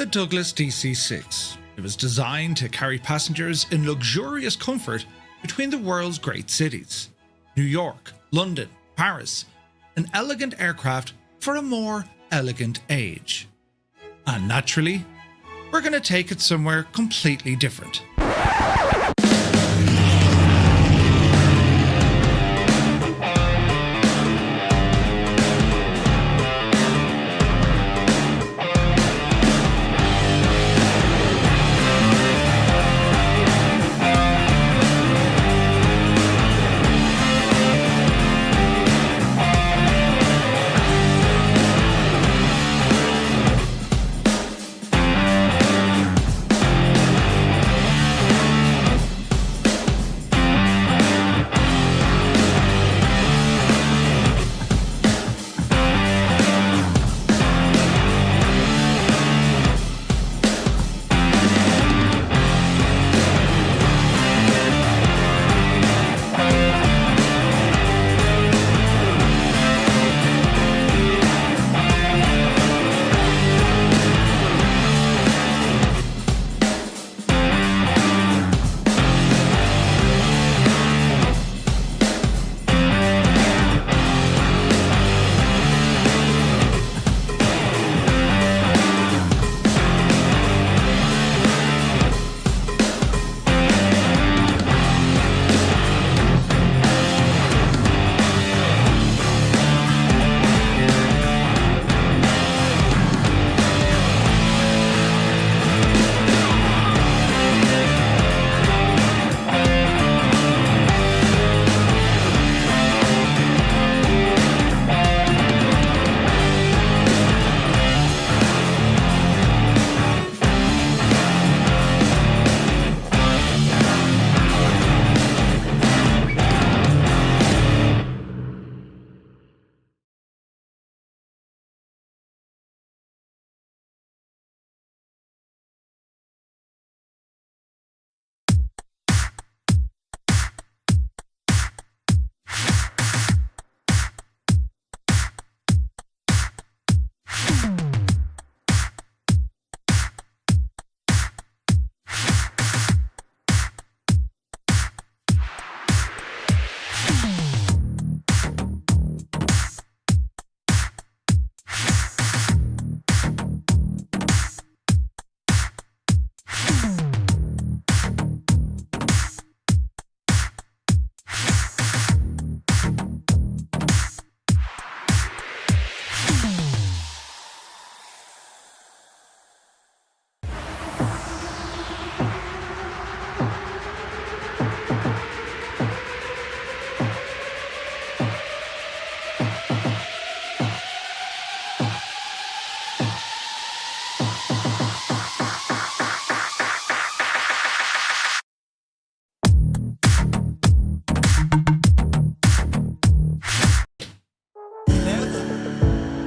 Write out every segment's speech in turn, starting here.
the Douglas DC-6. It was designed to carry passengers in luxurious comfort between the world's great cities. New York, London, Paris. An elegant aircraft for a more elegant age. And naturally, we're going to take it somewhere completely different.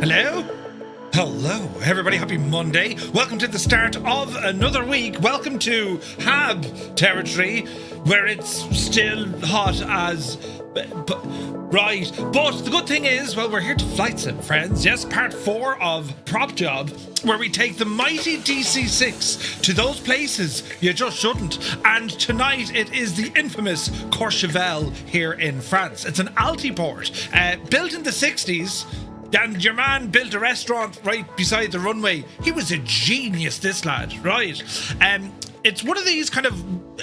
Hello? Hello, everybody. Happy Monday. Welcome to the start of another week. Welcome to Hab territory, where it's still hot as... Right. But the good thing is, well, we're here to flight sim, friends. Yes, part 4 of Prop Job, where we take the mighty DC-6 to those places you just shouldn't. And tonight it is the infamous Courchevel here in France. It's an Altiport, built in the 60s. And your man built a restaurant right beside the runway. He was a genius, this lad, right? It's one of these kind of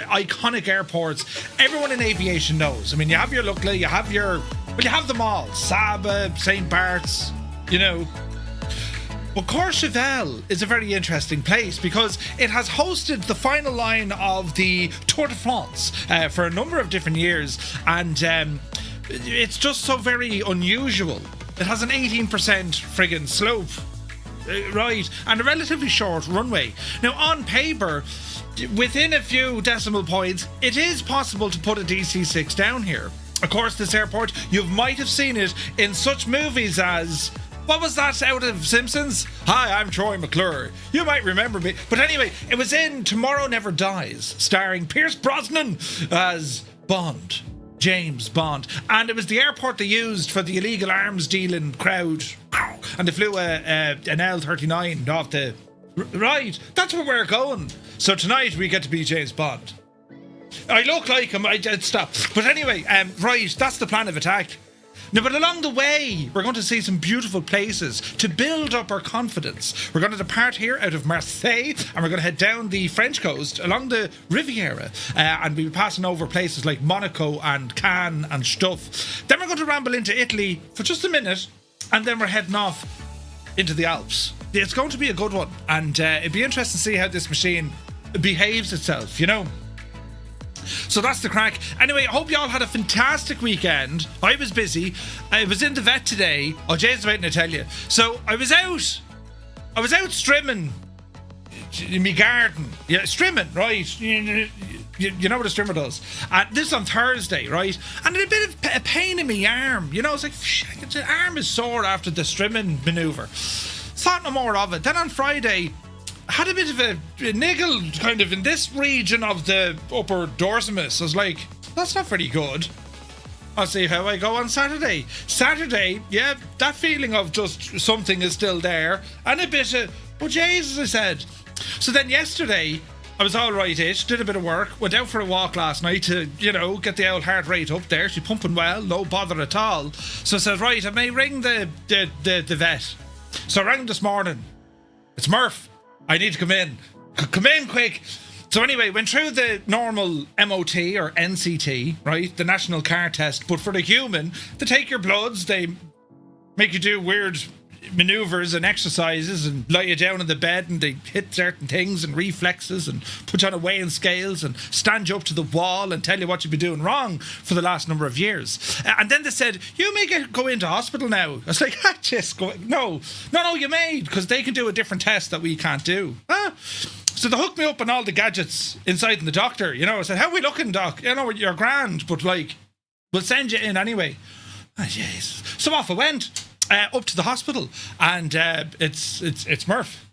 iconic airports everyone in aviation knows. I mean, you have your Luckley, you have them all. Saba, St. Bart's, you know. But Courchevel is a very interesting place because it has hosted the final line of the Tour de France for a number of different years. And it's just so very unusual. It has an 18% friggin' slope, right, and a relatively short runway. Now, on paper, within a few decimal points, it is possible to put a DC-6 down here. Of course, this airport, you might have seen it in such movies as... What was that out of Simpsons? Hi, I'm Troy McClure. You might remember me. But anyway, it was in Tomorrow Never Dies, starring Pierce Brosnan as Bond. James Bond. And it was the airport they used for the illegal arms dealing crowd. And they flew an L-39 off the Right, that's where we're going. So tonight we get to be James Bond. I look like him, I'd stop. But anyway, right, that's the plan of attack. Now, but along the way, we're going to see some beautiful places to build up our confidence. We're going to depart here out of Marseille, and we're going to head down the French coast along the Riviera, and we'll be passing over places like Monaco and Cannes and stuff. Then we're going to ramble into Italy for just a minute, and then we're heading off into the Alps. It's going to be a good one, and it'd be interesting to see how this machine behaves itself, you know. So that's the crack. Anyway, I hope you all had a fantastic weekend. I was busy. I was in the vet today. Oh, Jay's waiting to tell you. So I was out strimming in my garden. Yeah, strimming, right? You know what a strimmer does. This on Thursday, right? And a bit of a pain in my arm. You know, it's like, the arm is sore after the strimming manoeuvre. Thought no more of it. Then on Friday, had a bit of a niggle kind of in this region of the upper dorsimus. I was like, that's not very good. I'll see how I go on Saturday. Saturday, yeah, that feeling of just something is still there. And a bit of, oh Jesus, I said. So then yesterday, I was all right-ish, did a bit of work, went out for a walk last night to, you know, get the old heart rate up there. She's pumping well, no bother at all. So I said, right, I may ring the vet. So I rang this morning. It's Murph. I need to come in. Come in quick. So anyway, went through the normal MOT or NCT, right? The national car test. But for the human, they take your bloods, they make you do weird maneuvers and exercises and lie you down in the bed, and they hit certain things and reflexes and put you on a weighing scales and stand you up to the wall and tell you what you've been doing wrong for the last number of years. And then they said, you may go into hospital now. I was like, just go. No, you may, because they can do a different test that we can't do. So they hooked me up on all the gadgets inside the doctor. You know, I said, how are we looking, doc? You know, you're grand, but like, we'll send you in anyway. Jeez. So off I went. Up to the hospital, and it's Murph.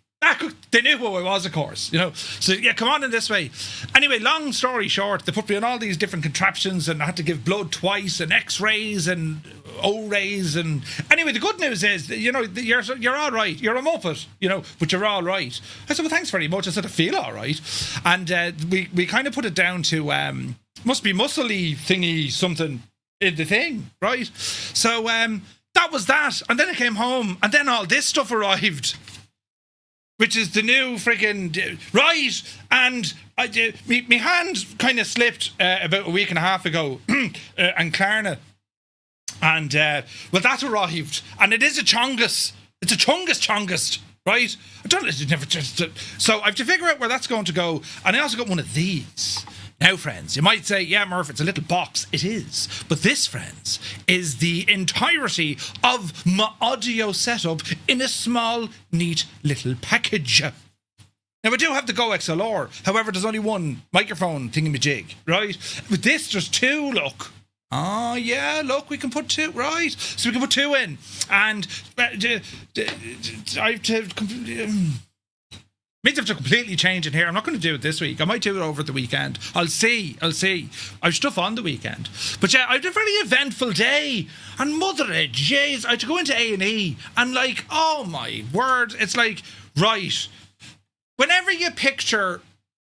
They knew who I was, of course, you know. So yeah, come on in this way. Anyway, long story short, they put me on all these different contraptions, and I had to give blood twice, and X-rays and O-rays, and anyway, the good news is, you know, you're all right. You're a muppet, you know, but you're all right. I said, well, thanks very much. I said, I feel all right, and we kind of put it down to must be muscly thingy something in the thing, right? So that was that. And then I came home, and then all this stuff arrived, which is the new friggin' right. And my hand kind of slipped about a week and a half ago, and Klarna. And, well, that arrived. And it is a chongus. It's a chongus, right? I don't know, it never just. So I have to figure out where that's going to go. And I also got one of these. Now, friends, you might say, yeah, Murph, it's a little box. It is. But this, friends, is the entirety of my audio setup in a small, neat little package. Now, we do have the Go XLR. However, there's only one microphone thingamajig, right? With this, there's two, look. Oh, yeah, look, we can put two, right? So we can put two in. And I have to... means I have to completely change it here. I'm not going to do it this week. I might do it over the weekend. I'll see. I've stuff on the weekend. But yeah, I had a very eventful day. And mother of jeez, I had to go into A&E. And like, oh my word, it's like, right. Whenever you picture,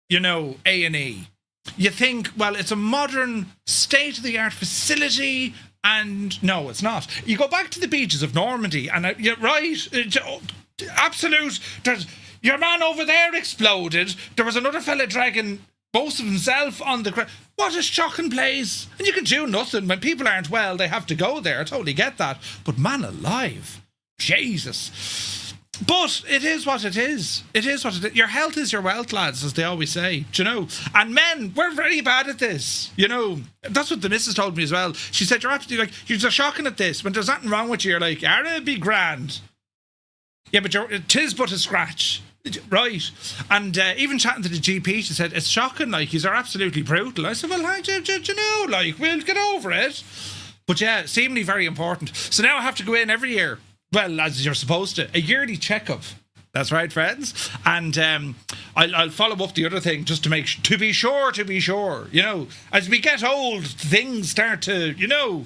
you know, A&E, you think, well, it's a modern, state-of-the-art facility. And no, it's not. You go back to the beaches of Normandy, and you're right. Absolute... Your man over there exploded. There was another fella dragging most of himself on the ground. What a shocking place. And you can do nothing. When people aren't well, they have to go there. I totally get that. But man alive. Jesus. But it is what it is. It is what it is. Your health is your wealth, lads, as they always say. Do you know? And men, we're very bad at this. You know, that's what the missus told me as well. She said, you're absolutely like, you're just shocking at this. When there's nothing wrong with you, you're like, it'd be grand. Yeah, but it is but a scratch. Right. And even chatting to the GP, she said, it's shocking, like, these are absolutely brutal. I said, well, how do you know, like, we'll get over it. But yeah, seemingly very important. So now I have to go in every year. Well, as you're supposed to. A yearly checkup. That's right, friends. And I'll follow up the other thing just to to be sure. You know, as we get old, things start to, you know,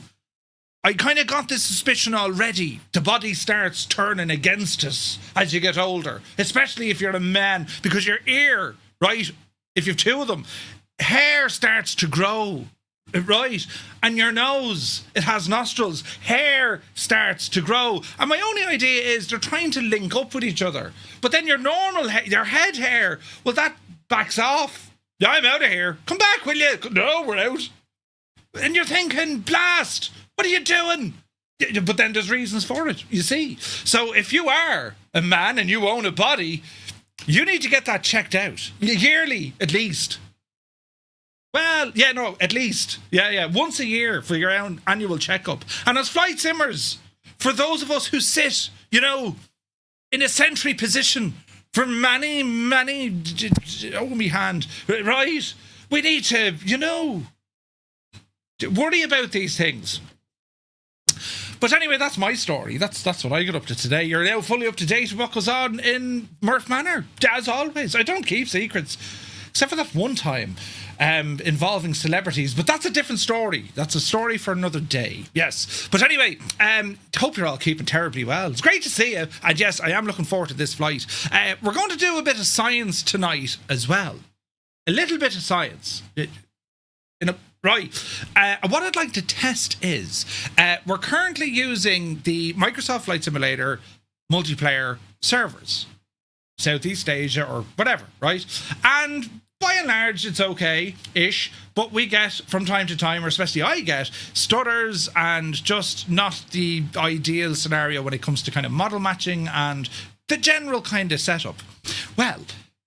I kind of got this suspicion already. The body starts turning against us as you get older, especially if you're a man, because your ear, right, if you've two of them, hair starts to grow, right? And your nose, it has nostrils, hair starts to grow. And my only idea is they're trying to link up with each other. But then your normal your head hair, well, that backs off. Yeah, I'm out of here. Come back, will you? No, we're out. And you're thinking, blast, what are you doing? But then there's reasons for it, you see. So if you are a man and you own a body, you need to get that checked out. Yearly, at least. Well, yeah, no, at least. Yeah. Once a year for your own annual checkup. And as flight simmers, for those of us who sit, in a sentry position for many, oh, my hand, right? We need to, worry about these things. But anyway, that's my story. That's what I got up to today. You're now fully up to date with what goes on in Murph Manor, as always. I don't keep secrets, except for that one time involving celebrities. But that's a different story. That's a story for another day. Yes. But anyway, hope you're all keeping terribly well. It's great to see you. And yes, I am looking forward to this flight. We're going to do a bit of science tonight as well. A little bit of science. Right. What I'd like to test is we're currently using the Microsoft Flight Simulator multiplayer servers, Southeast Asia or whatever, right? And by and large, it's okay-ish, but we get, from time to time, or especially I get, stutters and just not the ideal scenario when it comes to kind of model matching and the general kind of setup. Well,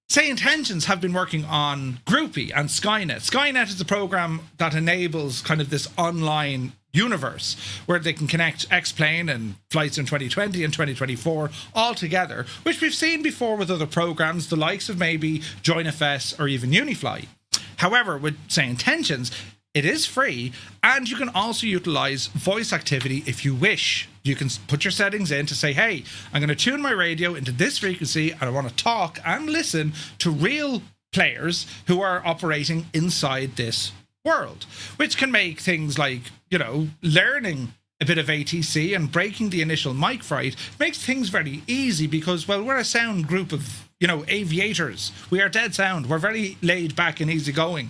Say Intentions have been working on Groupie and Skynet. Skynet is a program that enables kind of this online universe where they can connect X-Plane and flights in 2020 and 2024 all together, which we've seen before with other programs, the likes of maybe JoinFS or even Unifly. However, with Say Intentions, it is free, and you can also utilize voice activity if you wish. You can put your settings in to say, hey, I'm going to tune my radio into this frequency and I want to talk and listen to real players who are operating inside this world, which can make things like, learning a bit of ATC and breaking the initial mic fright makes things very easy because, well, we're a sound group of aviators. We are dead sound. We're very laid back and easygoing.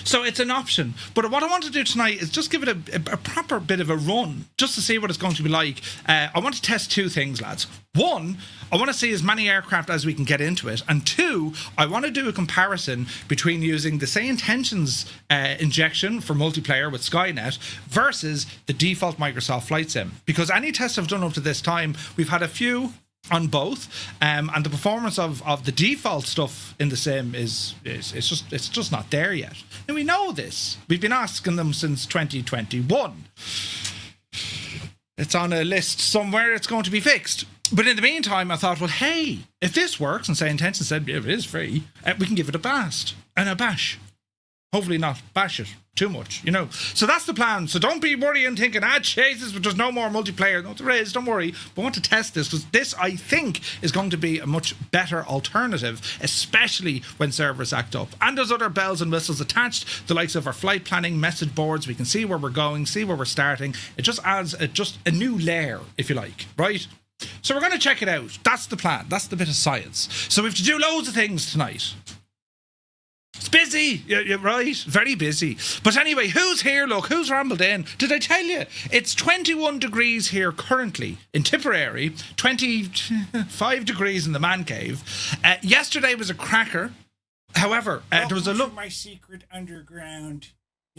So it's an option. But what I want to do tonight is just give it a proper bit of a run, just to see what it's going to be like. I want to test two things, lads. One, I want to see as many aircraft as we can get into it. And two, I want to do a comparison between using the Say Intentions injection for multiplayer with Skynet versus the default Microsoft Flight Sim. Because any tests I've done up to this time, we've had a few on both, and the performance of the default stuff in the sim is just not there yet. And we know this. We've been asking them since 2021. It's on a list somewhere. It's going to be fixed. But in the meantime, I thought, well, hey, if this works, and Say Intention said it is free, we can give it a blast and a bash. Hopefully not bash it too much, So that's the plan. So don't be worrying, thinking, Jesus, but there's no more multiplayer. No, there is, don't worry. But I want to test this because this, I think, is going to be a much better alternative, especially when servers act up. And there's other bells and whistles attached, the likes of our flight planning, message boards. We can see where we're going, see where we're starting. It just adds a new layer, if you like, right? So we're going to check it out. That's the plan. That's the bit of science. So we have to do loads of things tonight. It's busy, you're right, very busy. But anyway, who's here, look, who's rambled in? Did I tell you? It's 21 degrees here currently in Tipperary, 25 degrees in the man cave. Yesterday was a cracker. However, there was a look. My secret underground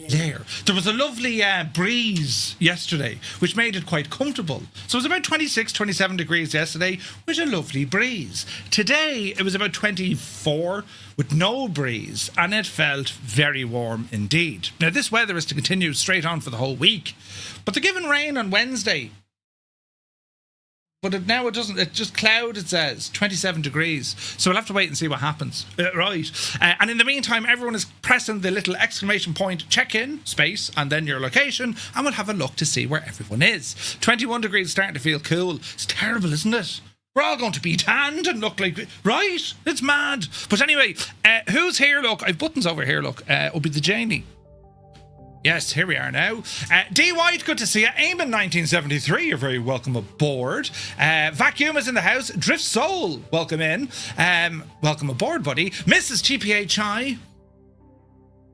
there was a lovely breeze yesterday, which made it quite comfortable. So it was about 26, 27 degrees yesterday with a lovely breeze. Today, it was about 24 with no breeze, and it felt very warm indeed. Now, this weather is to continue straight on for the whole week, but they're giving rain on Wednesday. But it doesn't. It's just cloud, it says. 27 degrees. So we'll have to wait and see what happens. Right. And in the meantime, everyone is pressing the little exclamation point, check-in, space, and then your location, and we'll have a look to see where everyone is. 21 degrees starting to feel cool. It's terrible, isn't it? We're all going to be tanned and look like... Right? It's mad. But anyway, who's here, look? I've buttons over here, look. It'll be the Janie. Yes, here we are now. D. White, good to see you. Eamon 1973, you're very welcome aboard. Vacuum is in the house. Drift Soul, welcome in. Welcome aboard, buddy. Mrs. TPA Chai,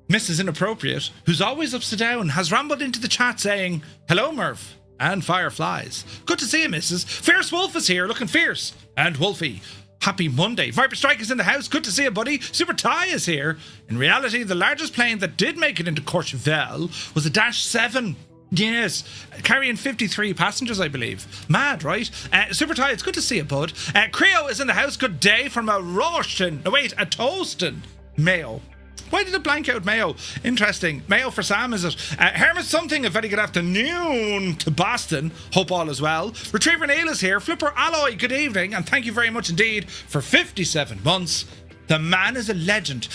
Mrs. Inappropriate, who's always upside down, has rambled into the chat saying, hello, Murph, and Fireflies. Good to see you, Mrs. Fierce Wolf is here, looking fierce and wolfy. Happy Monday. Viper Strike is in the house. Good to see you, buddy. Super Ty is here. In reality, the largest plane that did make it into Courchevel was a Dash 7. Yes, carrying 53 passengers, I believe. Mad, right? Super Ty, it's good to see you, bud. Creo is in the house. Good day from a Roaston. No, wait, a Toaston. Mayo. Why did it blank out Mayo? Interesting. Mayo for Sam, is it? Hermit something, a very good afternoon to Boston. Hope all is well. Retriever Neil is here. Flipper Alloy, good evening. And thank you very much indeed for 57 months. The man is a legend.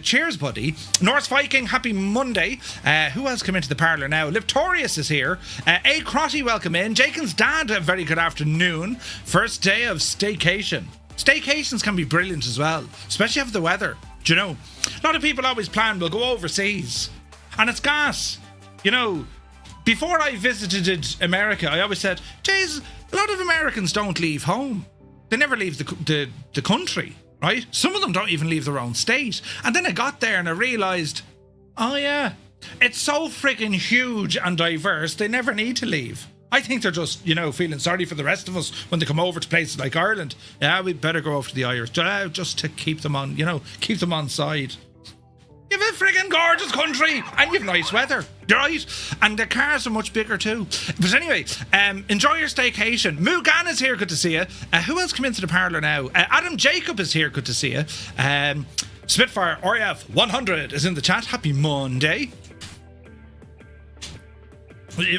Cheers, buddy. Norse Viking, happy Monday. Who else come into the parlour now? Liptorius is here. A. Crotty, welcome in. Jaken's dad, a very good afternoon. First day of staycation. Staycations can be brilliant as well, especially after the weather. Do you know? A lot of people always plan, we'll go overseas. And it's gas. You know, before I visited America, I always said, geez, a lot of Americans don't leave home. They never leave the country, right? Some of them don't even leave their own state. And then I got there and I realised, oh yeah, it's so friggin' huge and diverse, they never need to leave. I think they're just, you know, feeling sorry for the rest of us when they come over to places like Ireland. Yeah, we'd better go over to the Irish just to keep them on, you know, keep them on side. You have a friggin' gorgeous country and you've nice weather, right? And the cars are much bigger too. But anyway, enjoy your staycation. Mugan is here, good to see you. Who else come into the parlour now? Adam Jacob is here, good to see you. Spitfire RF 100 is in the chat. Happy Monday.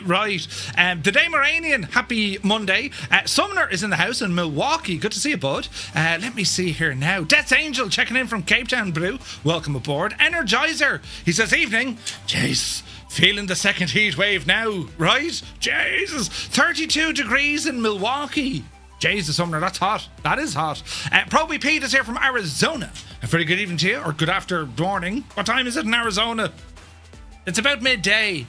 Right. The Day Moranian, happy Monday. Sumner is in the house in Milwaukee. Good to see you, bud. Let me see here now. Death's Angel checking in from Cape Town, Brew. Welcome aboard. Energizer, he says, evening. Jeez, feeling the second heat wave now, right? Jesus, 32 degrees in Milwaukee. Jesus, Sumner, that's hot. That is hot. Proby Pete is here from Arizona. A very good evening to you, or good after morning. What time is it in Arizona? It's about midday.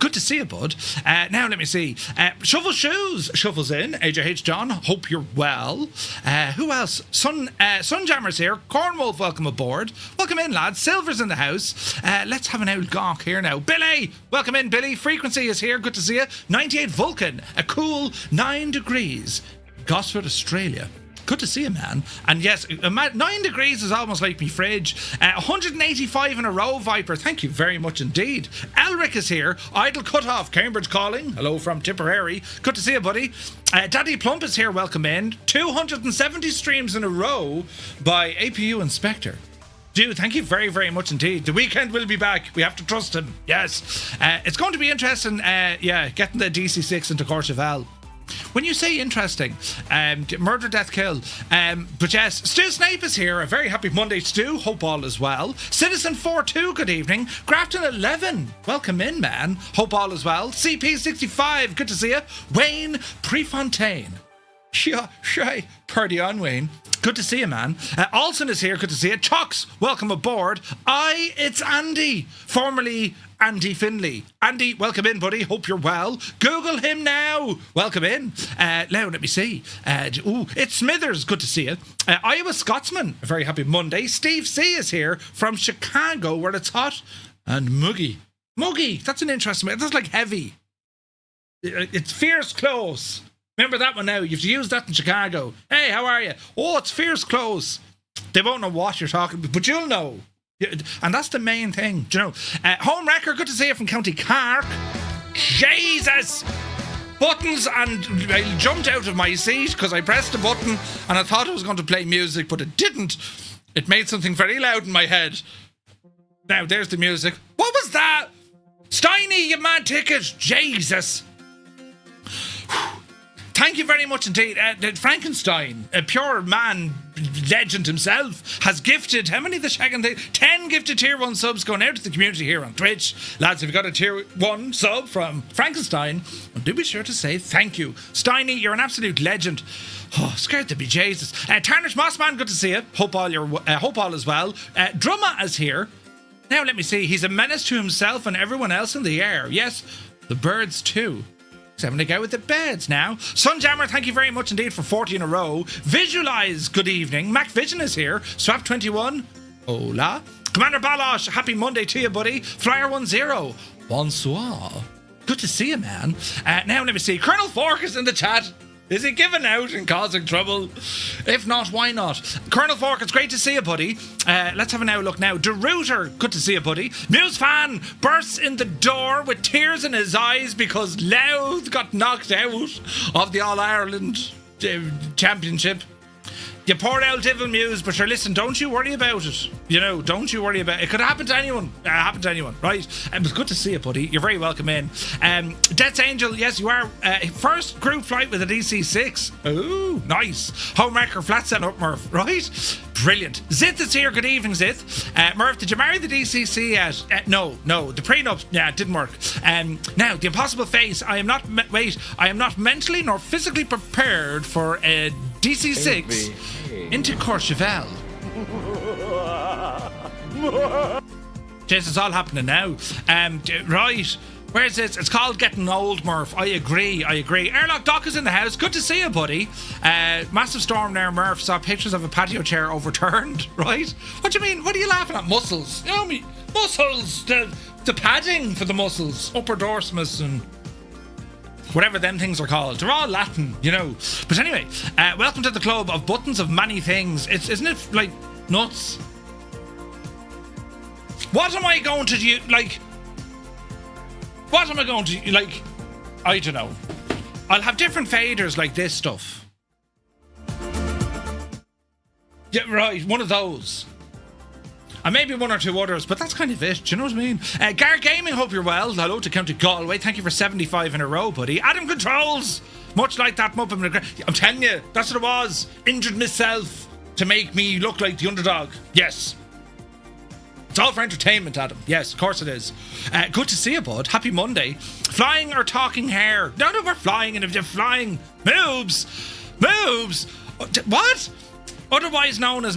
Good to see you, bud. Now let me see. Shovel Shoes shuffles in. AJH John, hope you're well. Who else? Sunjammer's here. Cornwolf, welcome aboard. Welcome in, lads. Silver's in the house. Let's have an old gawk here now. Billy, welcome in, Billy. Frequency is here. Good to see you. 98 Vulcan, a cool 9 degrees. Gosford, Australia. Good to see you, man. And yes, 9 degrees is almost like me fridge. 185 in a row, Viper. Thank you very much indeed. Elric is here. Idle Cutoff, Cambridge calling. Hello from Tipperary. Good to see you, buddy. Daddy Plump is here. Welcome in. 270 streams in a row by APU Inspector. Dude, thank you very, very much indeed. The weekend will be back. We have to trust him. Yes. It's going to be interesting, getting the DC-6 into Courchevel. When you say interesting, murder, death, kill. But yes, Stu Snape is here. A very happy Monday, Stu. Hope all is well. Citizen 42, good evening. Grafton 11, welcome in, man. Hope all is well. CP65, good to see you. Wayne Prefontaine. Shy, party on, Wayne. Good to see you, man. Olsen is here, good to see you. Chucks, welcome aboard. It's Andy, formerly Andy Finley. Andy, welcome in, buddy. Hope you're well. Google him now. Welcome in. Now, let me see. It's Smithers. Good to see you. Iowa Scotsman. A very happy Monday. Steve C is here from Chicago, where it's hot and muggy. Muggy. That's an interesting. That's like heavy. It's fierce close. Remember that one now. You have to use that in Chicago. Hey, how are you? Oh, it's fierce close. They won't know what you're talking about, but you'll know. And that's the main thing, do you know? Home Wrecker, good to see you from County Cork. Jesus! Buttons, and I jumped out of my seat because I pressed a button and I thought it was going to play music, but it didn't. It made something very loud in my head. Now, there's the music. What was that? Steiny, you mad ticket! Jesus! Thank you very much indeed. Frankenstein, a pure man legend himself, has gifted, how many the shagging thing? 10 gifted tier 1 subs going out to the community here on Twitch. Lads, if you got a tier 1 sub from Frankenstein, do be sure to say thank you. Steiny, you're an absolute legend. Oh, scared to be Jesus. Tarnish Mossman, good to see you. Hope all is well. Drumma is here. Now let me see. He's a menace to himself and everyone else in the air. Yes, the birds too. He's having to go with the birds now. Sunjammer, thank you very much indeed for 40 in a row. Visualize, good evening. Mac Vision is here. Swap 21. Hola. Commander Balosh, happy Monday to you, buddy. Flyer 10. Bonsoir. Good to see you, man. Now let me see. Colonel Fork is in the chat. Is he giving out and causing trouble? If not, why not? Colonel Fork, it's great to see you, buddy. Let's have a now look now. DeRooter, good to see you, buddy. Muse fan bursts in the door with tears in his eyes because Louth got knocked out of the All-Ireland Championship. You poor old devil Muse, but sure, listen, don't you worry about it. You know, don't you worry about it. It could happen to anyone. Right? It was good to see you, buddy. You're very welcome in. Death's Angel, yes, you are. First group flight with a DC-6. Ooh, nice. Homewrecker flat set up, Murph, right? Brilliant. Zith is here. Good evening, Zith. Murph, did you marry the DCC yet? No. The prenup, it didn't work. Now, the impossible face. I am not mentally nor physically prepared for a DC-6 into Courchevel. This is all happening now. Right. Where's this? It's called getting old, Murph. I agree. Airlock Doc is in the house. Good to see you, buddy. Massive storm there, Murph. Saw pictures of a patio chair overturned, right? What do you mean? What are you laughing at? Muscles. You know me. Muscles. The padding for the muscles. Upper dorsimus and whatever them things are called. They're all Latin, you know. But anyway, welcome to the club of buttons of many things. Isn't it like nuts? What am I going to do? I don't know. I'll have different faders like this stuff. Yeah, right, one of those. And maybe one or two others, but that's kind of it. Do you know what I mean? Gar Gaming, hope you're well. Hello to County Galway. Thank you for 75 in a row, buddy. Adam Controls, much like that Muppet. I'm telling you, that's what it was. Injured myself to make me look like the underdog. Yes. It's all for entertainment, Adam. Yes, of course it is. Good to see you, bud. Happy Monday. Flying or talking hair? No, we're flying, and if you're flying, moves. What? Otherwise known as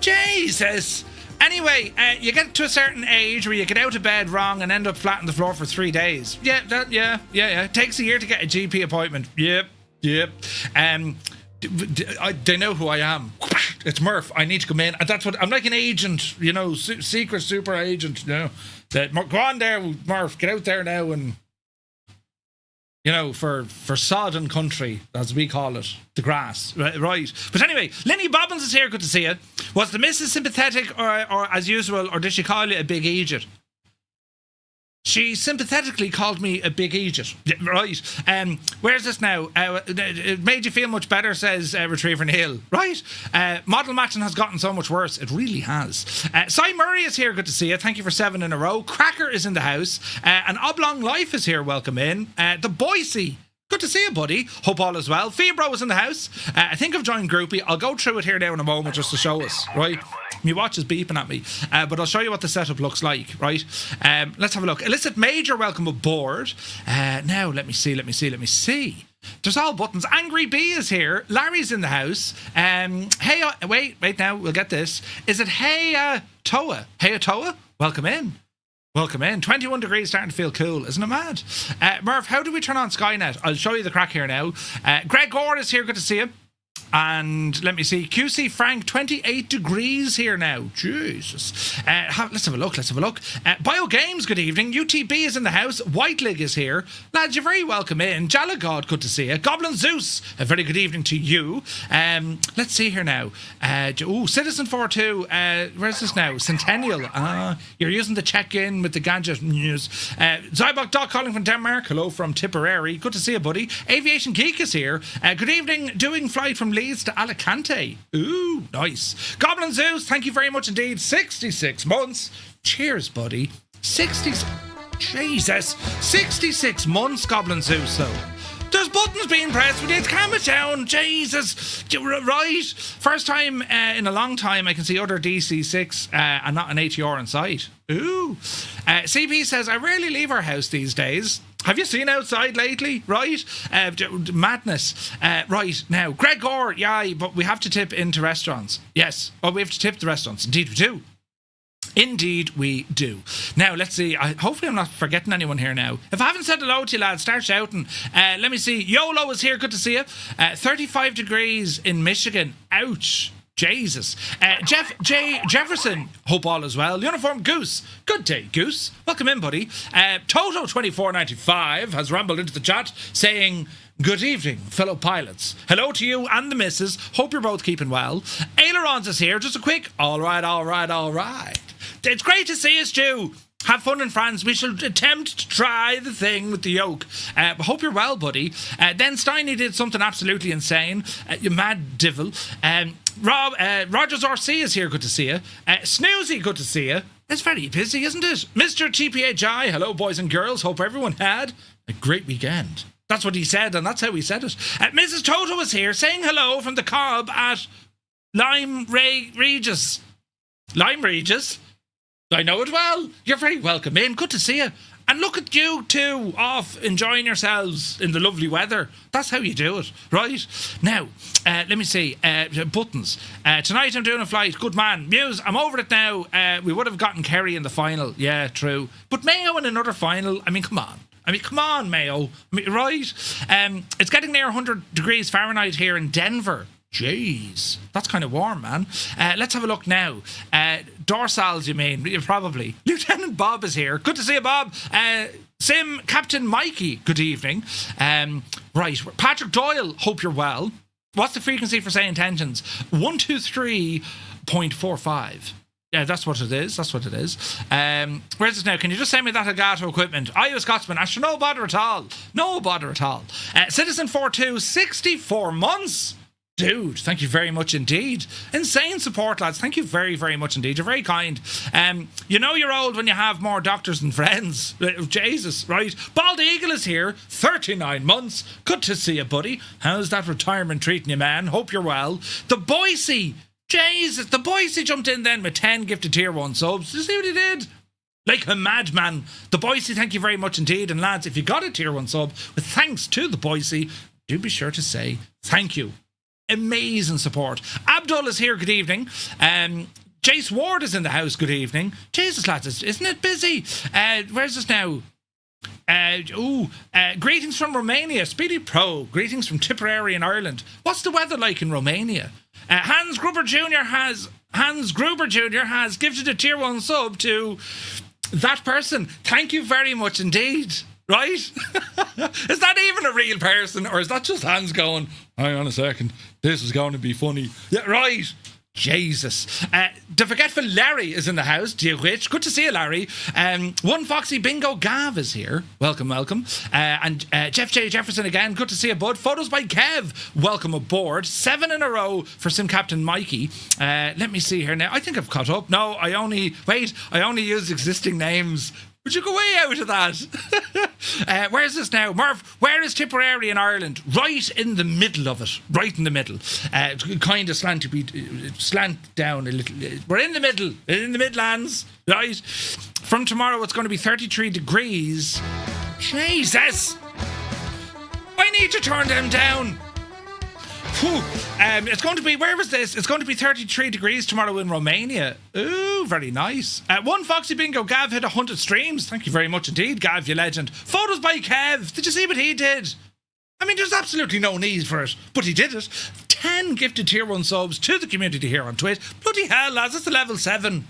Jesus. Anyway, you get to a certain age where you get out of bed wrong and end up flat on the floor for 3 days. Yeah. It takes a year to get a GP appointment. Yep. They know who I am. It's Murph. I need to come in. And that's what I'm like, an agent, you know, secret super agent. You know, that go on there, Murph. Get out there now, and you know, for sodden country, as we call it, the grass, right? But anyway, Lenny Bobbins is here. Good to see you. Was the missus sympathetic, or as usual, or did she call you a big idiot? She sympathetically called me a big idiot. Right. Where's this now? It made you feel much better, says Retriever Neil. Right. Model matching has gotten so much worse. It really has. Cy Murray is here. Good to see you. Thank you for 7 in a row. Cracker is in the house. And Oblong Life is here. Welcome in. The Boise. Good to see you, buddy. Hope all is well. Fibro is in the house. I think I've joined Groupie. I'll go through it here now in a moment just to show us, right? My watch is beeping at me, but I'll show you what the setup looks like, right? Let's have a look. Illicit Major, welcome aboard. Now, let me see. There's all buttons. Angry Bee is here. Larry's in the house. Hey, wait now, we'll get this. Is it Hey Toa? Hey Toa? Welcome in. 21 degrees, starting to feel cool. Isn't it mad? Murph, how do we turn on Skynet? I'll show you the crack here now. Greg Gore is here. Good to see you. And let me see. QC Frank, 28 degrees here now. Jesus. Let's have a look. Bio Games, good evening. UTB is in the house. Whiteleg is here. Lads, you're very welcome in. Jalagod, good to see you. Goblin Zeus, a very good evening to you. Let's see here now. Citizen 42. Where's this now? Centennial. You're using the check-in with the gadget news. Zybok Doc calling from Denmark. Hello from Tipperary. Good to see you, buddy. Aviation Geek is here. Good evening. Doing flight from Leeds to Alicante. Ooh, nice. Goblin Zeus, thank you very much indeed. 66 months. Cheers, buddy. 66 months, Goblin Zeus, though. There's buttons being pressed. We need to calm it down. Jesus. Right. First time in a long time I can see other DC-6 and not an ATR in sight. Ooh. CP says, I rarely leave our house these days. Have you seen outside lately? Right? Madness. Right, now, Greg Gore, yeah, but we have to tip into restaurants. Yes. Oh, we have to tip the restaurants. Indeed we do. Indeed, we do. Now, let's see. Hopefully, I'm not forgetting anyone here now. If I haven't said hello to you, lads, start shouting. Let me see. YOLO is here. Good to see you. 35 degrees in Michigan. Ouch. Jesus. Jeff J. Jefferson, hope all is well. Uniform Goose, good day, Goose. Welcome in, buddy. Toto2495 has rambled into the chat saying, good evening, fellow pilots. Hello to you and the missus. Hope you're both keeping well. Ailerons is here. Just a quick, all right. It's great to see you, Stu. Have fun in France. We shall attempt to try the thing with the yoke. Hope you're well, buddy. Then Steiny did something absolutely insane. You mad divil. Rogers RC is here. Good to see you. Snoozy, good to see you. It's very busy, isn't it? Mr. TPHI, hello, boys and girls. Hope everyone had a great weekend. That's what he said, and that's how he said it. Mrs. Toto is here saying hello from the Cobb at Lime Regis. Lime Regis? I know it well. You're very welcome in. Good to see you. And look at you two off enjoying yourselves in the lovely weather. That's how you do it, right? Now, let me see. Buttons. Tonight I'm doing a flight. Good man. Muse, I'm over it now. We would have gotten Kerry in the final. Yeah, true. But Mayo in another final. I mean, come on, Mayo. Right? It's getting near 100 degrees Fahrenheit here in Denver. Jeez, that's kind of warm, man. Let's have a look now. Dorsals, you mean? Probably. Lieutenant Bob is here. Good to see you, Bob. Sim, Captain Mikey, good evening. Right, Patrick Doyle, hope you're well. What's the frequency for saying intentions? 123.45. Yeah, that's what it is. Where's this now? Can you just send me that Agato equipment? Iowa Scotsman, Astro, no bother at all. Citizen 42, 64 months. Dude, thank you very much indeed. Insane support, lads. Thank you very, very much indeed. You're very kind. You know you're old when you have more doctors than friends. Jesus, right? Bald Eagle is here. 39 months. Good to see you, buddy. How's that retirement treating you, man? Hope you're well. The Boise. Jesus, the Boise jumped in then with 10 gifted tier 1 subs. Did you see what he did? Like a madman. The Boise, thank you very much indeed. And lads, if you got a tier 1 sub, with thanks to the Boise, do be sure to say thank you. Amazing support. Abdul is here, good evening. Jace Ward is in the house, good evening. Jesus, lads, isn't it busy? Where's this now? Greetings from Romania. Speedy Pro, greetings from Tipperary in Ireland. What's the weather like in Romania? Hans Gruber Jr. has gifted a tier 1 sub to that person. Thank you very much indeed. Right? Is that even a real person, or is that just Hans going, hang on a second, this is going to be funny? Yeah, right. Jesus. The Forgetful Larry is in the house, dear witch. Good to see you, Larry. One Foxy Bingo Gav is here. Welcome. And Jeff J. Jefferson again. Good to see you, bud. Photos by Kev. Welcome aboard. 7 in a row for Sim Captain Mikey. Let me see here now. I think I've caught up. No, I only used existing names. Would you go way out of that? Where's this now? Murph, where is Tipperary in Ireland? Right in the middle of it. Right in the middle. Kind of slant down a little. We're in the middle. In the Midlands. Right? From tomorrow, it's going to be 33 degrees. Jesus! I need to turn them down. It's going to be, where was this? It's going to be 33 degrees tomorrow in Romania. Ooh, very nice. One Foxy Bingo, Gav hit 100 streams. Thank you very much indeed, Gav, you legend. Photos by Kev. Did you see what he did? I mean, there's absolutely no need for it, but he did it. 10 gifted tier 1 subs to the community here on Twitch. Bloody hell, lads, that's a level 7.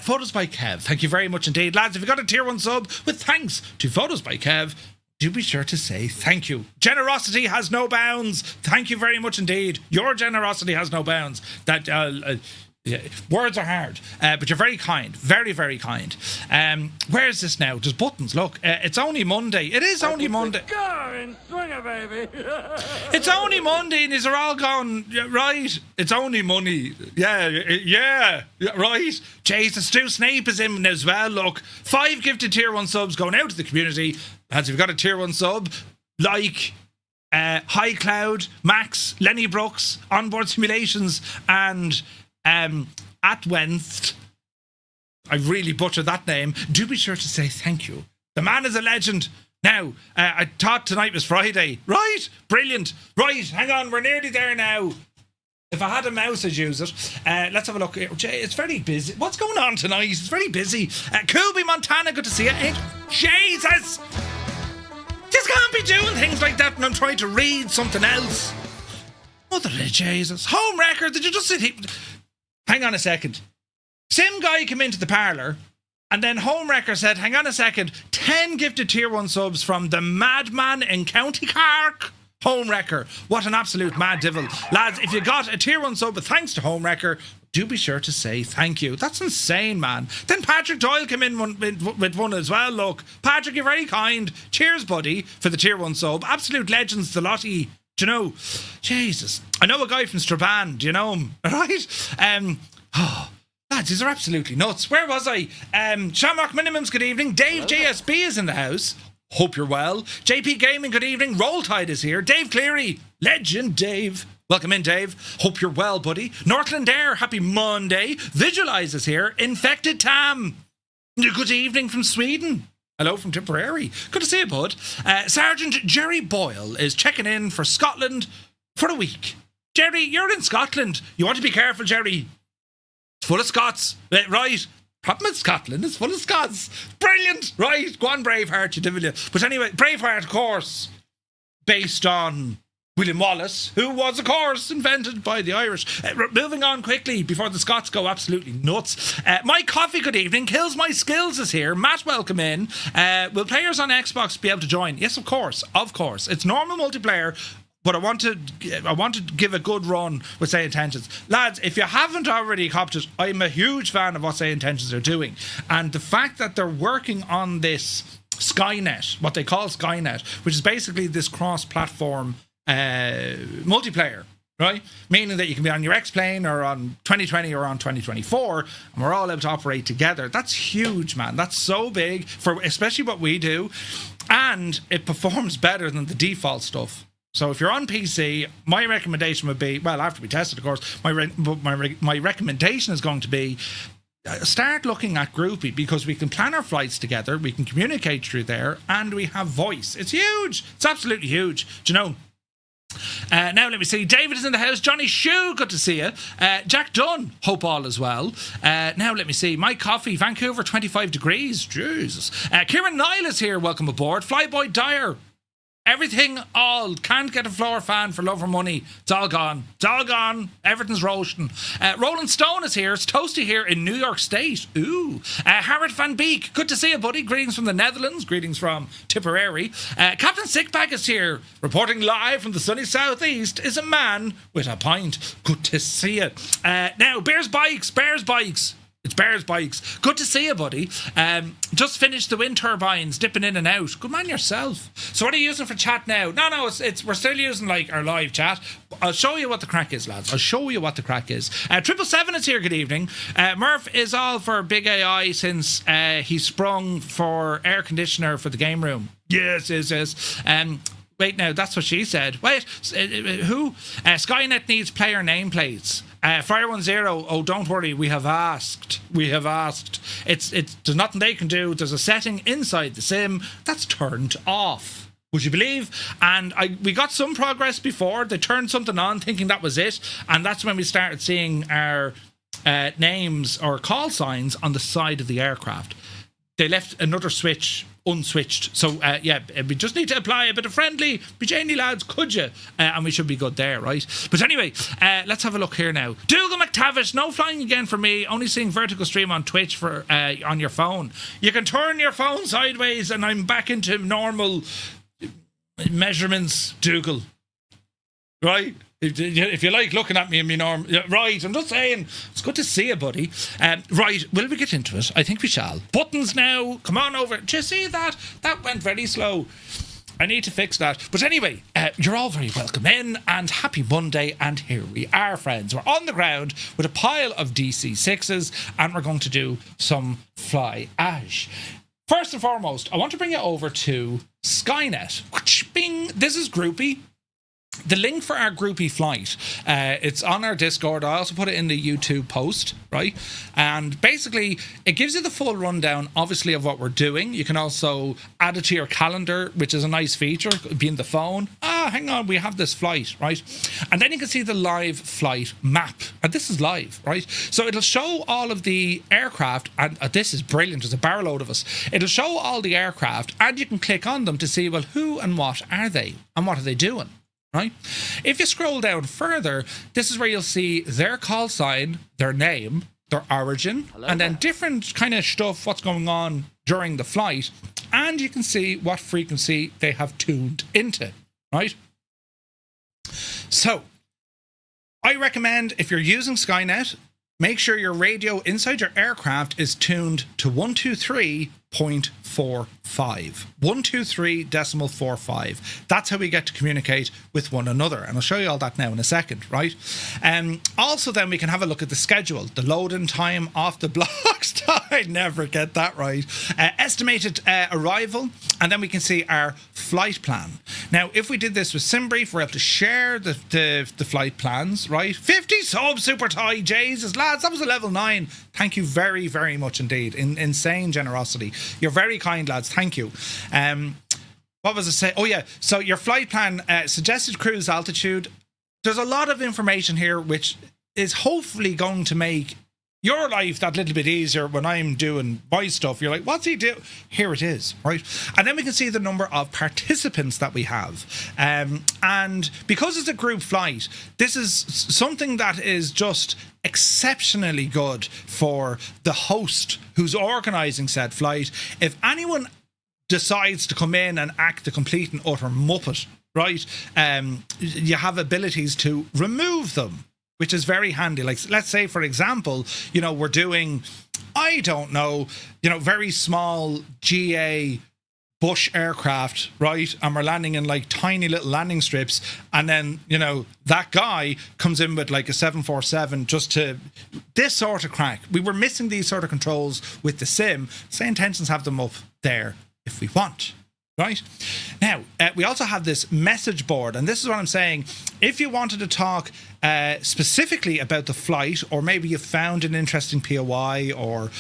Photos by Kev. Thank you very much indeed, lads. If you got a tier 1 sub, with thanks to Photos by Kev, do be sure to say thank you. Generosity has no bounds. Thank you very much indeed. Your generosity has no bounds. That words are hard, but you're very kind. Very, very kind. Where is this now? There's buttons. Look, it's only Monday. It is only Monday. Swinger, baby. It's only Monday, and these are all gone. Right? It's only money. Yeah. Right. Jesus, Stu Snape is in as well. Look, 5 gifted tier 1 subs going out to the community. As you've got a tier 1 sub, like High Cloud, Max, Lenny Brooks, Onboard Simulations, and Atwenst. I really butchered that name. Do be sure to say thank you. The man is a legend. Now, I thought tonight was Friday. Right? Brilliant. Right, hang on, we're nearly there now. If I had a mouse, I'd use it. Let's have a look. It's very busy. What's going on tonight? It's very busy. Kubi, Montana, good to see you. Jesus! Just can't be doing things like that when I'm trying to read something else. Mother of Jesus. Home record, did you just sit here? Hang on a second. Sim guy came into the parlour, and then Home Wrecker said, hang on a second, 10 gifted tier 1 subs from the madman in County Cork. Home Wrecker. What an absolute mad devil. Lads, if you got a tier 1 sub thanks to Home Wrecker, do be sure to say thank you. That's insane, man. Then Patrick Doyle came in with one as well. Look, Patrick, you're very kind. Cheers, buddy, for the tier 1 sub. Absolute legends, the lot of you. Do you know? Jesus. I know a guy from Strabane. Do you know him? Right? Lads, these are absolutely nuts. Where was I? Shamrock Minimums, good evening. Dave JSB is in the house. Hope you're well. JP Gaming, good evening. Roll Tide is here. Dave Cleary, legend Dave. Welcome in, Dave. Hope you're well, buddy. Northland Air, happy Monday. Visualize is here. Infected Tam. Good evening from Sweden. Hello from Tipperary. Good to see you, bud. Sergeant Jerry Boyle is checking in for Scotland for a week. Jerry, you're in Scotland. You want to be careful, Jerry. It's full of Scots. Right. Problem with Scotland is full of Scots. Brilliant. Right. Go on, Braveheart, you devil you. But anyway, Braveheart, of course, based on William Wallace, who was, of course, invented by the Irish. Moving on quickly before the Scots go absolutely nuts. My coffee, good evening. Kills My Skills is here. Matt, welcome in. Will players on Xbox be able to join? Yes, of course. Of course. It's normal multiplayer. But I want to give a good run with Say Intentions. Lads, if you haven't already copped it, I'm a huge fan of what Say Intentions are doing. And the fact that they're working on this Skynet, what they call Skynet, which is basically this cross-platform multiplayer, right? Meaning that you can be on your X-Plane or on 2020 or on 2024, and we're all able to operate together. That's huge, man. That's so big, for especially what we do. And it performs better than the default stuff. So if you're on PC, my recommendation would be, well, after we tested, of course, my recommendation is going to be start looking at Groupie, because we can plan our flights together, we can communicate through there, and we have voice. It's huge. It's absolutely huge. Do you know? Now let me see. David is in the house. Johnny Shue, good to see you. Jack Dunn, hope all is well. Now let me see. My coffee, Vancouver, 25 degrees. Jesus. Kieran Nile is here. Welcome aboard. Flyboy Dyer. Everything all. Can't get a floor fan for love or money. It's all gone. It's all gone. Everything's roasting. Roland Stone is here. It's toasty here in New York State. Ooh. Harrod van Beek. Good to see you, buddy. Greetings from the Netherlands. Greetings from Tipperary. Captain Sickbag is here. Reporting live from the sunny southeast is a man with a pint. Good to see you. Now, Bears Bikes. It's Bears Bikes. Good to see you, buddy. Just finished the wind turbines, dipping in and out. Good man yourself. So what are you using for chat now? No, it's we're still using like our live chat. I'll show you what the crack is, lads. I'll show you what the crack is. 777 is here, good evening. Murph is all for big AI since he sprung for air conditioner for the game room. Yes. Wait, now, that's what she said. Wait, who? Skynet needs player nameplates. Fire10, oh, don't worry, we have asked. There's nothing they can do. There's a setting inside the sim that's turned off. Would you believe? And we got some progress before. They turned something on thinking that was it. And that's when we started seeing our names or call signs on the side of the aircraft. They left another switch unswitched. So, we just need to apply a bit of friendly. Be Janie, lads, could you? And we should be good there, right? But anyway, let's have a look here now. Dougal McTavish, no flying again for me. Only seeing vertical stream on Twitch for on your phone. You can turn your phone sideways and I'm back into normal measurements, Dougal. Right? If you like looking at me in my norm, right, I'm just saying, it's good to see you, buddy. Right, will we get into it? I think we shall. Buttons now, come on over. Do you see that? That went very slow. I need to fix that. But anyway, you're all very welcome in, and happy Monday, and here we are, friends. We're on the ground with a pile of DC-6s, and we're going to do some fly-ash. First and foremost, I want to bring you over to Skynet. Bing, this is Groupie. the link for our groupie flight, it's on our Discord. I also put it in the YouTube post, right? And basically, it gives you the full rundown, obviously, of what we're doing. You can also add it to your calendar, which is a nice feature. It could be in the phone. Hang on, we have this flight, right? And then you can see the live flight map. And this is live, right? So it'll show all of the aircraft, and this is brilliant. There's a barrel load of us. It'll show all the aircraft, and you can click on them to see, well, who and what are they, and what are they doing? Right? If you scroll down further, this is where you'll see their call sign, their name, their origin, and then different kind of stuff, what's going on during the flight, and you can see what frequency they have tuned into, right? So, I recommend if you're using Skynet, make sure your radio inside your aircraft is tuned to 123.45. 123.45. That's how we get to communicate with one another. And I'll show you all that now in a second, right? Also, then we can have a look at the schedule, the loading time off the blocks. I never get that right. Estimated arrival. And then we can see our flight plan. Now, if we did this with SimBrief, we're able to share the flight plans, right? 50 subs, super tie. Jesus, lads, that was a level 9. Thank you very, very much indeed. Insane generosity. You're very kind, lads. Thank you. What was I saying? Oh, yeah. So your flight plan, suggested cruise altitude. There's a lot of information here which is hopefully going to make your life that little bit easier when I'm doing my stuff. You're like, what's he do? Here it is, right? And then we can see the number of participants that we have. And because it's a group flight, this is something that is just exceptionally good for the host who's organising said flight. If anyone decides to come in and act the complete and utter muppet, right, you have abilities to remove them, which is very handy. Like, let's say, for example, we're doing, I don't know, very small GA bush aircraft, right? And we're landing in like tiny little landing strips. And then, that guy comes in with like a 747 just to this sort of crack. We were missing these sort of controls with the sim. Say Intentions have them up there if we want. Right? Now, we also have this message board, and this is what I'm saying. If you wanted to talk specifically about the flight, or maybe you found an interesting POI, or,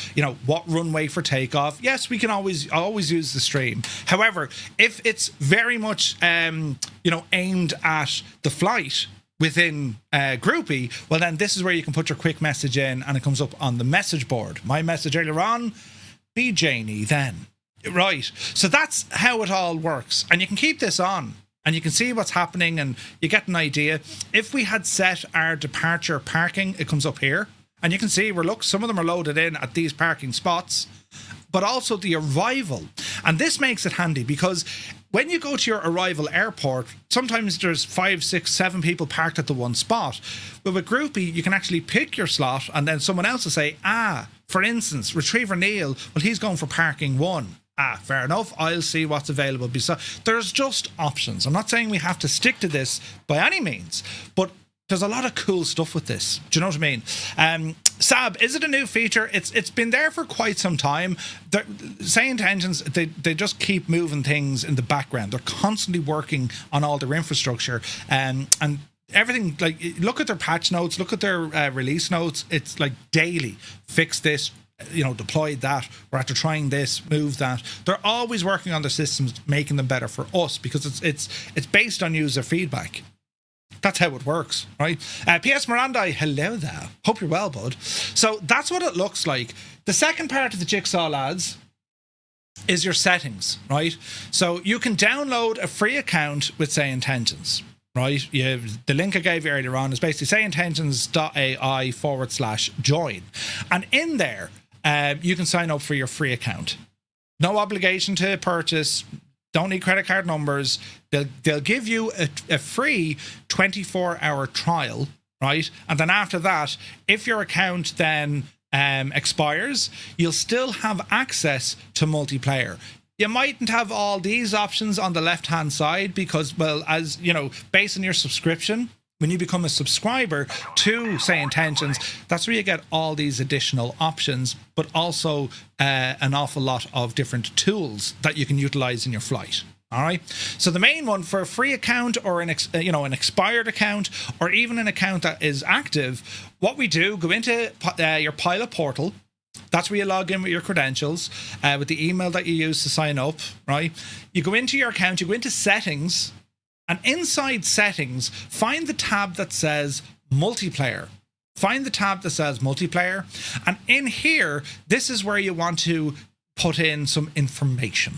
what runway for takeoff, yes, we can always use the stream. However, if it's very much, aimed at the flight within Groupie, well, then this is where you can put your quick message in, and it comes up on the message board. My message earlier on, be Janie then. Right, so that's how it all works, and you can keep this on and you can see what's happening and you get an idea. If we had set our departure parking, it comes up here, and you can see some of them are loaded in at these parking spots, but also the arrival. And this makes it handy because when you go to your arrival airport, sometimes there's 5, 6, 7 people parked at the one spot. But with Groupie, you can actually pick your slot, and then someone else will say, for instance, Retriever Neil, well, he's going for parking 1. Fair enough. I'll see what's available. There's just options. I'm not saying we have to stick to this by any means, but there's a lot of cool stuff with this. Do you know what I mean? Sab, is it a new feature? It's been there for quite some time. Say Intentions, they just keep moving things in the background. They're constantly working on all their infrastructure, and everything. Like, look at their patch notes, look at their release notes. It's like daily. Fix this. Deploy that. We're after trying this, move that. They're always working on their systems, making them better for us, because it's based on user feedback. That's how it works, right? P.S. Mirandai, hello there. Hope you're well, bud. So that's what it looks like. The second part of the jigsaw, lads, is your settings, right? So you can download a free account with Say Intentions. Right, the link I gave you earlier on is basically sayintentions.ai/join, and in there you can sign up for your free account. No obligation to purchase. Don't need credit card numbers. They'll give you a free 24-hour trial, right? And then after that, if your account then expires, you'll still have access to multiplayer. You mightn't have all these options on the left-hand side because, well, as you know, based on your subscription, when you become a subscriber to Say Intentions, that's where you get all these additional options, but also an awful lot of different tools that you can utilize in your flight. All right. So the main one for a free account or an expired account or even an account that is active, what we do, go into your pilot portal. That's where you log in with your credentials, with the email that you use to sign up, right? You go into your account, you go into settings, and inside settings, find the tab that says multiplayer. Find the tab that says multiplayer. And in here, this is where you want to put in some information,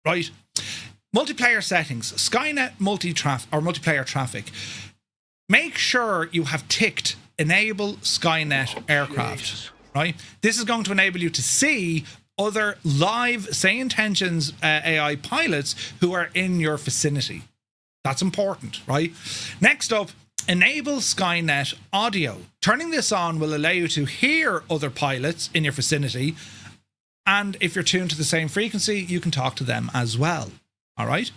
right? Multiplayer settings, Skynet multiplayer traffic. Make sure you have ticked enable Skynet aircraft, right? This is going to enable you to see other live Say Intentions AI pilots who are in your vicinity. That's important, right? Next up, enable Skynet audio. Turning this on will allow you to hear other pilots in your vicinity. And if you're tuned to the same frequency, you can talk to them as well. All right.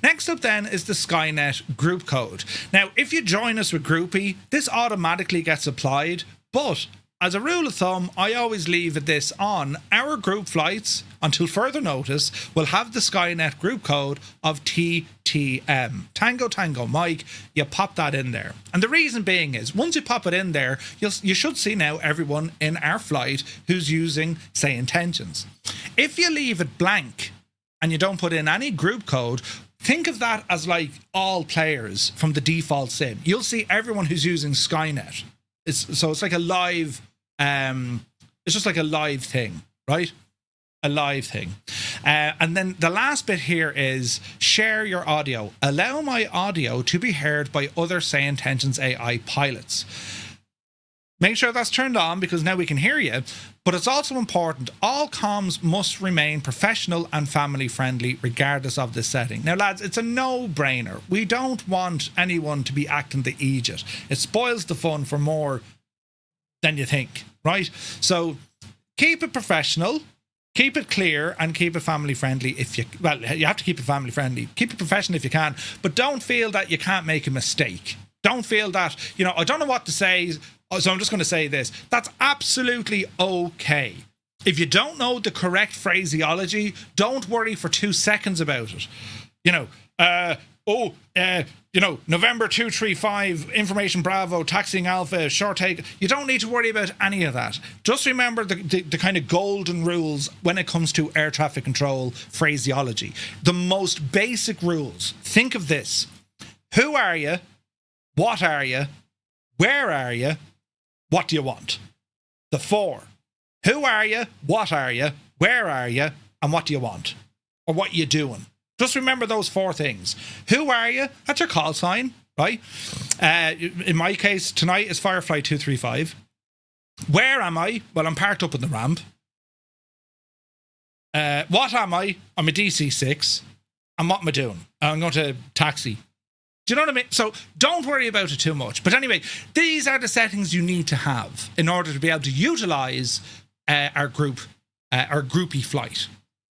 Next up then is the Skynet group code. Now, if you join us with Groupie, this automatically gets applied. But as a rule of thumb, I always leave this on. Our group flights, until further notice, will have the Skynet group code of TTM. Tango Tango Mike, you pop that in there. And the reason being is, once you pop it in there, you should see now everyone in our flight who's using Say Intentions. If you leave it blank and you don't put in any group code, think of that as like all players from the default sim. You'll see everyone who's using Skynet. It's like a live, it's just like a live thing, right? A live thing. And then the last bit here is share your audio. Allow my audio to be heard by other Say Intentions AI pilots. Make sure that's turned on because now we can hear you. But it's also important, all comms must remain professional and family friendly regardless of the setting. Now lads, it's a no-brainer. We don't want anyone to be acting the idiot. It spoils the fun for more than you think, right? So keep it professional, keep it clear, and keep it family friendly you have to keep it family friendly. Keep it professional if you can, but don't feel that you can't make a mistake. Don't feel that, I don't know what to say, so I'm just going to say this. That's absolutely okay. If you don't know the correct phraseology, don't worry for 2 seconds about it. November 235, information Bravo, taxiing Alpha, short take. You don't need to worry about any of that. Just remember the kind of golden rules when it comes to air traffic control phraseology. The most basic rules. Think of this. Who are you? What are you? Where are you? What do you want? The 4. Who are you? What are you? Where are you? And what do you want? Or what you doing? Just remember those 4 things. Who are you? That's your call sign, right? In my case, tonight is Firefly 235. Where am I? Well, I'm parked up in the ramp. What am I? I'm a DC-6. And what am I doing? I'm going to taxi. Do you know what I mean? So don't worry about it too much. But anyway, these are the settings you need to have in order to be able to utilize our groupie flight.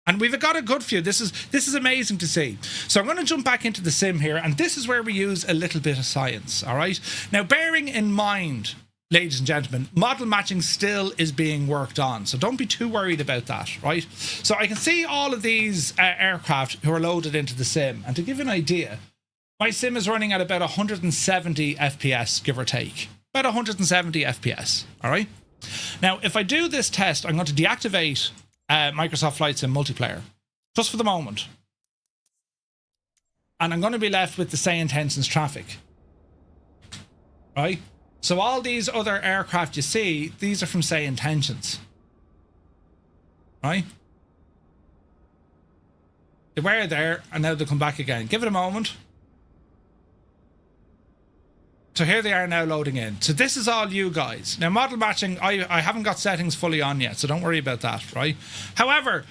And we've got a good few. This is amazing to see. So I'm going to jump back into the sim here, and this is where we use a little bit of science, all right? Now, bearing in mind, ladies and gentlemen, model matching still is being worked on, so don't be too worried about that, right? So I can see all of these aircraft who are loaded into the sim, and to give you an idea, my sim is running at about 170 FPS, give or take. About 170 FPS, all right? Now, if I do this test, I'm going to deactivate Microsoft Flight Sim Multiplayer, just for the moment. And I'm going to be left with the Say Intentions traffic. Right? So all these other aircraft you see, these are from Say Intentions. Right? They were there, and now they'll come back again. Give it a moment. So here they are now loading in. So this is all you guys. Now, model matching, I haven't got settings fully on yet, so don't worry about that, right? However,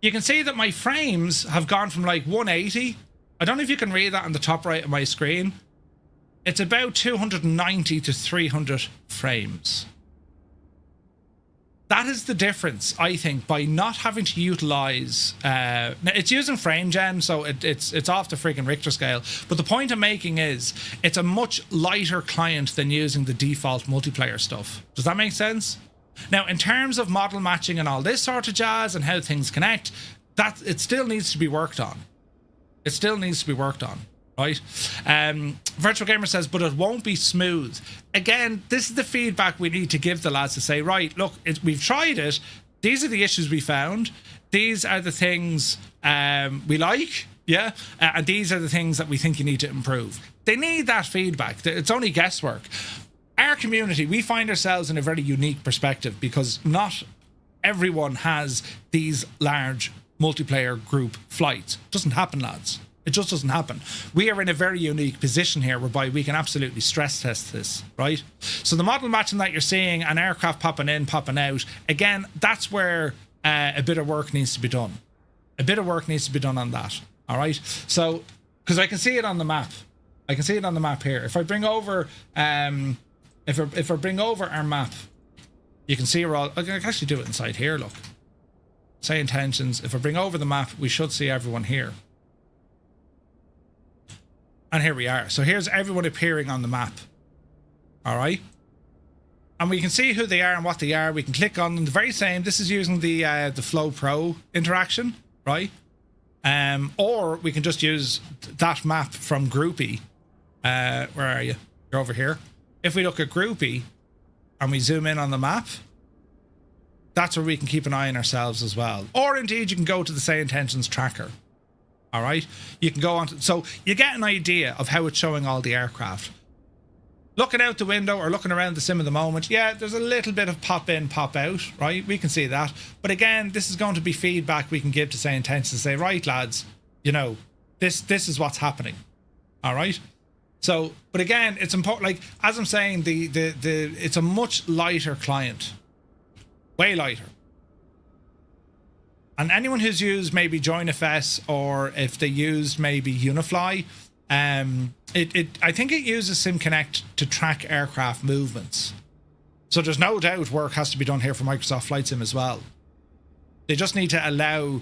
you can see that my frames have gone from like 180. I don't know if you can read that on the top right of my screen. It's about 290 to 300 frames. That is the difference, I think, by not having to utilize... now it's using frame gen, so it's off the freaking Richter scale. But the point I'm making is it's a much lighter client than using the default multiplayer stuff. Does that make sense? Now, in terms of model matching and all this sort of jazz and how things connect, it still needs to be worked on. It still needs to be worked on, right? Virtual Gamer says, but it won't be smooth. Again, this is the feedback we need to give the lads to say, right, look, we've tried it. These are the issues we found. These are the things we like, yeah? And these are the things that we think you need to improve. They need that feedback. It's only guesswork. Our community, we find ourselves in a very unique perspective because not everyone has these large multiplayer group flights. It doesn't happen, lads. It just doesn't happen. We are in a very unique position here whereby we can absolutely stress test this, right? So the model matching that you're seeing and aircraft popping in, popping out, again, that's where a bit of work needs to be done. A bit of work needs to be done on that, all right? So, because I can see it on the map. I can see it on the map here. If I bring over, if I bring over our map, you can see we're all, I can actually do it inside here, look. Say intentions. If I bring over the map, we should see everyone here. And here we are. So here's everyone appearing on the map. All right. And we can see who they are and what they are. We can click on them. The very same. This is using the Flow Pro interaction, right? Or we can just use that map from Groupie. Where are you? You're over here. If we look at Groupie and we zoom in on the map, that's where we can keep an eye on ourselves as well. Or indeed, you can go to the Say Intentions tracker. All right, you can go on to, so you get an idea of how it's showing all the aircraft. Looking out the window or looking around the sim at the moment, yeah, there's a little bit of pop in, pop out, right? We can see that. But again, this is going to be feedback we can give to Say Intentions to say, right, lads, you know, this is what's happening. All right. So, but again, it's important. Like as I'm saying, the it's a much lighter client, way lighter. And anyone who's used maybe JoinFS or if they used maybe Unifly, I think it uses SimConnect to track aircraft movements. So there's no doubt work has to be done here for Microsoft Flight Sim as well. They just need to allow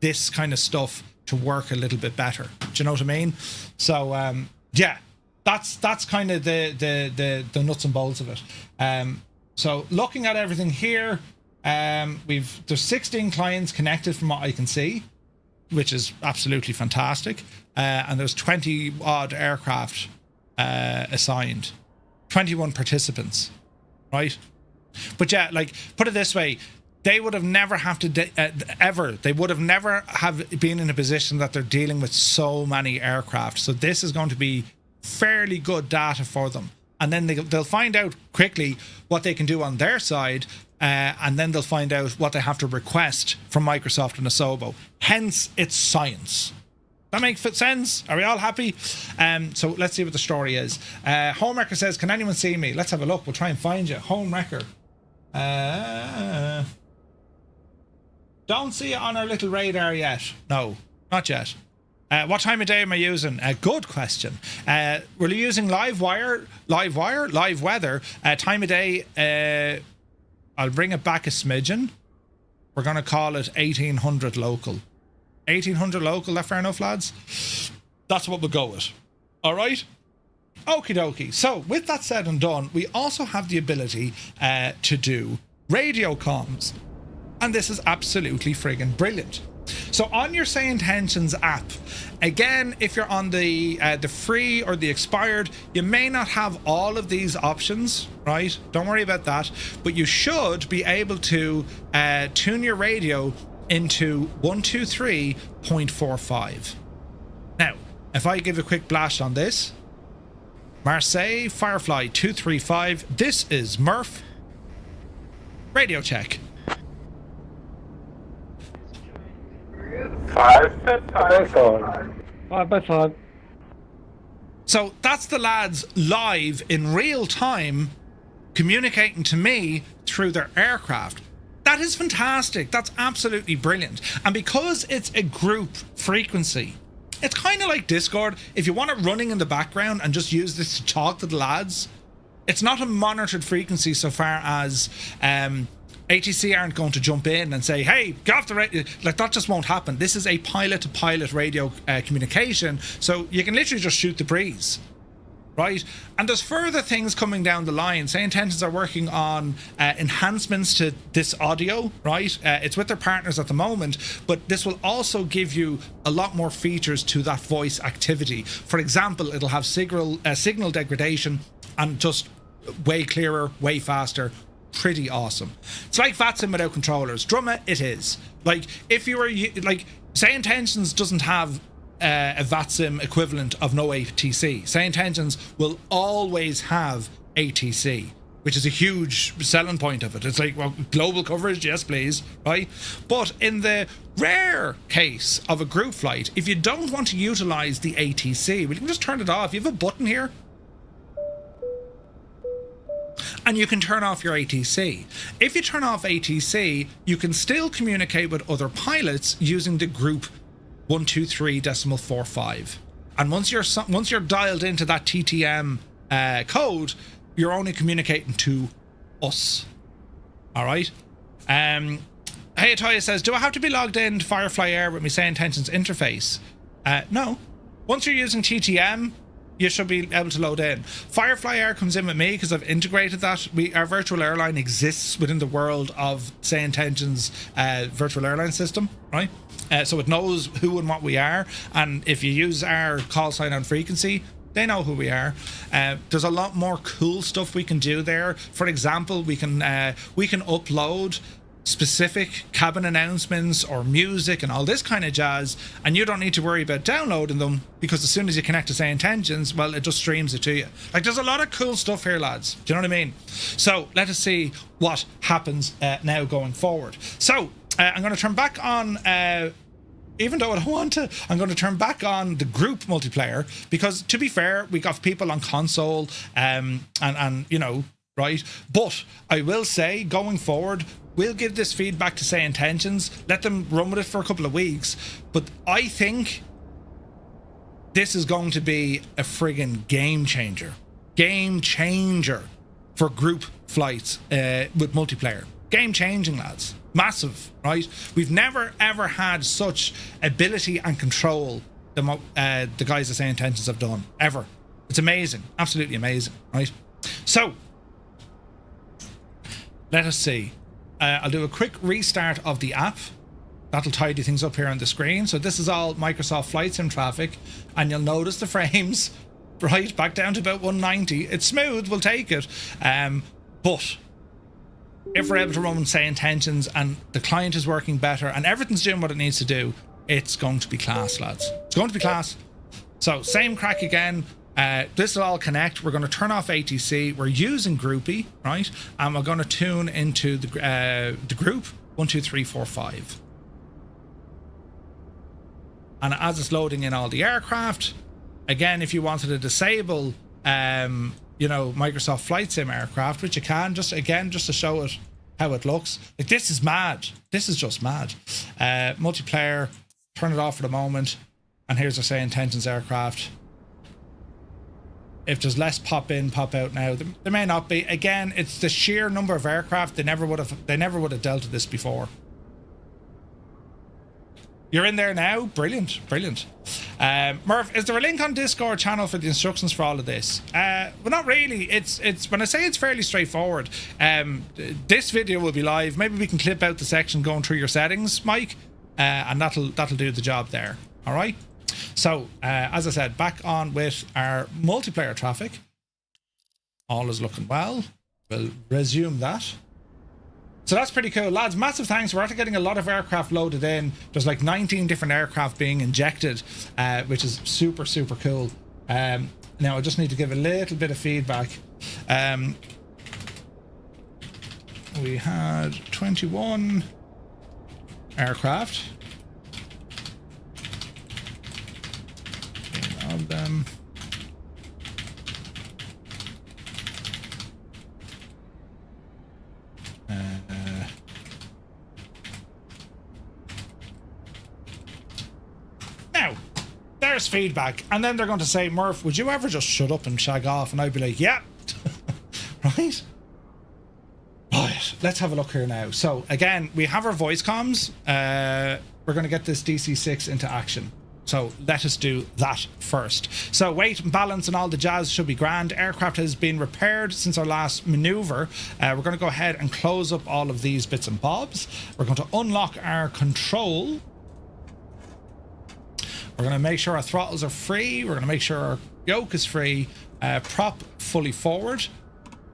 this kind of stuff to work a little bit better. Do you know what I mean? So yeah, that's kind of the nuts and bolts of it. So looking at everything here. There's 16 clients connected from what I can see, which is absolutely fantastic. And there's 20 odd aircraft assigned, 21 participants, right? But yeah, like put it this way, they would have never have to they would have never have been in a position that they're dealing with so many aircraft. So this is going to be fairly good data for them. And then they'll find out quickly what they can do on their side. And then they'll find out what they have to request from Microsoft and Asobo. Hence, it's science. That makes sense? Are we all happy? So let's see what the story is. Homewrecker says, can anyone see me? Let's have a look. We'll try and find you. Homewrecker. Don't see it on our little radar yet. No, not yet. What time of day am I using? Good question. We're using live weather. Time of day... I'll bring it back a smidgen. We're going to call it 1800 local. 1800 local, that fair enough, lads? That's what we'll go with. All right? Okie dokie. So, with that said and done, we also have the ability to do radio comms. And this is absolutely friggin' brilliant. So on your Say Intentions app, again, if you're on the free or the expired, you may not have all of these options, right? Don't worry about that. But you should be able to tune your radio into 123.45. Now, if I give a quick blast on this, Marseille Firefly 235, this is Murph. Radio check. 5x5. So that's the lads live in real time communicating to me through their aircraft. That is fantastic. That's absolutely brilliant. And because it's a group frequency, it's kind of like Discord. If you want it running in the background and just use this to talk to the lads, it's not a monitored frequency so far as ATC aren't going to jump in and say, hey, get off the radio. Like, that just won't happen. This is a pilot-to-pilot radio communication, so you can literally just shoot the breeze. right? And there's further things coming down the line. Say Intentions are working on enhancements to this audio, right? It's with their partners at the moment, but this will also give you a lot more features to that voice activity. For example, it'll have signal degradation and just way clearer, way faster. Pretty awesome. It's like VATSIM without controllers. Drumma, it is. Like, if you were, like, Say Intentions doesn't have a VATSIM equivalent of no ATC. Say Intentions will always have ATC, which is a huge selling point of it. It's like, well, global coverage, yes please, right? But in the rare case of a group flight, if you don't want to utilize the ATC, we can just turn it off. You have a button here, and you can turn off your ATC. If you turn off ATC, you can still communicate with other pilots using the group 123.45. And once you're dialed into that TTM code, you're only communicating to us. All right. Hey, Atoya says, do I have to be logged in to Firefly Air with my Say Intentions interface? No. Once you're using TTM, you should be able to load in. Firefly Air comes in with me because I've integrated that. Our virtual airline exists within the world of Say Intentions virtual airline system, right? So it knows who and what we are, and if you use our call sign on frequency, they know who we are. There's a lot more cool stuff we can do there. For example, we can upload specific cabin announcements or music and all this kind of jazz, and you don't need to worry about downloading them, because as soon as you connect to Say Intentions, well, it just streams it to you. Like, there's a lot of cool stuff here, lads. Do you know what I mean? So let us see what happens now going forward. So I'm going to turn back on, even though I don't want to, I'm going to turn back on the group multiplayer, because to be fair, we got people on console and you know, right? But I will say, going forward, we'll give this feedback to Say Intentions, let them run with it for a couple of weeks. But I think this is going to be a friggin' game changer for group flights with multiplayer. Game changing, lads. Massive, right? We've never ever had such ability and control the guys at Say Intentions have done, ever. It's amazing, absolutely amazing, right? So let us see. I'll do a quick restart of the app. That'll tidy things up here on the screen. So this is all Microsoft Flight Sim traffic, and you'll notice the frames right back down to about 190. It's smooth, we'll take it. But if we're able to run Say Intentions and the client is working better and everything's doing what it needs to do, it's going to be class, lads. It's going to be class. So same crack again. This will all connect. We're going to turn off ATC. We're using Groupie, right? And we're going to tune into the group 12345. And as it's loading in all the aircraft, again, if you wanted to disable, you know, Microsoft Flight Sim aircraft, which you can, just to show it how it looks. Like, this is mad. This is just mad. Multiplayer, turn it off for the moment. And here's our Say Intentions aircraft. If there's less pop in, pop out now, there may not be. Again, it's the sheer number of aircraft. They never would have dealt with this before. You're in there now. Brilliant, brilliant. Murph, is there a link on Discord channel for the instructions for all of this? Well, not really. It's when I say it's fairly straightforward. This video will be live. Maybe we can clip out the section going through your settings, Mike, and that'll do the job there. All right. So, as I said, back on with our multiplayer traffic. All is looking well. We'll resume that. So that's pretty cool, lads. Massive thanks. We're after getting a lot of aircraft loaded in. There's like 19 different aircraft being injected, which is super, super cool. Now, I just need to give a little bit of feedback. We had 21 aircraft. Of them. Now, there's feedback, and then they're going to say, Murph, would you ever just shut up and shag off? And I'd be like, yeah. Right? Right, let's have a look here now. So, again, we have our voice comms. We're going to get this DC-6 into action. So let us do that first. So weight and balance and all the jazz should be grand. Aircraft has been repaired since our last maneuver. We're going to go ahead and close up all of these bits and bobs. We're going to unlock our control. We're going to make sure our throttles are free. We're going to make sure our yoke is free. Prop fully forward.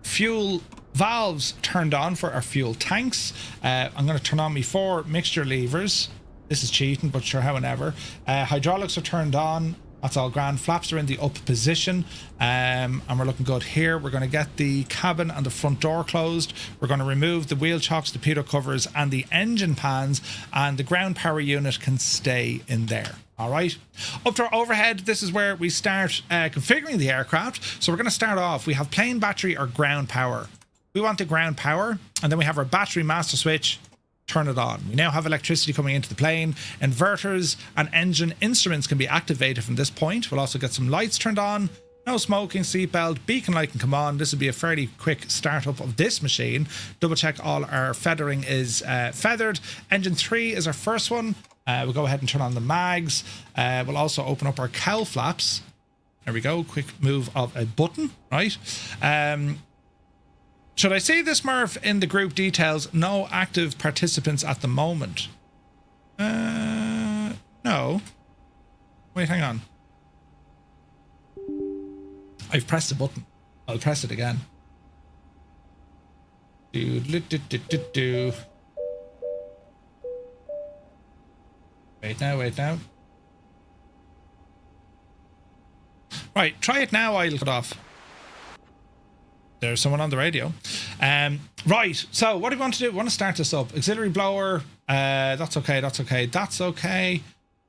Fuel valves turned on for our fuel tanks. I'm going to turn on my 4 mixture levers. This is cheating, but sure, however. Hydraulics are turned on. That's all grand. Flaps are in the up position. And we're looking good here. We're going to get the cabin and the front door closed. We're going to remove the wheel chocks, the pitot covers, and the engine pans. And the ground power unit can stay in there. All right. Up to our overhead, this is where we start configuring the aircraft. So we're going to start off. We have plane battery or ground power. We want the ground power. And then we have our battery master switch. Turn it on. We now have electricity coming into the plane. Inverters and engine instruments can be activated from this point. We'll also get some lights turned on. No smoking, seatbelt, beacon light can come on. This will be a fairly quick startup of this machine. Double check all our feathering is feathered. Engine 3 is our first one. We'll go ahead and turn on the mags. We'll also open up our cowl flaps. There we go. Quick move of a button, right? Should I see this, Murph, in the group details? No active participants at the moment. No. Wait, hang on. I've pressed the button. I'll press it again. Wait now. Right, try it now. I'll cut off. There's someone on the radio. Right, so what do we want to do? We want to start this up. Auxiliary blower. That's okay.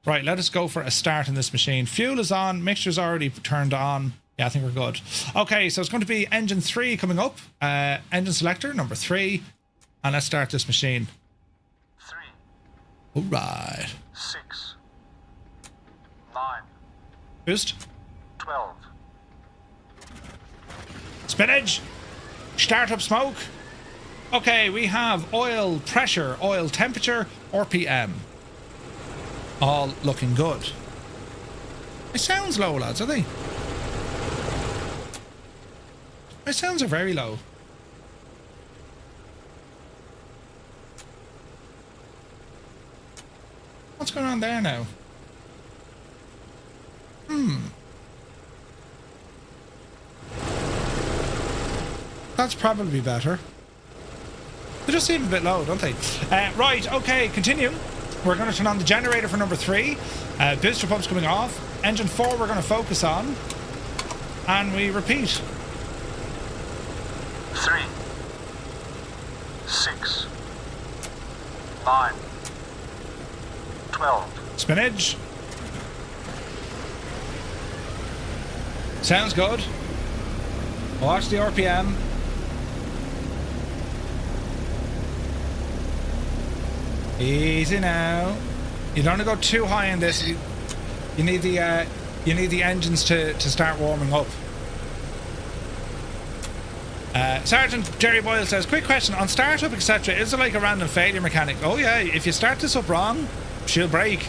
Right, let us go for a start in this machine. Fuel is on. Mixture's already turned on. Yeah, I think we're good. Okay, so it's going to be engine 3 coming up. Engine selector, number 3. And let's start this machine. 3. All right. 6. 9. Boost. 12. Spinach. Start up smoke. Okay, we have oil pressure, oil temperature, RPM. All looking good. My sounds low, lads, are they? My sounds are very low. What's going on there now? That's probably better. They just seem a bit low, don't they? Right, okay, continue. We're going to turn on the generator for number 3. Booster pump's coming off. Engine 4 we're going to focus on. And we repeat. 3. 6. 9. 12. Spinach. Sounds good. Watch the RPM. Easy now. You don't want to go too high on this. You need the engines to start warming up. Sergeant Jerry Boyle says, quick question on startup, etc. Is it like a random failure mechanic? Oh yeah, if you start this up wrong, she'll break.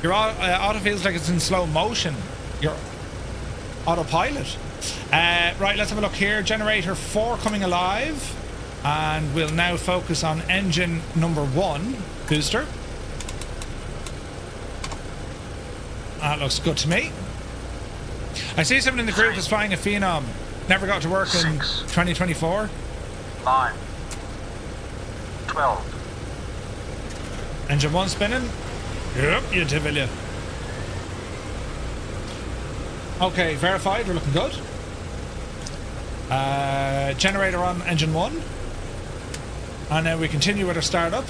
Your auto feels like it's in slow motion. Your autopilot. Right, let's have a look here. Generator 4 coming alive. And we'll now focus on engine number 1, booster. That looks good to me. I see someone in the group is flying a Phenom. Never got to work in 2024. 9. 12. Engine 1 spinning. Yep, you did, will you? Okay, verified. We're looking good. Generator on engine 1. And then we continue with our startup.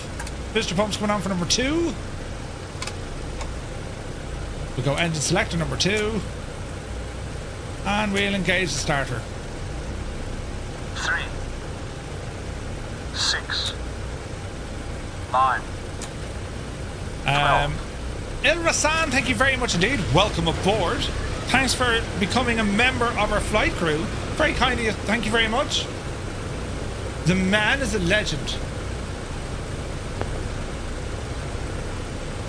Booster pump's coming on for number 2. We go engine selector number 2. And we'll engage the starter. 3. 6. 9. 12. Il Rasan, thank you very much indeed. Welcome aboard. Thanks for becoming a member of our flight crew. Very kind of you. Thank you very much. The man is a legend.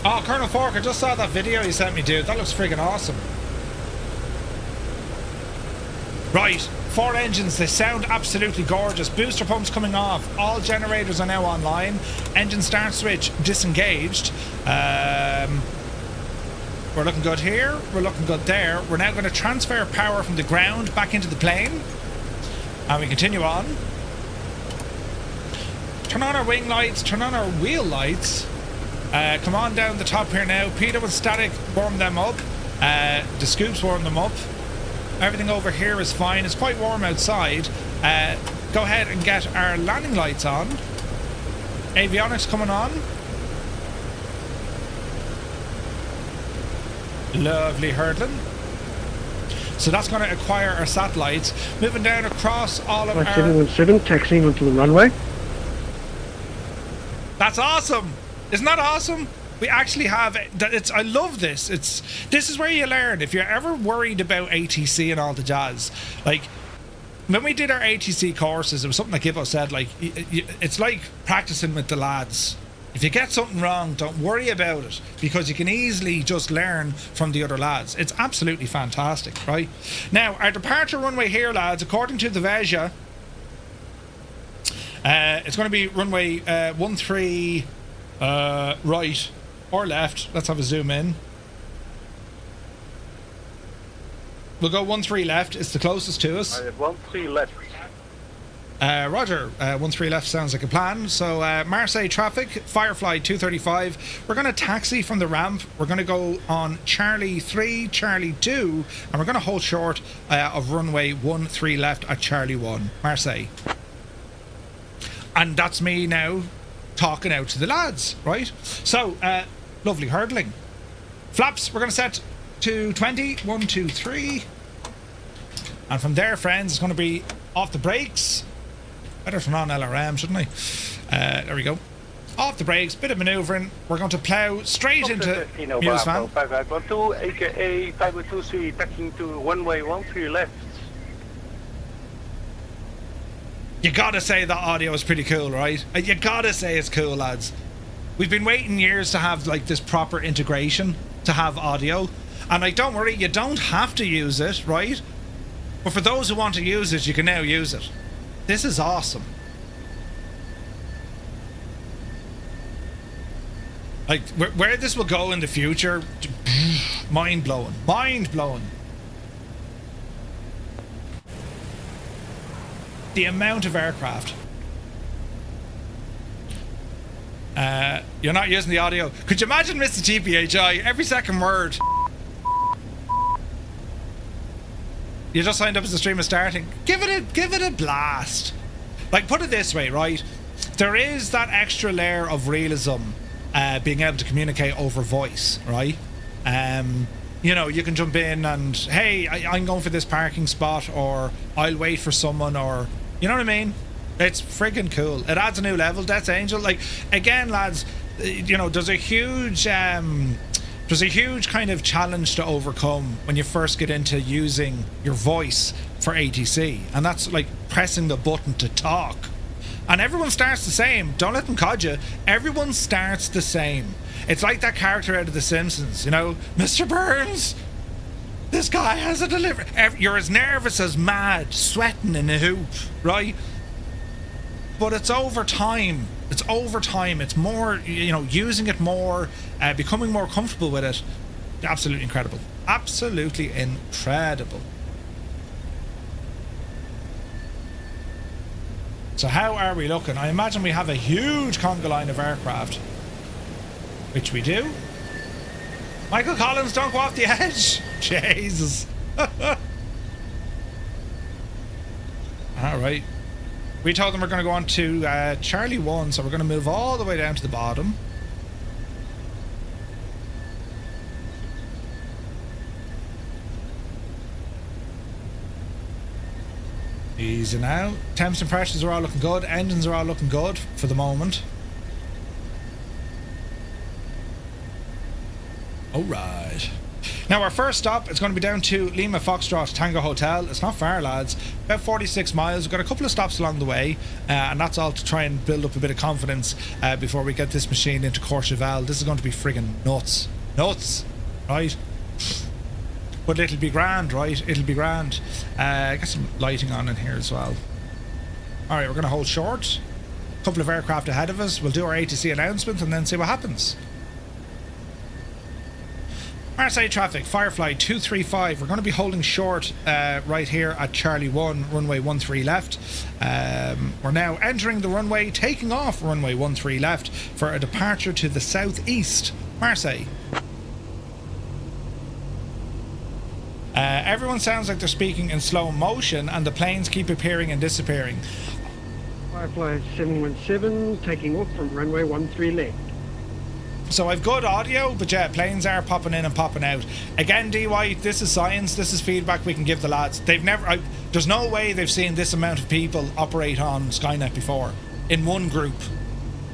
Oh, Colonel Fork, I just saw that video you sent me, dude. That looks friggin' awesome. Right, 4 engines. They sound absolutely gorgeous. Booster pumps coming off. All generators are now online. Engine start switch disengaged. We're looking good here. We're looking good there. We're now going to transfer power from the ground back into the plane. And we continue on. Turn on our wing lights. Turn on our wheel lights. Come on down the top here now. Peter with static, warm them up. The scoops warm them up. Everything over here is fine. It's quite warm outside. Go ahead and get our landing lights on. Avionics coming on. Lovely hurtling. So that's going to acquire our satellites. Moving down across all of our... 717, taxiing onto the runway. That's awesome! Isn't that awesome? We actually have it's. I love this. This is where you learn. If you're ever worried about ATC and all the jazz, like when we did our ATC courses, it was something that Gibbo said. Like it's like practicing with the lads. If you get something wrong, don't worry about it, because you can easily just learn from the other lads. It's absolutely fantastic, right? Now, our departure runway here, lads, according to the Veja, it's going to be runway 13 right or left. Let's have a zoom in. We'll go 13 left. It's the closest to us. 13 left. Roger, 13 left sounds like a plan. So Marseille traffic, Firefly 235. We're going to taxi from the ramp. We're going to go on Charlie 3, Charlie 2, and we're going to hold short of runway 13 left at Charlie 1, Marseille. And that's me now talking out to the lads, right? So, lovely hurdling. Flaps, we're going to set to 20. 1, 2, 3. And from there, friends, it's going to be off the brakes. Better turn on LRM, shouldn't I? There we go. Off the brakes, bit of manoeuvring. We're going to plough straight into Muse van. 5512, aka 5023, taxiing to runway 13 left. You gotta say that audio is pretty cool, right? You gotta say it's cool, lads. We've been waiting years to have like this proper integration, to have audio. And like, don't worry, you don't have to use it, right? But for those who want to use it, you can now use it. This is awesome. Like, where this will go in the future, mind-blowing. Mind-blowing. The amount of aircraft. You're not using the audio. Could you imagine Mr. GPHI? Every second word. You just signed up as the stream is starting. Give it a blast. Like, put it this way, right? There is that extra layer of realism, being able to communicate over voice, right? You know, you can jump in and, hey, I'm going for this parking spot, or I'll wait for someone, or, you know what I mean? It's friggin' cool. It adds a new level. Death's Angel. Like, again, lads, you know, there's a huge kind of challenge to overcome when you first get into using your voice for ATC, and that's like pressing the button to talk. And everyone starts the same. Don't let them cod you. Everyone starts the same. It's like that character out of The Simpsons, you know, Mr. Burns, this guy has a delivery. You're as nervous as mad, sweating in a hoop, right? But it's over time. It's over time. It's more, you know, using it more, becoming more comfortable with it. Absolutely incredible. Absolutely incredible. So how are we looking? I imagine we have a huge conga line of aircraft. Which we do. Michael Collins, don't go off the edge. Jesus. Alright. We told them we're going to go on to Charlie 1, so we're going to move all the way down to the bottom. Easy now. Temps and pressures are all looking good. Engines are all looking good for the moment. Alright. Now our first stop is going to be down to Lima Foxtrot Tango Hotel. It's not far, lads. About 46 miles. We've got a couple of stops along the way, and that's all to try and build up a bit of confidence before we get this machine into Courchevel. This is going to be friggin' nuts. Nuts, right? But it'll be grand, right? It'll be grand. Get some lighting on in here as well. Alright, we're going to hold short. A couple of aircraft ahead of us. We'll do our ATC announcement and then see what happens. Marseille traffic, Firefly 235. We're going to be holding short right here at Charlie 1, runway 13 left. We're now entering the runway, taking off runway 13 left for a departure to the southeast, Marseille. Everyone sounds like they're speaking in slow motion and the planes keep appearing and disappearing. Firefly 717, taking off from runway 13 left. So I've good audio, but yeah, planes are popping in and popping out. Again, DY, this is science, this is feedback we can give the lads. They've never, there's no way they've seen this amount of people operate on Skynet before, in one group.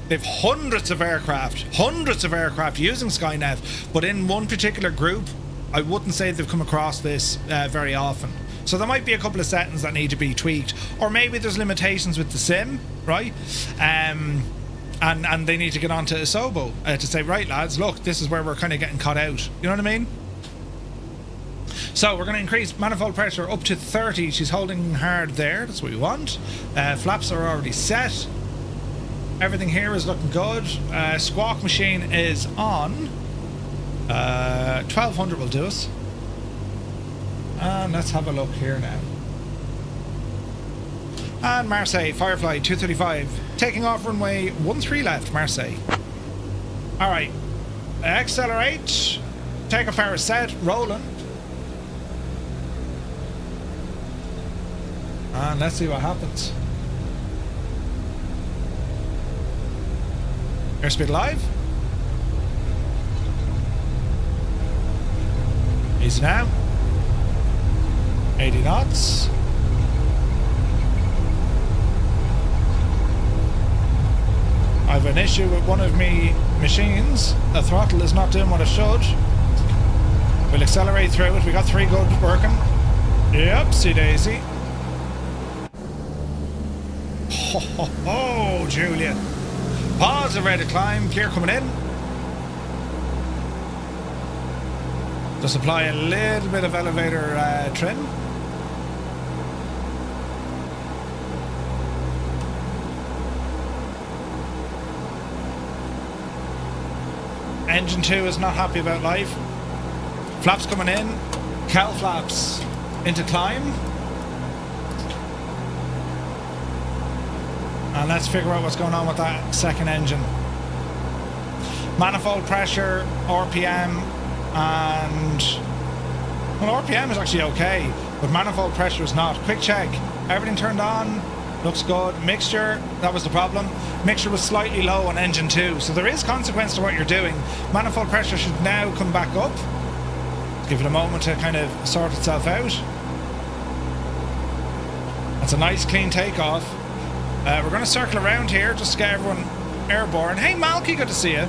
They've hundreds of aircraft using Skynet, but in one particular group, I wouldn't say they've come across this very often. So there might be a couple of settings that need to be tweaked, or maybe there's limitations with the sim, right? And they need to get onto Asobo to say, right lads, look, this is where we're kind of getting caught out. You know what I mean? So we're going to increase manifold pressure up to 30. She's holding hard there. That's what we want. Flaps are already set. Everything here is looking good. Squawk machine is on. 1200 will do us. And let's have a look here now. And Marseille, Firefly 235, taking off runway 13 left, Marseille. Alright, accelerate, takeoff power set, rolling. And let's see what happens. Airspeed live. Easy now. 80 knots. I have an issue with one of my machines. The throttle is not doing what it should. We'll accelerate through it. We got 3 good working. Yep, see Daisy. Ho ho ho, Julia. Pause, ready to climb. Gear coming in. Just apply a little bit of elevator trim. Engine 2 is not happy about life. Flaps coming in. Cowl flaps into climb. And let's figure out what's going on with that second engine. Manifold pressure, RPM, and... well, RPM is actually okay, but manifold pressure is not. Quick check. Everything turned on. Looks good. Mixture, that was the problem. Mixture was slightly low on engine 2, so there is consequence to what you're doing. Manifold pressure should now come back up. Let's give it a moment to kind of sort itself out. That's a nice clean takeoff. We're going to circle around here just to get everyone airborne. Hey Malky, good to see you.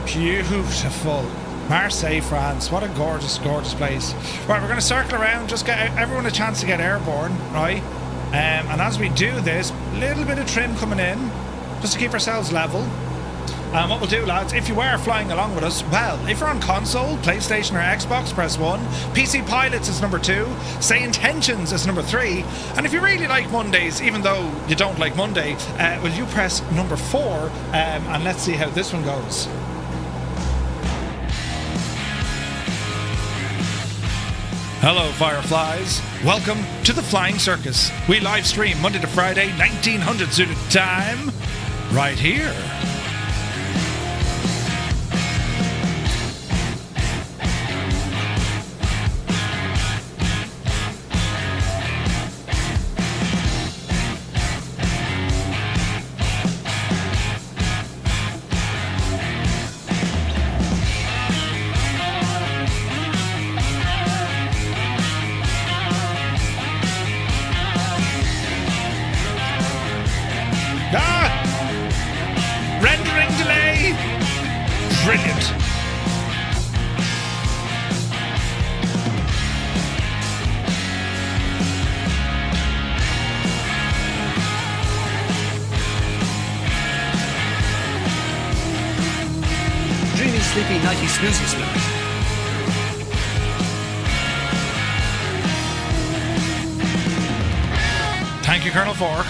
Beautiful. Marseille, France. What a gorgeous, gorgeous place. Right, we're going to circle around, just get everyone a chance to get airborne, right? And as we do this, a little bit of trim coming in, just to keep ourselves level. And what we'll do, lads, if you are flying along with us, well, if you're on console, PlayStation or Xbox, press 1. PC Pilots is number 2. Say Intentions is number 3. And if you really like Mondays, even though you don't like Monday, will you press number 4? And let's see how this one goes. Hello, Fireflies. Welcome to the Flying Circus. We live stream Monday to Friday, 1900 Zulu time, right here. Brilliant. Dreamy, sleepy, nighty, snoozy, snooze. Thank you, Colonel Fork.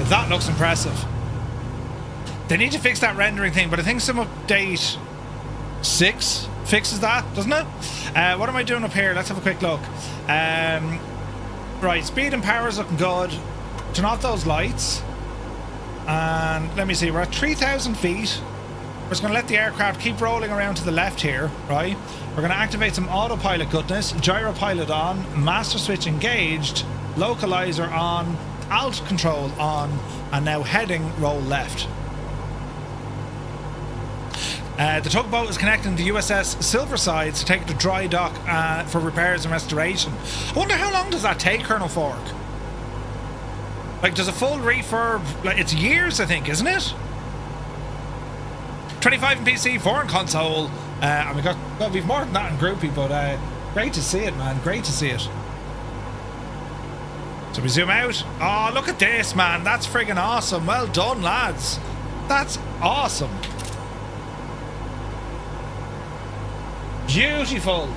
That looks impressive. They need to fix that rendering thing, but I think some update 6 fixes that, doesn't it? What am I doing up here? Let's have a quick look. Right, speed and power is looking good. Turn off those lights. And let me see, we're at 3,000 feet. We're just going to let the aircraft keep rolling around to the left here, right? We're going to activate some autopilot goodness, gyro pilot on, master switch engaged, localizer on, alt control on, and now heading roll left. The tugboat is connecting the USS Silverside to take to dry dock for repairs and restoration. I wonder how long does that take, Colonel Fork? Like, does a full refurb, like, it's years, I think, isn't it? 25 in PC, 4 in console, and we've more than that in groupie, but great to see it, man, great to see it. So we zoom out. Oh, look at this, man. That's friggin' awesome. Well done, lads. That's awesome. Beautiful.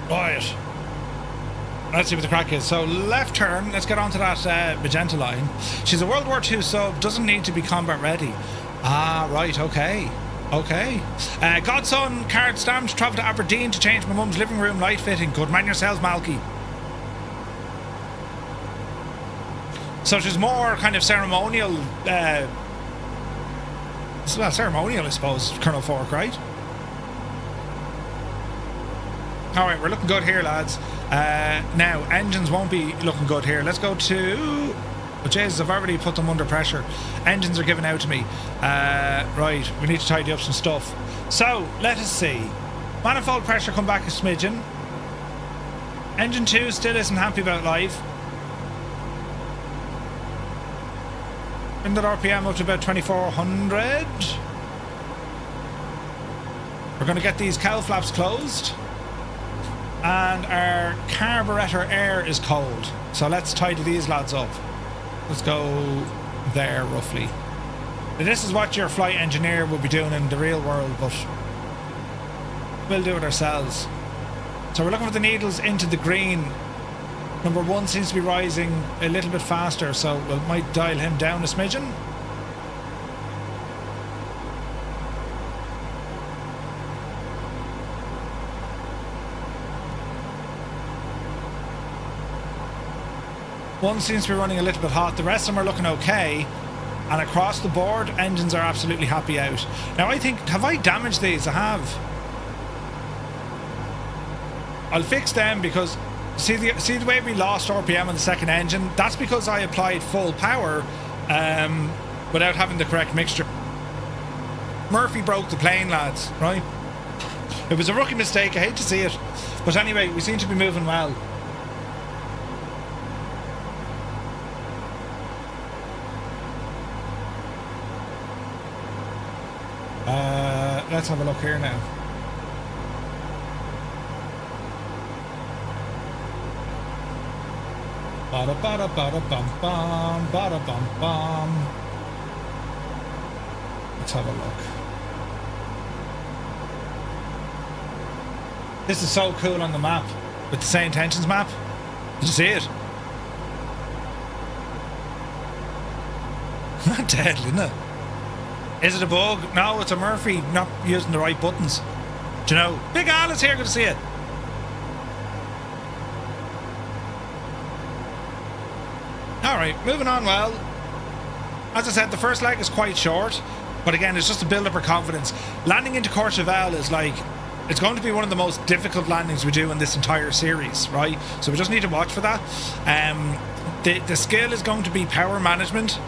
Right. Let's see what the crack is. So left turn, let's get onto that magenta line. She's a World War II sub, doesn't need to be combat ready. Ah, right, okay. Okay. Godson, card stamped, travel to Aberdeen to change my mum's living room light fitting. Good man yourselves, Malky. So she's more kind of ceremonial, well, ceremonial, I suppose, Colonel Fork, right? Alright, we're looking good here, lads. Now, engines won't be looking good here. Let's go to... Oh, Jesus, I've already put them under pressure. Engines are giving out to me. Right, we need to tidy up some stuff. So, let us see. Manifold pressure come back a smidgen. Engine 2 still isn't happy about life. Bring that RPM up to about 2,400. We're going to get these cowl flaps closed. And our carburetor air is cold. So let's tidy these lads up. Let's go there, roughly. Now, this is what your flight engineer will be doing in the real world, but we'll do it ourselves. So we're looking for the needles into the green. Number 1 seems to be rising a little bit faster, so we might dial him down a smidgen. One seems to be running a little bit hot. The rest of them are looking okay. And across the board, engines are absolutely happy out. Now I think, have I damaged these? I have. I'll fix them because see the way we lost RPM on the second engine? That's because I applied full power without having the correct mixture. Murphy broke the plane, lads, right? It was a rookie mistake. I hate to see it. But anyway, we seem to be moving well. Let's have a look here now. Bada bada bada bum bum, bada bum bum. Let's have a look. This is so cool on the map, with the St. Tensions map. Did you see it? Not deadly, isn't it? Is it a bug? No, it's a Murphy not using the right buttons. Do you know? Big Al is here, good to see it. Alright, moving on. Well, as I said, the first leg is quite short, but again, it's just to build up our confidence. Landing into Courchevel is like, it's going to be one of the most difficult landings we do in this entire series, right? So we just need to watch for that. The skill is going to be power management.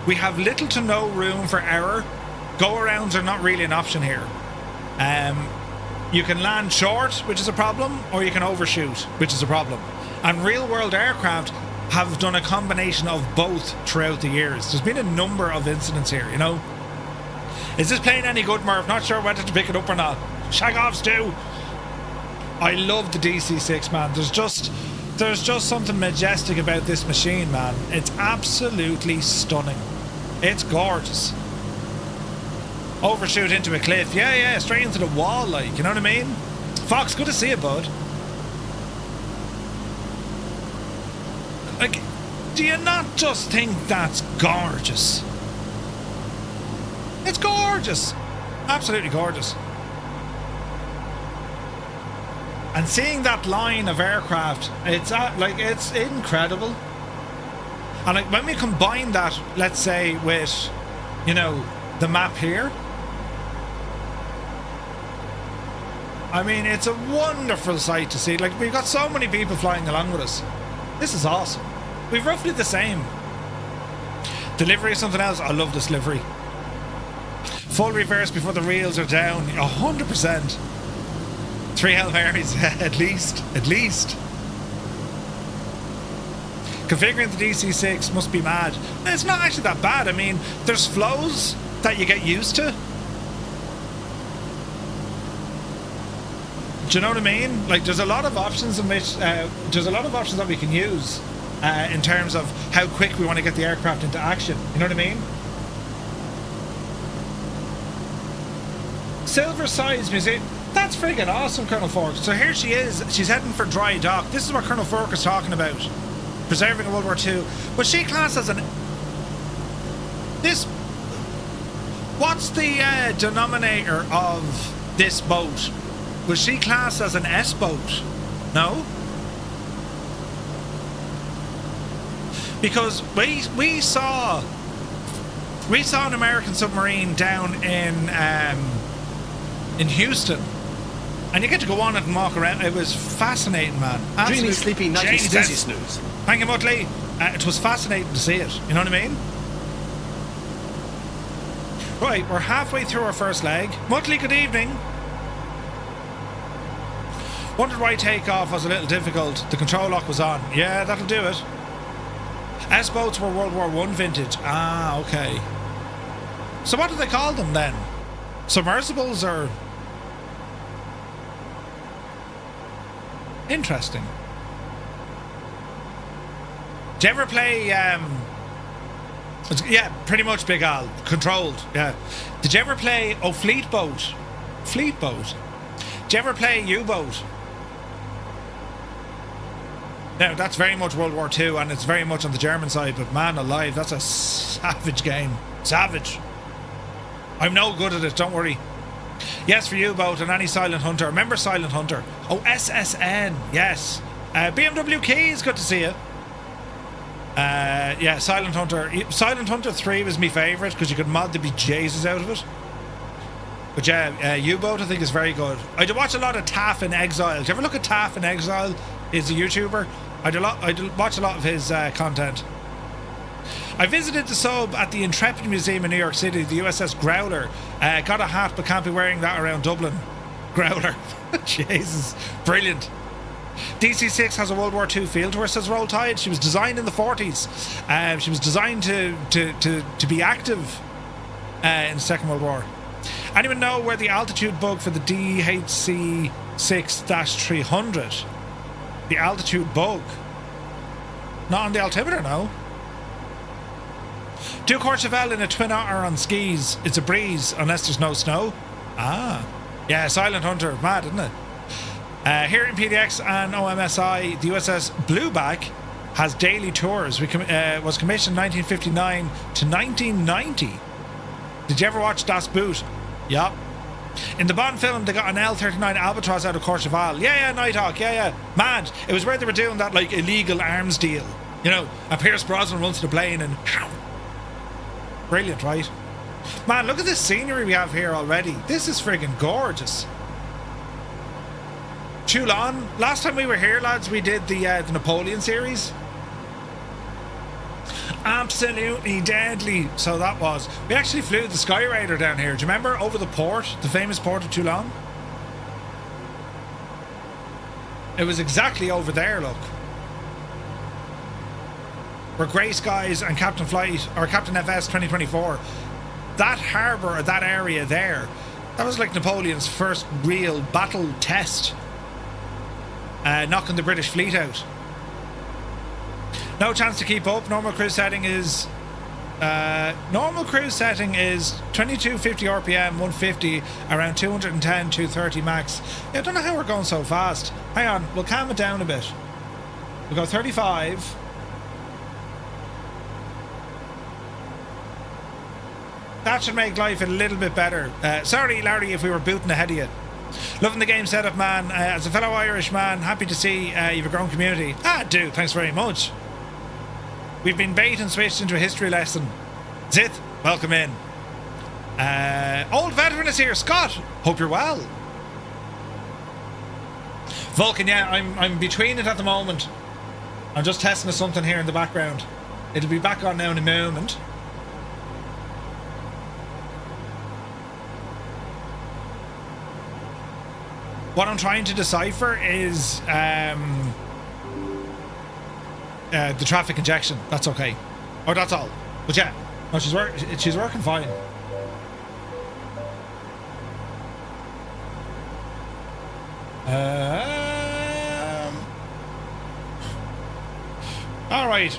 We have little to no room for error. Go-arounds are not really an option here. You can land short, which is a problem, or you can overshoot, which is a problem. And real-world aircraft have done a combination of both throughout the years. There's been a number of incidents here, you know. Is this plane any good, Murph? Not sure whether to pick it up or not. Shag off, Stu. I love the DC-6, man. There's just something majestic about this machine, man. It's absolutely stunning. It's gorgeous. Overshoot into a cliff. Yeah, straight into the wall, like, you know what I mean? Fox, good to see you, bud. Like, do you not just think that's gorgeous? It's gorgeous. Absolutely gorgeous. And seeing that line of aircraft, it's it's incredible. And like when we combine that, let's say, with, you know, the map here, I mean, it's a wonderful sight to see. Like, we've got so many people flying along with us. This is awesome. We've roughly the same. Delivery is something else. I love this livery. Full reverse before the reels are down. 100%. 3 Hail Marys, at least. Configuring the DC-6 must be mad. It's not actually that bad. I mean, there's flows that you get used to. Do you know what I mean? Like, there's a lot of options in which there's a lot of options that we can use in terms of how quick we want to get the aircraft into action. You know what I mean? Silver Sides Museum. That's friggin' awesome, Colonel Fork. So here she is. She's heading for dry dock. This is what Colonel Fork is talking about. Preserving a World War II. Was she classed as an... This... What's the denominator of this boat? Was she classed as an S boat? No? Because we saw an American submarine down in Houston, and you get to go on it and walk around. It was fascinating, man. Dreamy, sleepy, nighty, snoozy, snooze. Thank you, Muttley. It was fascinating to see it. You know what I mean? Right, we're halfway through our first leg. Muttley, good evening. Wondered why takeoff was a little difficult. The control lock was on. Yeah, that'll do it. S-boats were World War I vintage. Ah, okay. So what do they call them then? Submersibles or... Interesting. Do you ever play... Yeah, pretty much, Big Al. Controlled, yeah. Did you ever play... Oh, Fleet Boat. Fleet Boat. Did you ever play U-Boat? Now, that's very much World War II, and it's very much on the German side, but man alive, that's a savage game. Savage. I'm no good at it, don't worry. Yes, for U-Boat and any Silent Hunter. Remember Silent Hunter? Oh, SSN, yes. BMW Keys, good to see you. Yeah, Silent Hunter. Silent Hunter 3 was my favourite, because you could mod the bejesus out of it. But yeah, U-Boat I think is very good. I do watch a lot of Taff in Exile. Do you ever look at Taff in Exile? He's a YouTuber. I watch a lot of his content. I visited the sub at the Intrepid Museum in New York City, the USS Growler. Got a hat, but can't be wearing that around Dublin. Growler. Jesus. Brilliant. DC-6 has a World War II feel to her, says Roll Tide. She was designed in the 40s. She was designed to be active in the Second World War. Anyone know where the altitude bug for the DHC-6-300? The altitude bug. Not on the altimeter, no. Do Courchevel in a twin otter on skis. It's a breeze unless there's no snow. Ah. Yeah, Silent Hunter. Mad, isn't it? Here in PDX and OMSI, the USS Blueback has daily tours. Was commissioned 1959 to 1990. Did you ever watch Das Boot? Yup. In the Bond film, they got an L-39 Albatross out of Courchevel. Yeah, Nighthawk, yeah. Mad. It was where they were doing that, like, illegal arms deal. You know, and Pierce Brosnan runs to the plane and... Brilliant, right? Man, look at this scenery we have here already. This is friggin' gorgeous. Toulon. Last time we were here, lads, we did the Napoleon series. Absolutely deadly. So that was. We actually flew the Sky Raider down here. Do you remember? Over the port, the famous port of Toulon. It was exactly over there, look. Where Grey Skies and Captain Flight, or Captain FS 2024, that harbour, or that area there, that was like Napoleon's first real battle test. Knocking the British fleet out. No chance to keep up. Normal cruise setting is 2250 RPM, 150, around 210, 230 max. Yeah, I don't know how we're going so fast. Hang on, we'll calm it down a bit. We'll go 35. That should make life a little bit better. Sorry, Larry, if we were booting ahead of you. Loving the game setup, man. As a fellow Irish man, happy to see you've a growing community. Dude, thanks very much. We've been bait and switched into a history lesson. Zith, welcome in. Old veteran is here. Scott, hope you're well. Vulcan, yeah, I'm between it at the moment. I'm just testing something here in the background. It'll be back on now in a moment. What I'm trying to decipher is the traffic injection. That's okay. Oh, that's all. But yeah, no, she's working fine. All right.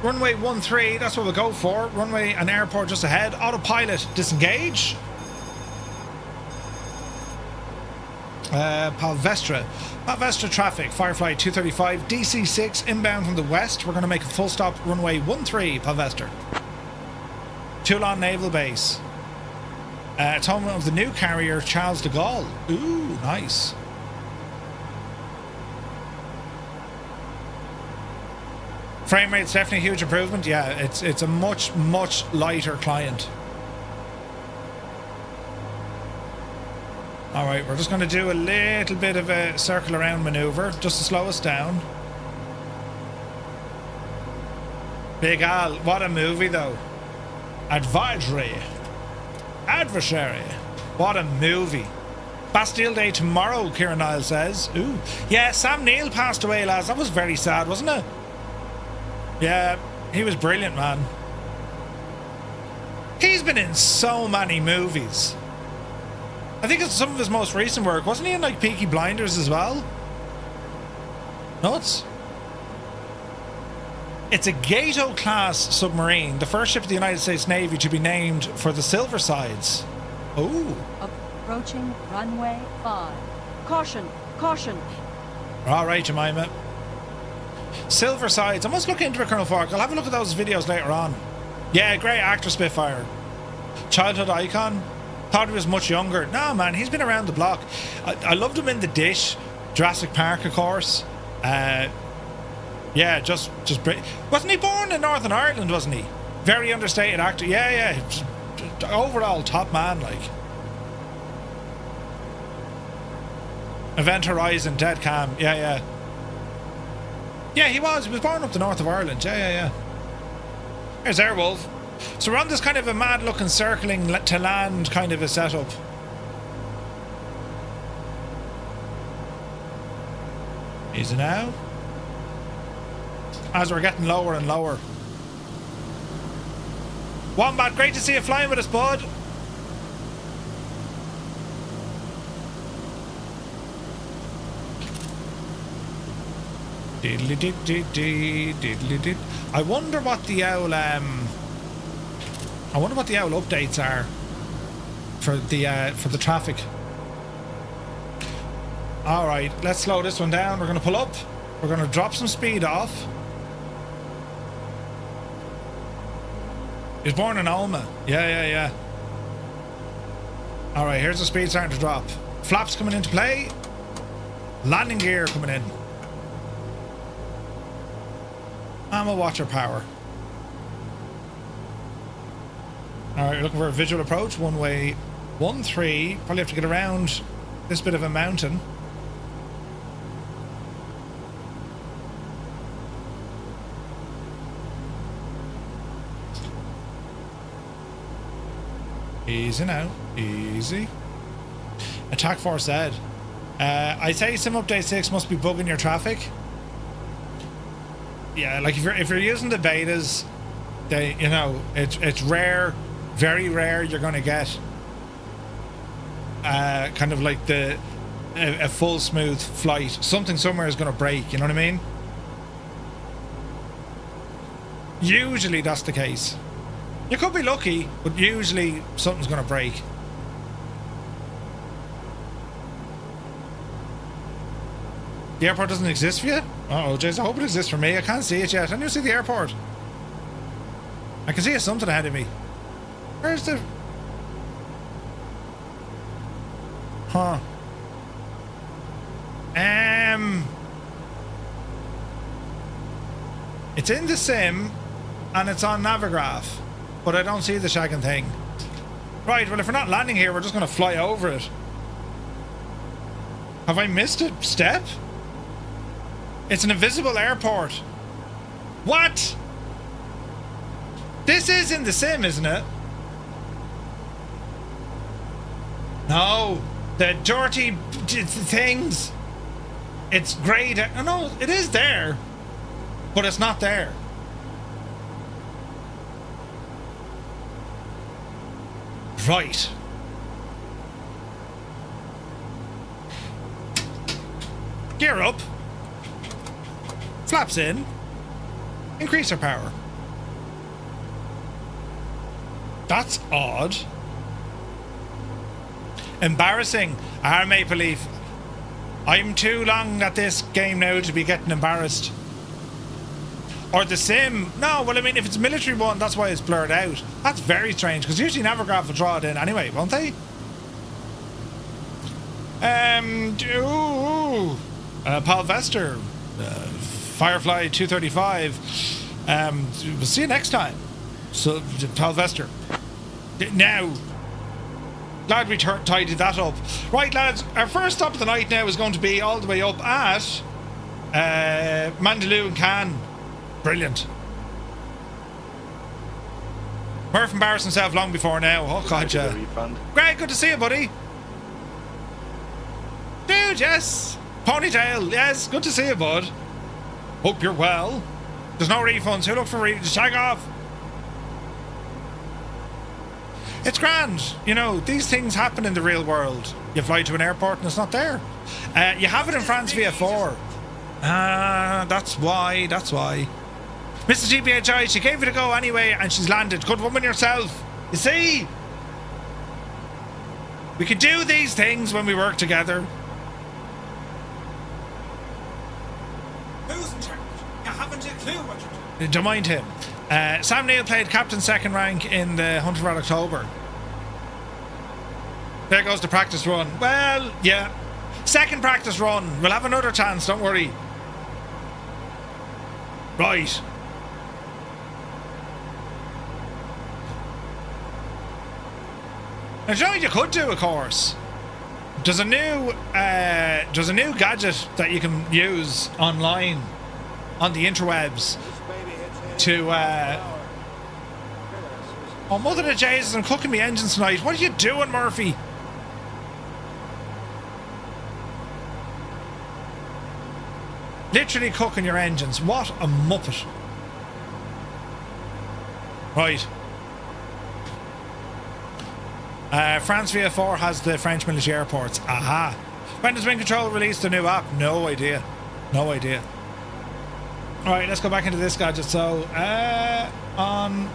Runway 13. That's what we'll go for. Runway and airport just ahead. Autopilot disengage. Palvestra traffic, Firefly 235, DC-6 inbound from the west. We're going to make a full stop runway 13, Palvestra. Toulon Naval Base. It's home of the new carrier Charles de Gaulle. Ooh, nice. Frame rate's definitely a huge improvement. Yeah, it's a much lighter client. Alright, we're just going to do a little bit of a circle around manoeuvre just to slow us down. Big Al, what a movie though. Advisory. Adversary. What a movie. Bastille Day tomorrow, Kieran Niall says. Ooh. Yeah, Sam Neill passed away, lads. That was very sad, wasn't it? Yeah, he was brilliant, man. He's been in so many movies. I think it's some of his most recent work. Wasn't he in like Peaky Blinders as well? Nuts. It's a Gato class submarine, the first ship of the United States Navy to be named for the Silver Sides. Oh. Approaching runway 5. Caution, caution. All right, Jemima. Silver Sides. I must look into it, Colonel Fark. I'll have a look at those videos later on. Yeah, great actor, Spitfire. Childhood icon. Thought he was much younger. No, man, he's been around the block. I loved him in The Dish, Jurassic Park, of course. Yeah, just wasn't he born in Northern Ireland? Wasn't he? Very understated actor. Yeah. Overall, top man, like. Event Horizon, Dead Cam. Yeah. Yeah, he was. He was born up the north of Ireland. Yeah. There's Airwolf. So we're on this kind of a mad-looking circling to land kind of a setup. Easy now. As we're getting lower and lower. Wombat, great to see you flying with us, bud. Diddly-did-did-did, I wonder what the owl updates are for the traffic. All right, let's slow this one down. We're going to pull up. We're going to drop some speed off. He was born in Alma. Yeah. All right, here's the speed starting to drop. Flaps coming into play. Landing gear coming in. I'm a watcher power. All right, looking for a visual approach. One way, 1-3. Probably have to get around this bit of a mountain. Easy now. Easy. Attack Force Ed. I'd say Sim Update 6 must be bugging your traffic. Yeah, like if you're using the betas, they, you know, it's rare, very rare you're gonna get kind of like a full smooth flight. Something somewhere is gonna break, you know what I mean? Usually that's the case. You could be lucky, but usually something's gonna break. The airport doesn't exist for you? Uh-oh, Jason, I hope it exists for me. I can't see it yet. I didn't even see the airport. I can see something ahead of me. Where's the... Huh. It's in the sim, and it's on Navigraph, but I don't see the shagging thing. Right, well, if we're not landing here, we're just going to fly over it. Have I missed a step? It's an invisible airport. What? This is in the sim, isn't it? No, the dirty things. It's greyed. Oh, no, it is there, but it's not there. Right. Gear up. Flaps in. Increase our power. That's odd. Embarrassing. Our Maple Leaf. I'm too long at this game now to be getting embarrassed. Or the sim. No, well, I mean, if it's a military one, that's why it's blurred out. That's very strange, because usually Navigraph will draw it in anyway, won't they? Paul Vester. Firefly 235. We'll see you next time. So, Paul Vester. Now, glad we tidied that up. Right, lads, our first stop of the night now is going to be all the way up at Mandaloo and Cannes. Brilliant. Murph embarrassed himself long before now. Oh, God, yeah. Greg, good to see you, buddy. Dude, yes. Ponytail, yes, good to see you, bud. Hope you're well. There's no refunds. Who look for refunds? Shag off. It's grand. You know, these things happen in the real world. You fly to an airport and it's not there. You have it in France via 4. That's why. Mrs. GPHI, she gave it a go anyway and she's landed. Good woman yourself. You see? We can do these things when we work together. Who's in charge? You haven't a clue what you're doing. Don't mind him. Sam Neill played captain second rank in the Hunt for Red October. There goes the practice run. Well, yeah. Second practice run. We'll have another chance, don't worry. Right. Now, John, you could do a course. There's a new gadget that you can use online on the interwebs to oh, mother of Jesus, I'm cooking me engines tonight. What are you doing, Murphy? Literally cooking your engines. What a muppet. Right. France VF4 has the French military airports. Aha. When does Wind Control release the new app? No idea. No idea. Alright, let's go back into this gadget. So, on...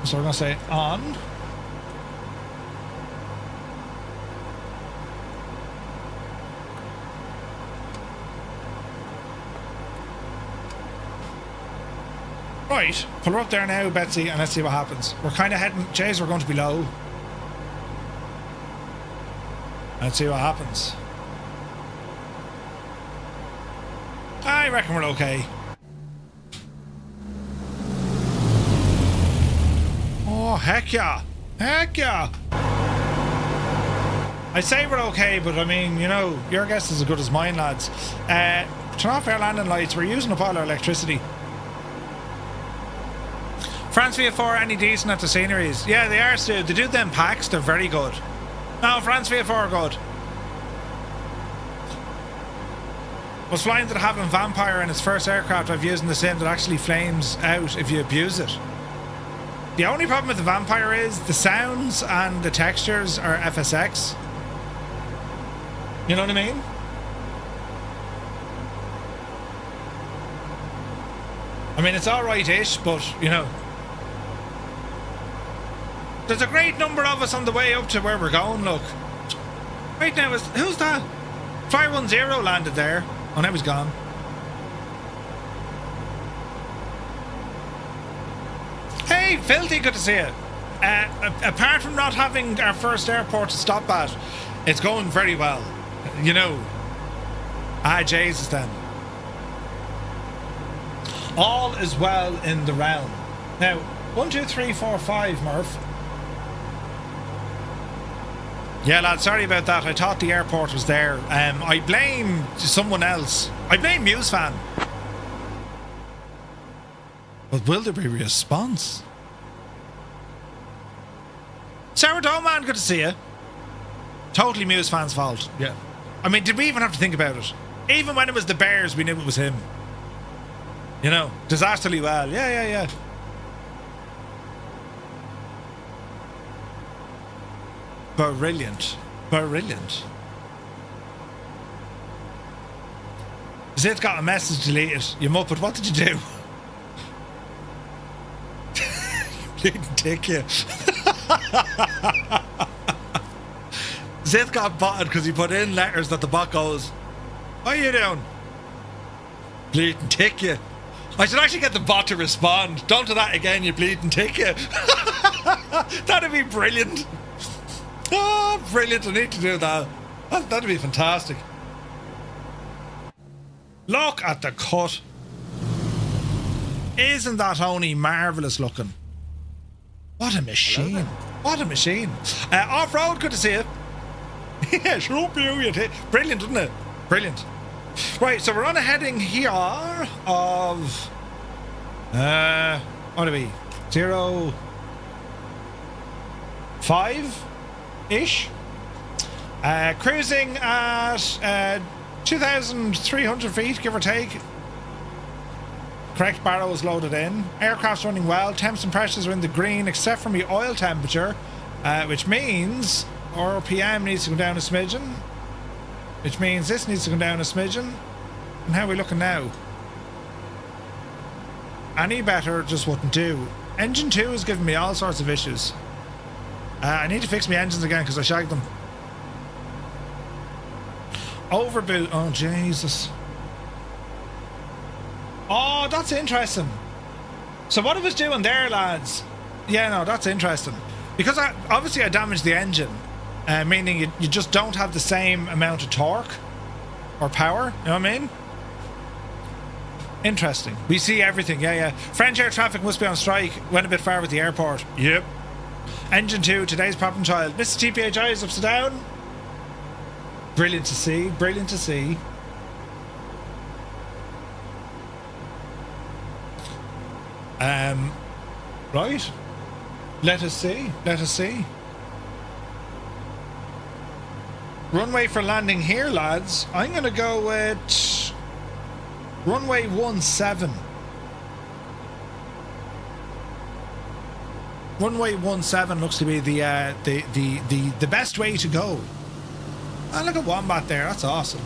So we're going to say on. Right, pull her up there now, Betsy, and let's see what happens. We're kind of heading... Jays, we're going to be low. Let's see what happens. I reckon we're okay. Oh, heck yeah. Heck yeah. I say we're okay, but I mean, you know, your guess is as good as mine, lads. Turn off our landing lights. We're using up all our electricity. France VF4, any decent at the sceneries? Yeah, they are, Stu. They do them packs. They're very good. No, France VF4 are good. Was flying to having Vampire in its first aircraft I've used in the sim that actually flames out if you abuse it. The only problem with the Vampire is the sounds and the textures are FSX. You know what I mean? I mean, it's alright-ish, but, you know. There's a great number of us on the way up to where we're going, look. Right now, who's that? Fire 10 landed there. Oh, now he's gone. Hey, Filthy, good to see you. Apart from not having our first airport to stop at, it's going very well. You know. Ah, Jesus then. All is well in the realm. Now, 1, 2, 3, 4, 5, Murph. Yeah, lad, sorry about that. I thought the airport was there. I blame someone else. I blame MuseFan. But will there be a response? Sourdough Man, good to see you. Totally MuseFan's fault. Yeah. I mean, did we even have to think about it? Even when it was the Bears, we knew it was him. You know, disastrously well. Yeah. Brilliant. Zit got a message deleted. You muppet, what did you do? Bleeding dick, you. Zit got botted because he put in letters that the bot goes, what are you doing? Bleeding tick, you. I should actually get the bot to respond. Don't do that again, you bleeding tick, you. That'd be brilliant. Oh, brilliant. I need to do that. That'd be fantastic. Look at the cut. Isn't that only marvellous looking? What a machine. What a machine. Off-road, good to see you. Yeah, sure up you. Brilliant, isn't it? Brilliant. Right, so we're on a heading here of... what are we? 0... 5-ish. Cruising at 2,300 feet, give or take. Correct barrow is loaded in. Aircraft's running well. Temps and pressures are in the green, except for the oil temperature, which means RPM needs to go down a smidgen. Which means this needs to go down a smidgen. And how are we looking now? Any better just wouldn't do. Engine 2 is giving me all sorts of issues. I need to fix my engines again because I shagged them. Overboot. Oh, Jesus. Oh, that's interesting. So what I was doing there, lads... Yeah, no, that's interesting. Because obviously I damaged the engine. Meaning you just don't have the same amount of torque. Or power. You know what I mean? Interesting. We see everything. Yeah. French air traffic must be on strike. Went a bit far with the airport. Yep. Engine 2, today's problem child. Mr. TPHI is upside down. Brilliant to see. Brilliant to see. Right. Let us see. Let us see. Runway for landing here, lads. I'm going to go with runway 17. Runway 17 looks to be the best way to go. Oh, look at Wombat there. That's awesome.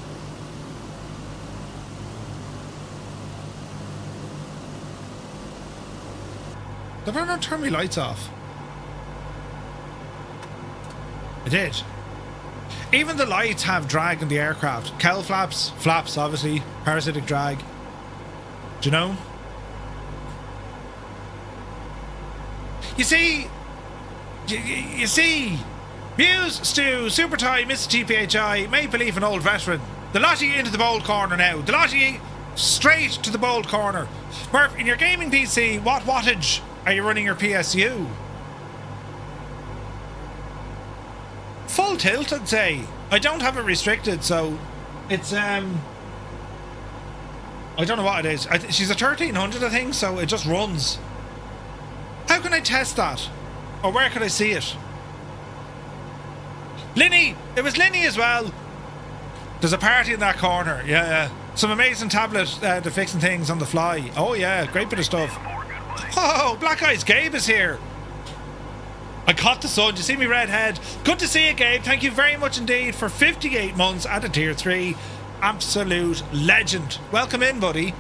Did I not turn my lights off? I did. Even the lights have drag in the aircraft. Cowl flaps, obviously, parasitic drag. Do you know? You see, you see, Muse, Stu, Super Tie, Mr. TPHI, Maple Leaf and Old Veteran. The lot of you into the bold corner now. The lot of you straight to the bold corner. Murph, in your gaming PC, what wattage are you running your PSU? Full tilt, I'd say. I don't have it restricted, so it's I don't know what it is. She's a 1300, I think, so it just runs. How can I test that? Or where can I see it? Linny! It was Linny as well. There's a party in that corner. Yeah. Some amazing tablet to fixing things on the fly. Oh yeah, great bit of stuff. Oh, Black Eyes Gabe is here. I caught the sun. Do you see me redhead? Good to see you, Gabe. Thank you very much indeed for 58 months at a tier 3. Absolute legend. Welcome in, buddy.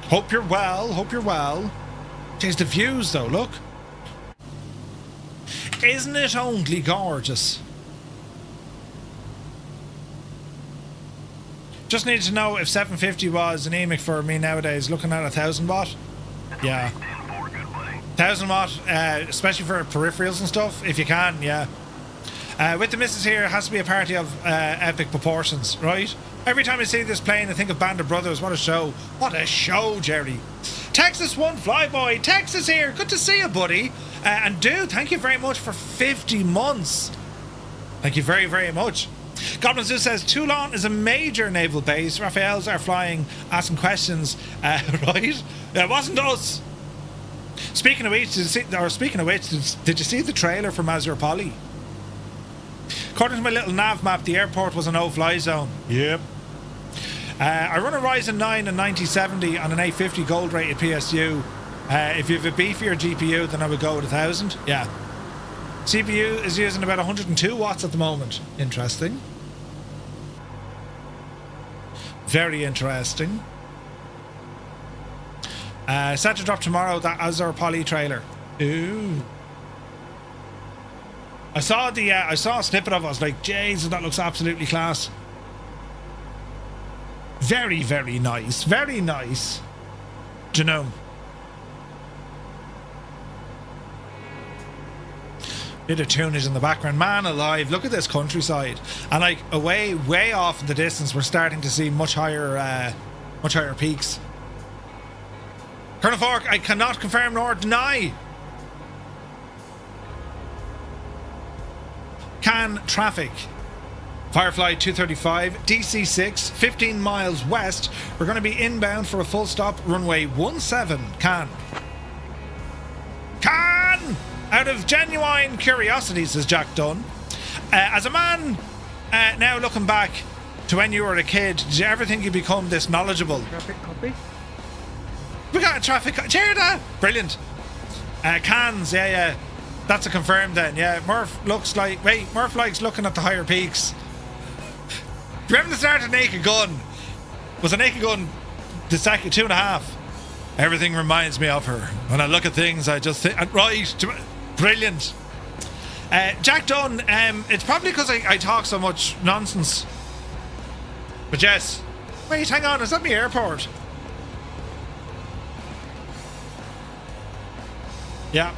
Hope you're well. Jeez, the views though, look. Isn't it only gorgeous? Just need to know if 750 was anemic for me nowadays, looking at 1000 watt. Yeah. 1000 watt, especially for peripherals and stuff, if you can, yeah. With the missus here, it has to be a party of epic proportions, right? Every time I see this plane, I think of Band of Brothers. What a show. What a show, Jerry. Texas One Flyboy. Texas here. Good to see you, buddy. And dude, thank you very much for 50 months. Thank you very, very much. Goblin Zoo says, Toulon is a major naval base. Raphael's are flying, asking questions. Right? It wasn't us. Speaking of which, did you see the trailer for Mazurpoli? According to my little nav map, the airport was a no-fly zone. Yep. I run a Ryzen 9 and 9070 on an 850 gold rated PSU. If you have a beefier GPU, then I would go with 1000. Yeah. CPU is using about 102 watts at the moment. Interesting. Very interesting. Set to drop tomorrow, that Azure Poly trailer. Ooh. I saw a snippet of it. I was like, Jesus, that looks absolutely class. Very, very nice. Very nice. Do you know? Bit of tunage in the background. Man alive, look at this countryside. And like away, way off in the distance, we're starting to see much higher peaks. Colonel Fork, I cannot confirm nor deny. Cannes traffic. Firefly 235, DC-6, 15 miles west. We're going to be inbound for a full stop, runway 17, Cannes. Cannes! Out of genuine curiosity, says Jack Dunn. As a man, now looking back to when you were a kid, did you ever think you'd become this knowledgeable? Traffic copy. We got a traffic... Cheer that! Brilliant. Cannes, yeah. That's a confirmed then, yeah. Murph looks like... Wait, Murph likes looking at the higher peaks. Do you remember the start of Naked Gun? Was a Naked Gun the second 2.5? Everything reminds me of her. When I look at things, I just think... Right, brilliant. Jack Dunn, it's probably because I talk so much nonsense. But yes. Wait, hang on, is that my airport? Yeah.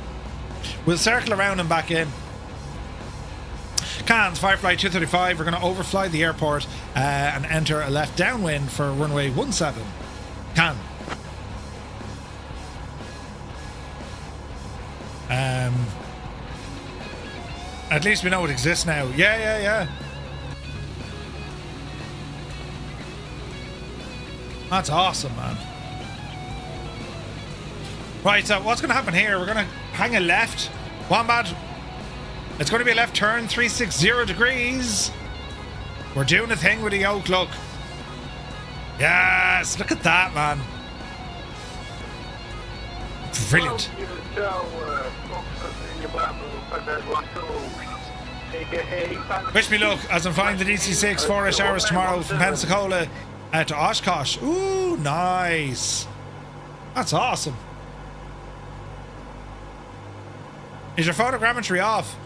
We'll circle around and back in. Cannes, Firefly 235, we're going to overfly the airport and enter a left downwind for runway 17. Cannes. At least we know it exists now. Yeah. That's awesome, man. Right, so what's going to happen here? We're going to hang a left. Wombat. It's going to be a left turn, 360 degrees. We're doing a thing with the yoke, look. Yes, look at that, man. Brilliant. Wish me luck as I'm flying the DC-6 4-ish hours tomorrow from Pensacola to Oshkosh. Ooh, nice. That's awesome. Is your photogrammetry off?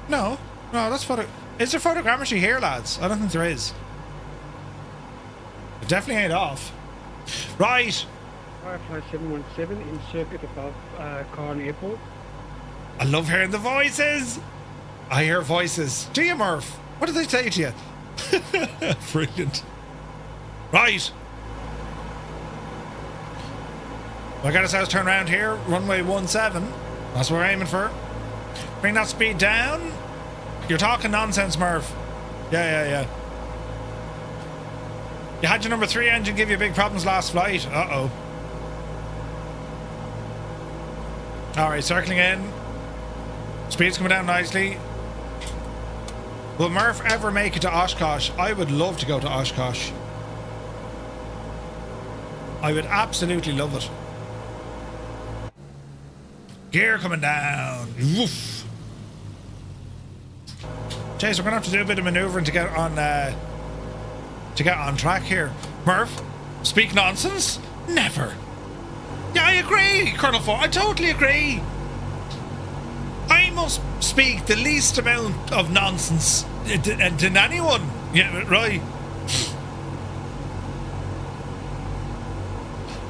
No, that's photo. Is there photogrammetry here, lads? I don't think there is. It definitely ain't off. Right. Firefly 717 in circuit above Courchevel Airport. I love hearing the voices. I hear voices. Do you, Murph? What did they say to you? Brilliant. Right. I got ourselves turned around here. Runway 17. That's what we're aiming for. Bring that speed down. You're talking nonsense, Murph. Yeah. You had your number 3 engine give you big problems last flight. Uh-oh. Alright, circling in. Speed's coming down nicely. Will Murph ever make it to Oshkosh? I would love to go to Oshkosh. I would absolutely love it. Gear coming down. Woof. Chase, we're gonna have to do a bit of maneuvering to get on track here. Murph, speak nonsense? Never. Yeah, I agree, Colonel Ford. I totally agree. I must speak the least amount of nonsense to anyone. Yeah, right.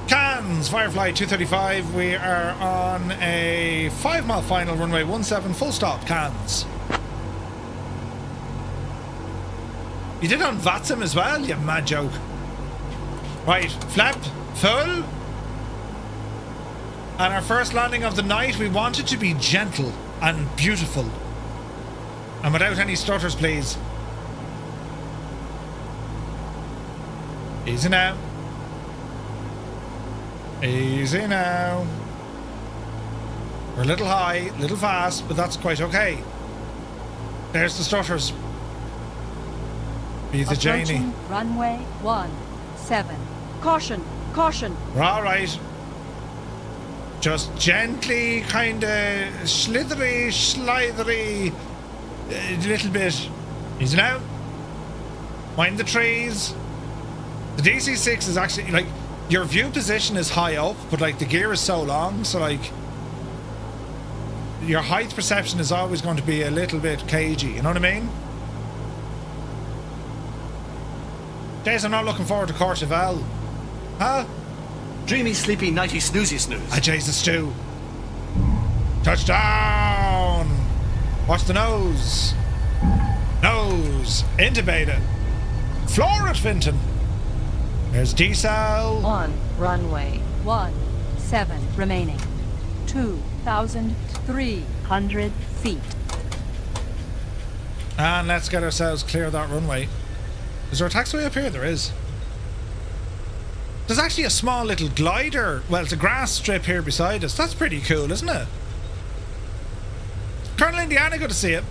Cannes, Firefly 235. We are on a 5-mile final, runway 17, full stop, Cannes. You did on Vatsum as well, you mad joke. Right, flap, full. And our first landing of the night, we want it to be gentle and beautiful. And without any stutters, please. Easy now. Easy now. We're a little high, a little fast, but that's quite okay. There's the stutters. Be the Janie. Runway 17. Caution, caution. We're all right. Just gently, kind of slithery, a little bit. Easy now. Mind the trees. The DC-6 is actually, like, your view position is high up, but, like, the gear is so long, so, like, your height perception is always going to be a little bit cagey, you know what I mean? Jason, I'm not looking forward to Courchevel. Huh? Dreamy, sleepy, nighty, snoozy snooze. Ah, Jesus, Stu. Touchdown! Watch the nose. Nose. Intubated. Floor at Finton. There's D-cell. On runway 17 remaining. 2,300 feet. And let's get ourselves clear of that runway. Is there a taxiway up here? There is. There's actually a small little glider. Well, it's a grass strip here beside us. That's pretty cool, isn't it? Colonel Indiana, good to see you.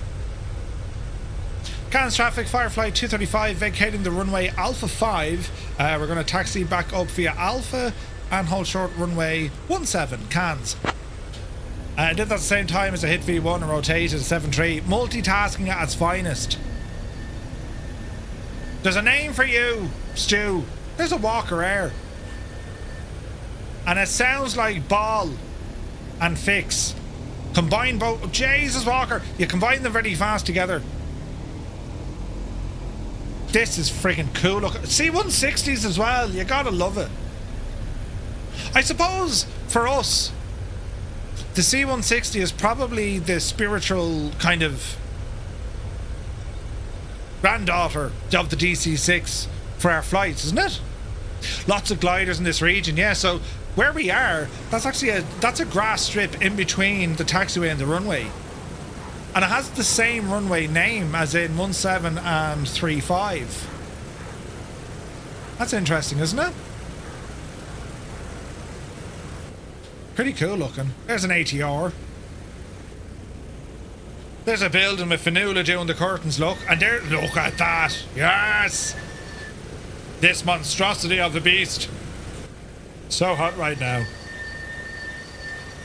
Cannes traffic, Firefly 235 vacating the runway Alpha 5. We're going to taxi back up via Alpha and hold short runway 17, Cannes. I did that at the same time as I hit V1 and rotated 7-3. Multitasking at its finest. There's a name for you, Stu. There's a Walker Air. And it sounds like ball and fix. Combine both. Jesus, Walker. You combine them very fast together. This is freaking cool. Look, C-160s as well. You gotta love it. I suppose for us, the C-160 is probably the spiritual kind of granddaughter of the DC-6 for our flights, isn't it? Lots of gliders in this region, yeah. So where we are, that's actually that's a grass strip in between the taxiway and the runway, and it has the same runway name as in 17 and 35. That's interesting, isn't it? Pretty cool looking. There's an ATR. There's a building with Fanula doing the curtains, look. And there, look at that. Yes! This monstrosity of the beast. So hot right now.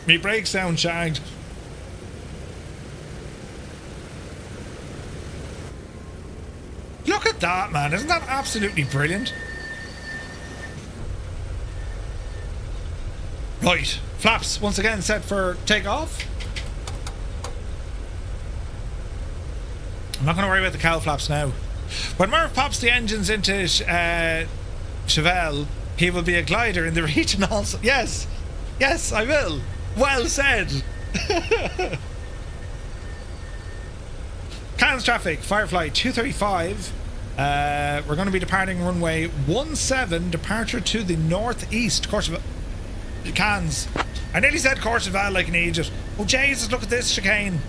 Me brakes sound shagged. Look at that, man. Isn't that absolutely brilliant? Right. Flaps once again set for takeoff. I'm not going to worry about the cowl flaps now. When Murph pops the engines into Courchevel, he will be a glider in the region also. Yes, yes, I will. Well said. Cannes traffic, Firefly 235. We're going to be departing runway 17, departure to the northeast. Courchevel, Cannes. I nearly said Courchevel like an idiot. Oh Jesus, look at this chicane.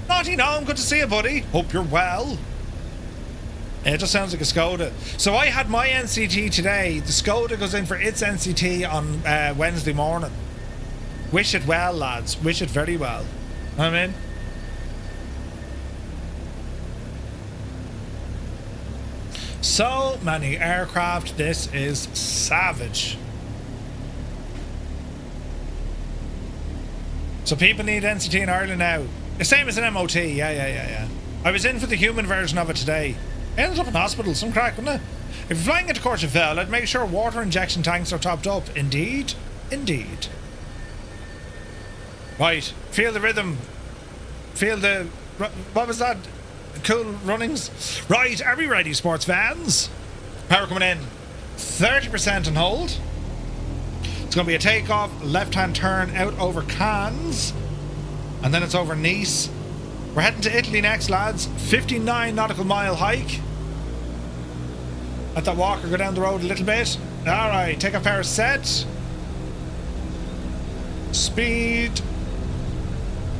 Naughty gnome, good to see you, buddy. Hope you're well. It just sounds like a Skoda. So I had my NCT today. The Skoda goes in for its NCT on Wednesday morning. Wish it well, lads. Wish it very well. I'm in. So many aircraft. This is savage. So people need NCT in Ireland now. The same as an MOT. Yeah. I was in for the human version of it today. Ended up in hospital. Some crack, wasn't it? If you're flying into Courchevel, I'd make sure water injection tanks are topped up. Indeed. Indeed. Right. Feel the rhythm. Feel the... What was that? Cool runnings. Right. Are we ready, sports fans? Power coming in. 30% on hold. It's going to be a takeoff, left-hand turn out over Cannes, and then it's over Nice. We're heading to Italy next, lads. 59 nautical mile hike. Let that walker go down the road a little bit. Alright, take a power set. Speed.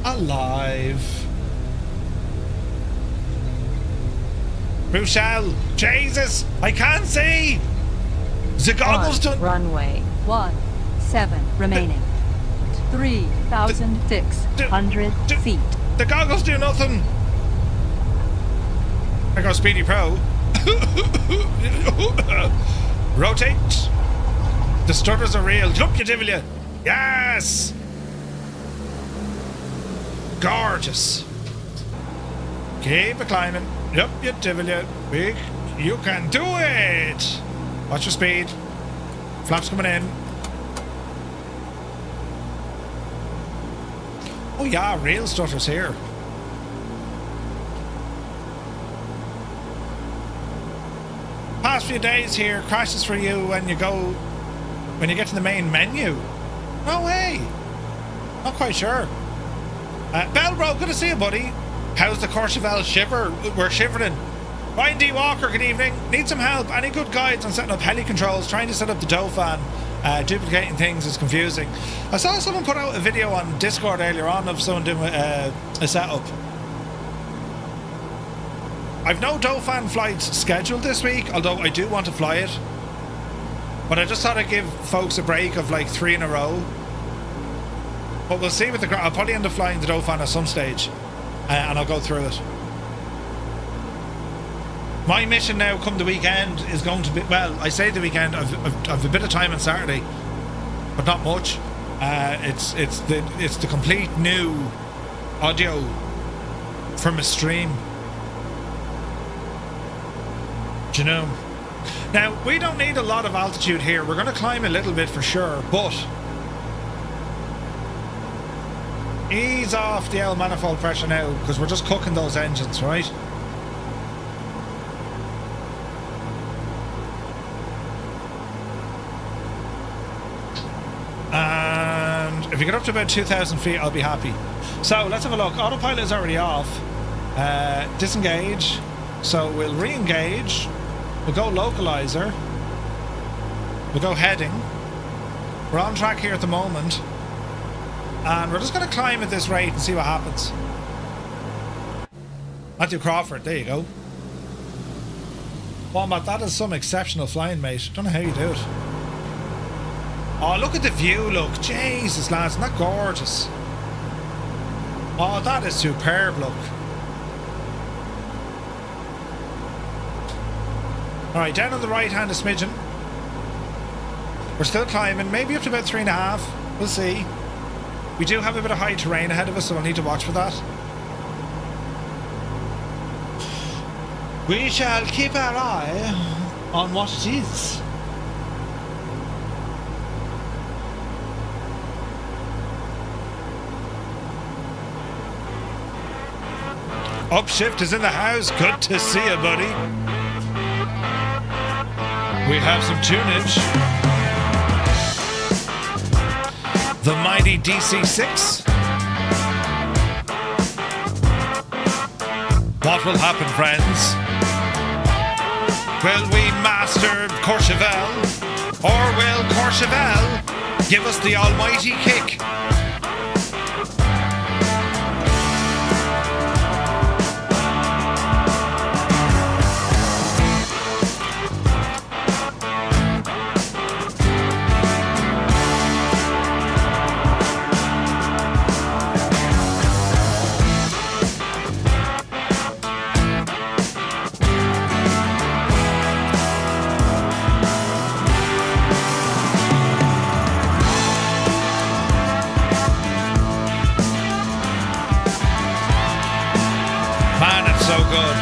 Alive. Rochelle. Jesus, I can't see. The goggles don't... Runway 17 remaining. 3,600 feet. The goggles do nothing. There goes Speedy Pro. Rotate. The stutters are real. Jump, you devil, you. Yes. Gorgeous. Keep it climbing. Yep, you devil, you. Big. You can do it. Watch your speed. Flaps coming in. Oh yeah, real stutters here. Past few days here, crashes for you when you get to the main menu. No way. Not quite sure. Bellbro, good to see you, buddy. How's the Courchevel shiver? We're shivering. Ryan D. Walker, good evening. Need some help? Any good guides on setting up heli controls? Trying to set up the Dauphin. Duplicating things is confusing. I saw someone put out a video on Discord earlier on of someone doing a setup. I've no Dauphin flights scheduled this week, although I do want to fly it. But I just thought I'd give folks a break of like 3 in a row. But we'll see with the... I'll probably end up flying the Dauphin at some stage. And I'll go through it. My mission now come the weekend is going to be... Well, I say the weekend. I've a bit of time on Saturday. But not much. It's the complete new audio from a stream. Do you know? Now, we don't need a lot of altitude here. We're going to climb a little bit for sure, but ease off the L manifold pressure now, because we're just cooking those engines, right? And if you get up to about 2,000 feet, I'll be happy. So let's have a look. Autopilot is already off. Disengage. So we'll re-engage. We'll go localizer. We'll go heading. We're on track here at the moment. And we're just going to climb at this rate and see what happens. Matthew Crawford, there you go. Well, Matt, that is some exceptional flying, mate. Don't know how you do it. Oh, look at the view, look. Jesus, lads, isn't that gorgeous? Oh, that is superb, look. Alright, down on the right hand a smidgen. We're still climbing, maybe up to about 3.5. We'll see. We do have a bit of high terrain ahead of us, so we'll need to watch for that. We shall keep our eye on what it is. Upshift is in the house. Good to see you, buddy. We have some tunage. The mighty DC-6. What will happen, friends? Will we master Courchevel? Or will Courchevel give us the almighty kick? So good.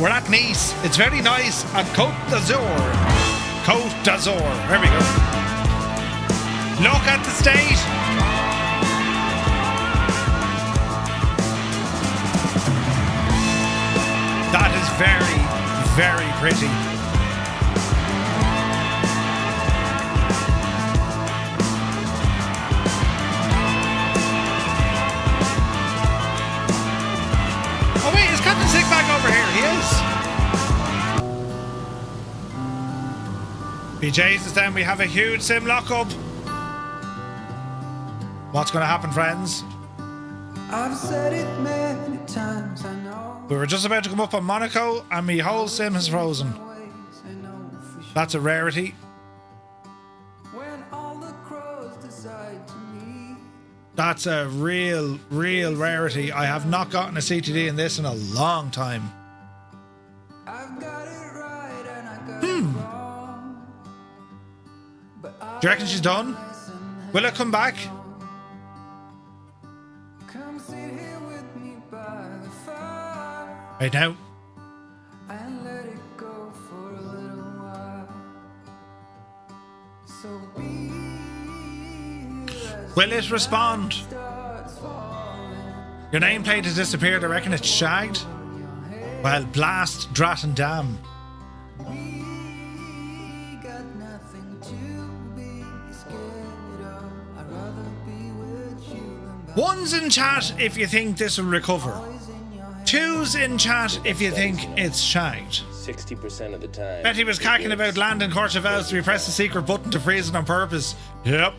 We're at Nice. It's very nice at Côte d'Azur. Côte d'Azur. There we go. Look at the state. That is very, very pretty. Oh wait, is Captain Sick back over here? He is. BJ's is then we have a huge sim lockup. What's going to happen, friends? I've said it many times, I know. We were just about to come up on Monaco and my whole sim has frozen. That's a rarity. When all the crows decide to meet. That's a real rarity. I have not gotten a CTD in this in a long time. I've got it right and I got it wrong. But Do you reckon she's done? Will it come back? come sit here with me by the fire Right now. and let it go for a little while. So be as Will it respond? starts falling. Your nameplate has disappeared. I reckon it's shagged. Well, blast, drat and damn. We got nothing to be scared of. I'd rather be with you than One's in chat if you think this will recover. Two's in chat if you think it's shagged. 60% of the time. Bet he was cacking about landing Courchevel, so we pressed the secret button to freeze it on purpose. Yep.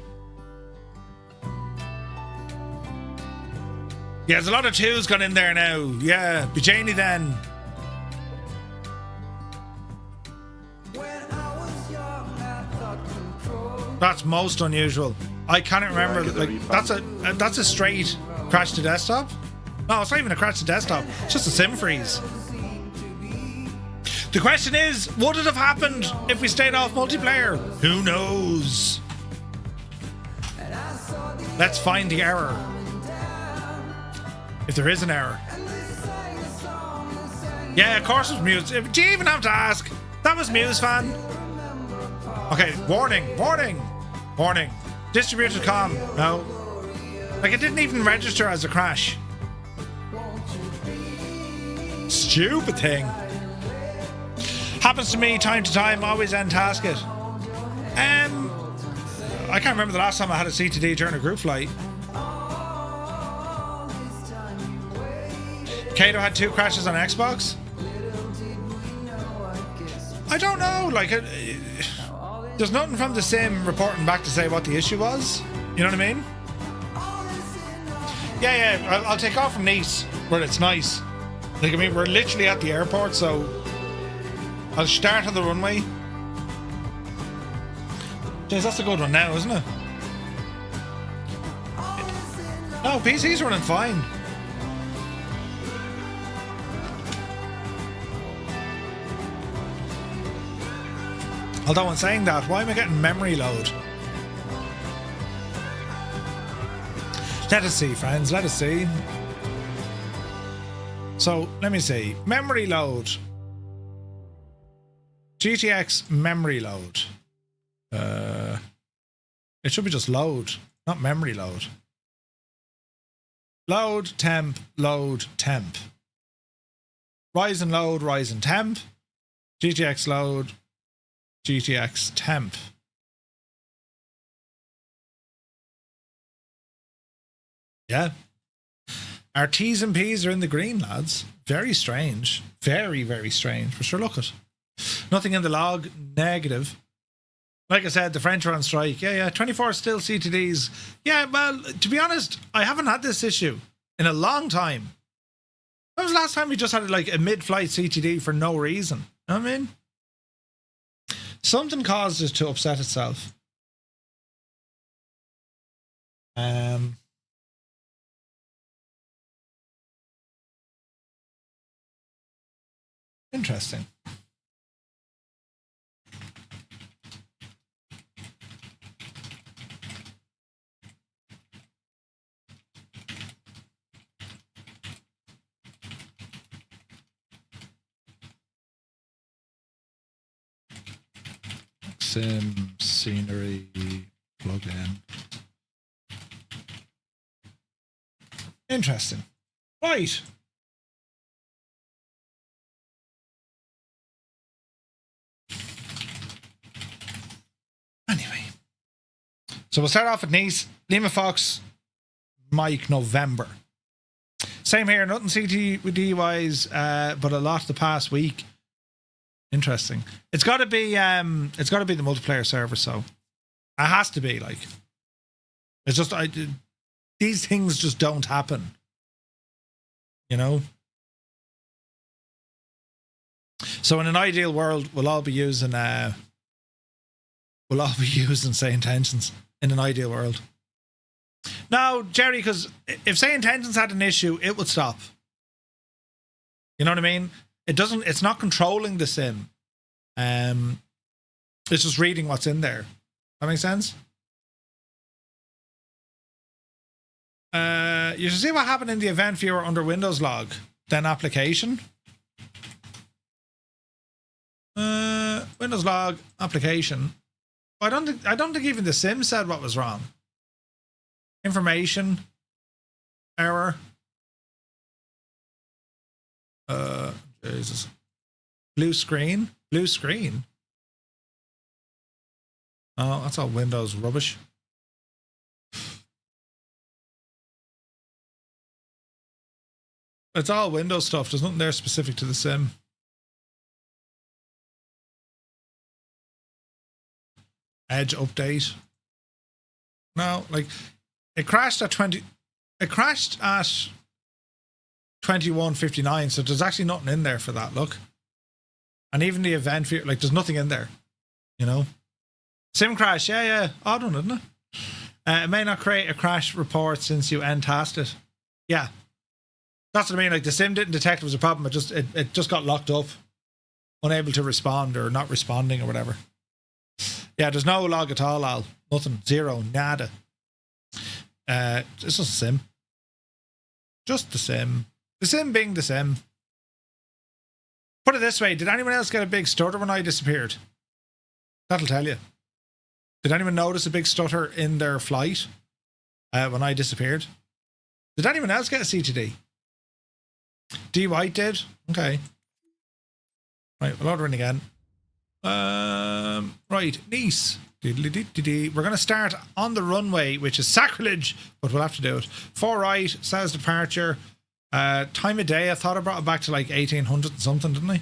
Yeah, there's a lot of twos gone in there now. Yeah, be Janie then. when I was young, I thought control. That's most unusual. I can't remember. Like that's a straight crash to desktop. No, it's not even a crash to desktop. It's just a sim freeze. The question is, would it have happened if we stayed off multiplayer? Who knows? Let's find the error. If there is an error. Yeah, of course it was Muse. Do you even have to ask? That was Muse fan. Okay, warning. Distributed comm. No. Like it didn't even register as a crash. Stupid thing. Happens to me time to time, always end task it. I can't remember the last time I had a CTD during a group flight. Kato had 2 crashes on Xbox. I don't know, like there's nothing from the sim reporting back to say what the issue was. You know what I mean? Yeah, I'll take off from Nice where it's nice. Like, I mean, we're literally at the airport, so I'll start on the runway. Jeez, that's a good one now, isn't it? No, PC's running fine. Although in saying that, why am I getting memory load? Let us see, friends, let us see. So, let me see. Memory load. GTX memory load. It should be just load, not memory load. Load, temp, load, temp. Rise and load, rise and temp. GTX load, GTX temp. Yeah. Our T's and P's are in the green, lads. Very strange. Very, very strange. But sure, look it. Nothing in the log. Negative. Like I said, the French are on strike. Yeah. 24 still CTDs. Yeah, well, to be honest, I haven't had this issue in a long time. When was the last time we just had like a mid-flight CTD for no reason? You know what I mean? Something caused it to upset itself. Interesting. Sim, scenery, plug in. Interesting. Right. Anyway. So we'll start off at Nice. Lima Fox, Mike, November. Same here, nothing CTD wise, but a lot the past week. Interesting. It's got to be the multiplayer server, so it has to be like. It's just these things just don't happen, you know. So in an ideal world, we'll all be using Say Intentions in an ideal world. Now, Jerry, because if Say Intentions had an issue, it would stop. You know what I mean? It's not controlling the sim. It's just reading what's in there. That makes sense? You should see what happened in the event viewer under Windows log, then application. Windows log, application. I don't think even the sim said what was wrong. Information. Error. Jesus. Blue screen? Blue screen? Oh, that's all Windows rubbish. It's all Windows stuff. There's nothing there specific to the sim. Edge update. No, like it crashed at 21:59, so there's actually nothing in there for that, look. And even the event, like, there's nothing in there, you know. Sim crash, yeah. Odd one, isn't it? It may not create a crash report since you end tasked it. Yeah. That's what I mean, like, the sim didn't detect it was a problem, it just got locked up. Unable to respond or not responding or whatever. Yeah, there's no log at all, Al. Nothing. Zero. Nada. It's just a sim. Just the sim. The sim being the sim. Put it this way, did anyone else get a big stutter when I disappeared? That'll tell you. Did anyone notice a big stutter in their flight when I disappeared? Did anyone else get a CTD? D White did? Okay. Right, we'll order in again. Right, Nice. We're going to start on the runway, which is sacrilege, but we'll have to do it. 4 right, says departure. Time of day, I thought I brought it back to like 1800 and something, didn't I?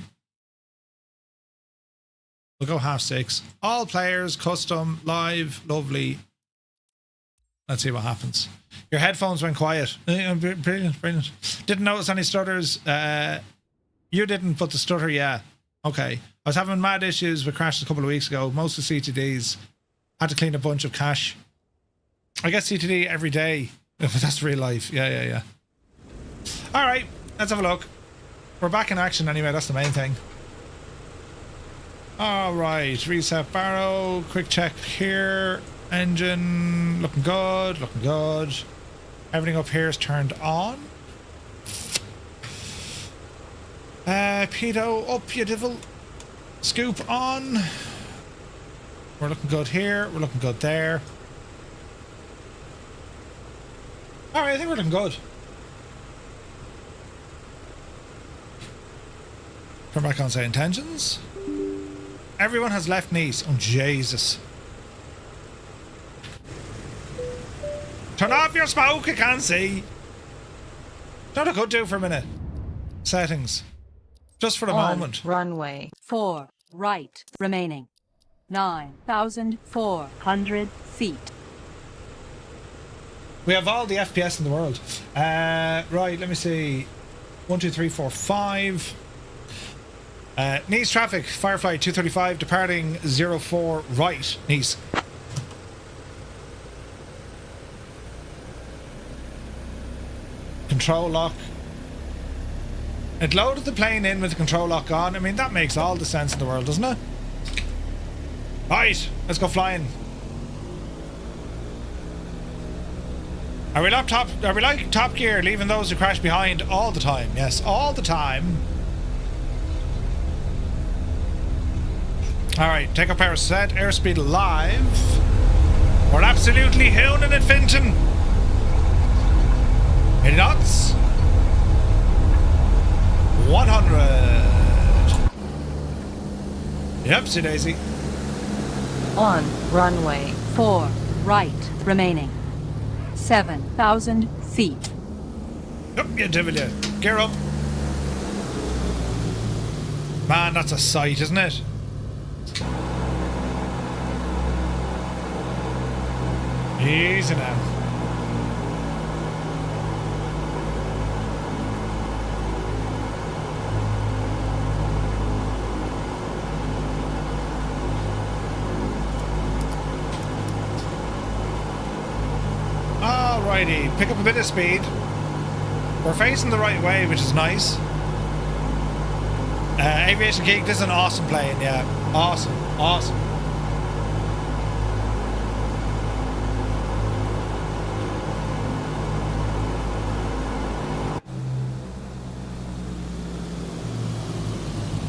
We'll go 6:30. All players, custom, live, lovely. Let's see what happens. Your headphones went quiet. Brilliant, brilliant. Didn't notice any stutters. You didn't, but the stutter, yeah. Okay. I was having mad issues with crashes a couple of weeks ago. Most of CTDs. Had to clean a bunch of cache. I get CTD every day. That's real life. Yeah. All right. Let's have a look. We're back in action anyway. That's the main thing. All right. Reset barrow. Quick check here. Engine. Looking good. Looking good. Everything up here is turned on. Pedo up, you devil. Scoop on. We're looking good here. We're looking good there. Alright, I think we're looking good. Come back on, say intentions. Everyone has left Nice. Oh, Jesus. Turn off your smoke, I can't see. Don't I could do for a minute. Settings. Just for a moment. Runway 4 right remaining. 9,400 feet. We have all the FPS in the world. Right, let me see. 1, 2, 3, 4, 5. Nice traffic. Firefly 235 departing 04 right. Nice. Control lock. It loaded the plane in with the control lock on. I mean, that makes all the sense in the world, doesn't it? Right, let's go flying. Are we like Top Gear, leaving those who crash behind all the time? Yes, all the time. Alright, take up power set, airspeed live. We're absolutely hooning at Finton. 80 knots. 100. Yep, see Daisy. On runway 4 right remaining. 7,000 feet. Yep, you devil you. Gear up. Man, that's a sight, isn't it? Easy now. Alrighty, pick up a bit of speed. We're facing the right way, which is nice. Aviation Geek, this is an awesome plane, yeah. Awesome, awesome.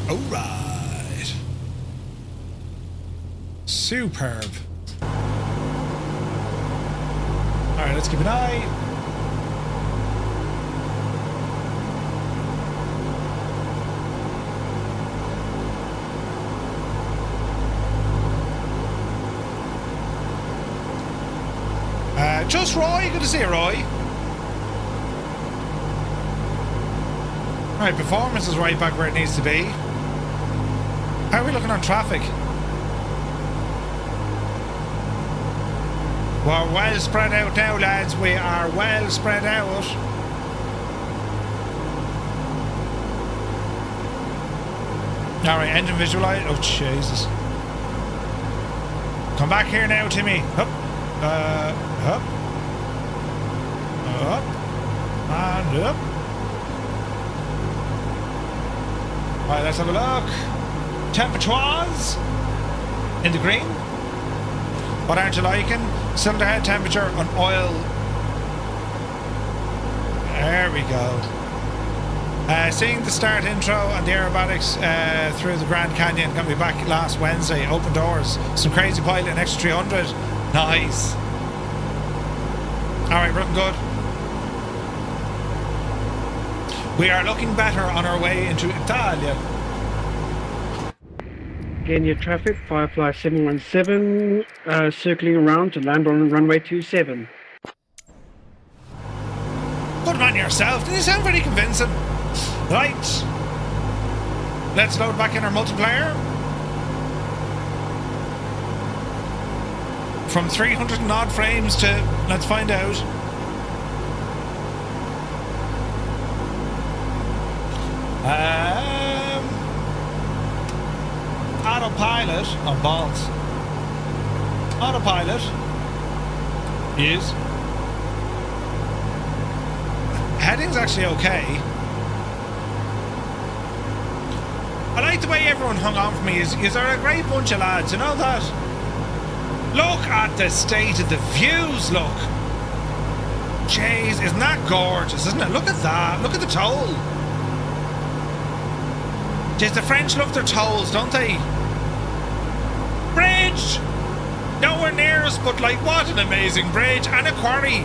Alright. Superb. Alright, let's keep an eye. Just Roy, good to see you, Roy. Alright, performance is right back where it needs to be. How are we looking on traffic? We're well spread out now, lads. We are well spread out. Alright, engine visualize. Oh, Jesus. Come back here now, Timmy. Up. Up. Up. And up. Alright, let's have a look. Temperatures in the green. What aren't you liking? Cylinder head temperature on oil. There we go. Seeing the start intro and the aerobatics through the Grand Canyon got me back last Wednesday. Open doors. Some crazy pilot, an extra 300. Nice. Alright, we're looking good. We are looking better on our way into Italia. Again, your traffic, Firefly 717, circling around to land on runway 27. Good man yourself. Did you sound very convincing? Right. Let's load back in our multiplier. From 300 and odd frames to, let's find out. Autopilot on balls. Autopilot. Use. Heading's actually okay. I like the way everyone hung on for me. Is there a great bunch of lads, you know that? Look at the state of the views, look. Jeez, isn't that gorgeous, isn't it? Look at that, look at the toll. Jeez, the French love their tolls, don't they? Bridge! Nowhere near us, but like, what an amazing bridge. And a quarry.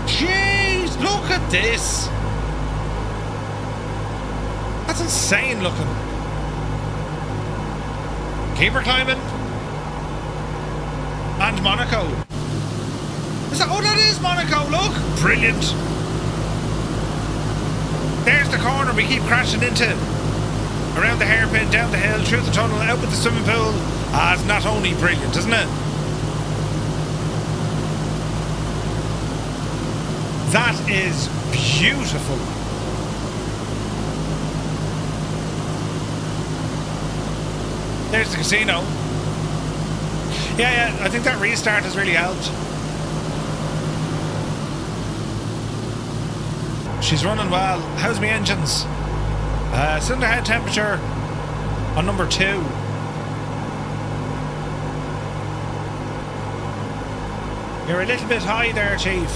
Jeez, look at this. That's insane looking. Keep her climbing. And Monaco. Is that, oh, that is Monaco, look. Brilliant. There's the corner we keep crashing into. Around the hairpin, down the hill, through the tunnel, out with the swimming pool. Ah, it's not only brilliant, isn't it? That is beautiful. There's the casino. Yeah, I think that restart has really helped. She's running well. How's my engines? Cylinder head temperature on number 2. You're a little bit high there, Chief.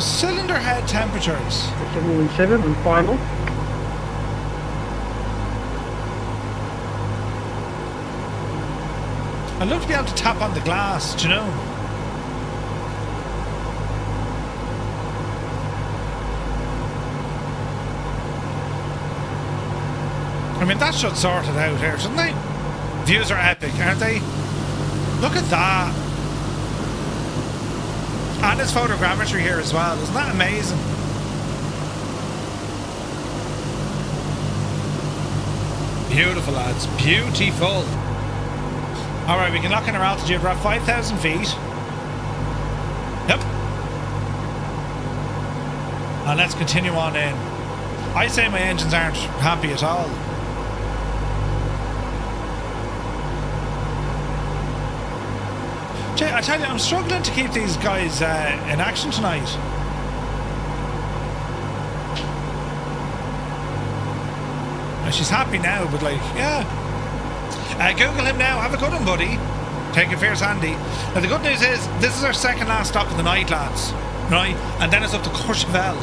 Cylinder head temperatures. 717 and final. I'd love to be able to tap on the glass, do you know? I mean, that should sort it out here, shouldn't they? Views are epic, aren't they? Look at that. And it's photogrammetry here as well. Isn't that amazing? Beautiful, lads. Beautiful. Alright, we can lock in our altitude. We're at 5,000 feet. Yep. And let's continue on in. I say my engines aren't happy at all. I tell you, I'm struggling to keep these guys in action tonight. And she's happy now, but like, yeah. Google him now. Have a good one, buddy. Take a fierce handy. Now, the good news is, this is our second last stop of the night, lads. Right? And then it's up to Courchevel.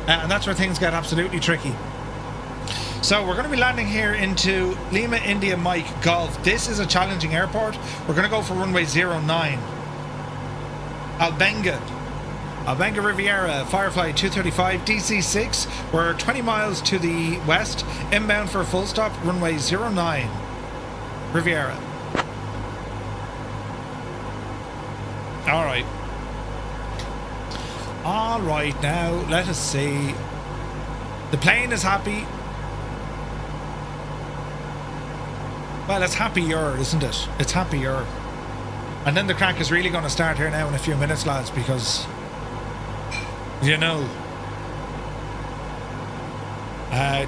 And that's where things get absolutely tricky. So we're going to be landing here into Lima India Mike Golf. This is a challenging airport. We're going to go for runway 09. Albenga Riviera, Firefly 235, DC-6. We're 20 miles to the west, inbound for a full stop, runway 09. Riviera. Alright. Alright, now let us see. The plane is happy. Well, it's happier, isn't it? It's happier. And then the crack is really going to start here now in a few minutes, lads, because, you know.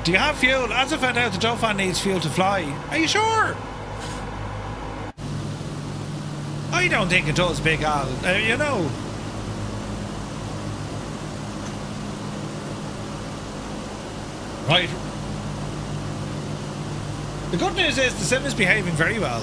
Do you have fuel? As I found out, the Dauphin needs fuel to fly. Are you sure? I don't think it does, Big Al. You know. Right. The good news is the sim is behaving very well.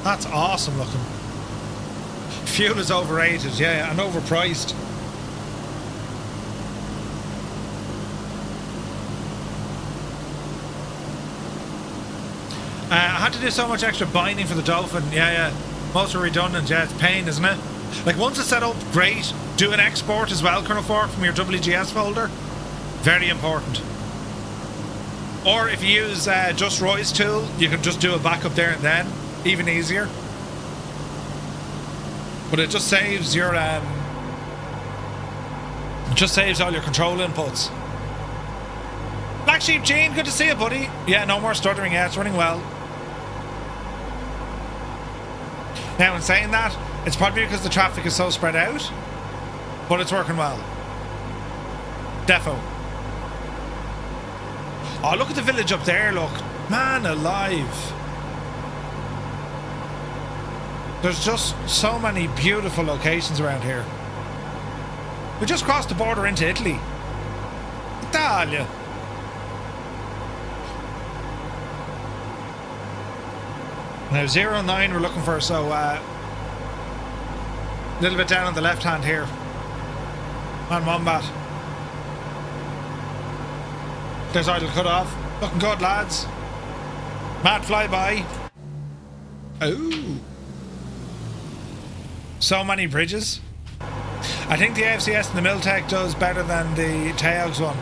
That's awesome looking. Fuel is overrated, yeah, and overpriced. I had to do so much extra binding for the Dolphin. Yeah. Most are redundant. Yeah, it's pain, isn't it? Like, once it's set up, great. Do an export as well, Colonel Fork, from your WGS folder. Very important. Or if you use Just Roy's tool, you can just do a backup there and then. Even easier. But it just saves your it just saves all your control inputs. Black Sheep Gene, good to see you, buddy. Yeah, no more stuttering. Yeah, it's running well. Now, in saying that, it's probably because the traffic is so spread out, but it's working well. Defo. Oh, look at the village up there, look. Man alive. There's just so many beautiful locations around here. We just crossed the border into Italy. Italia. Now 09 we're looking for, so a little bit down on the left hand here. On Wombat. There's idle cut off. Looking good, lads. Mad flyby. Oh. So many bridges. I think the AFCS and the Miltech does better than the Teogs one.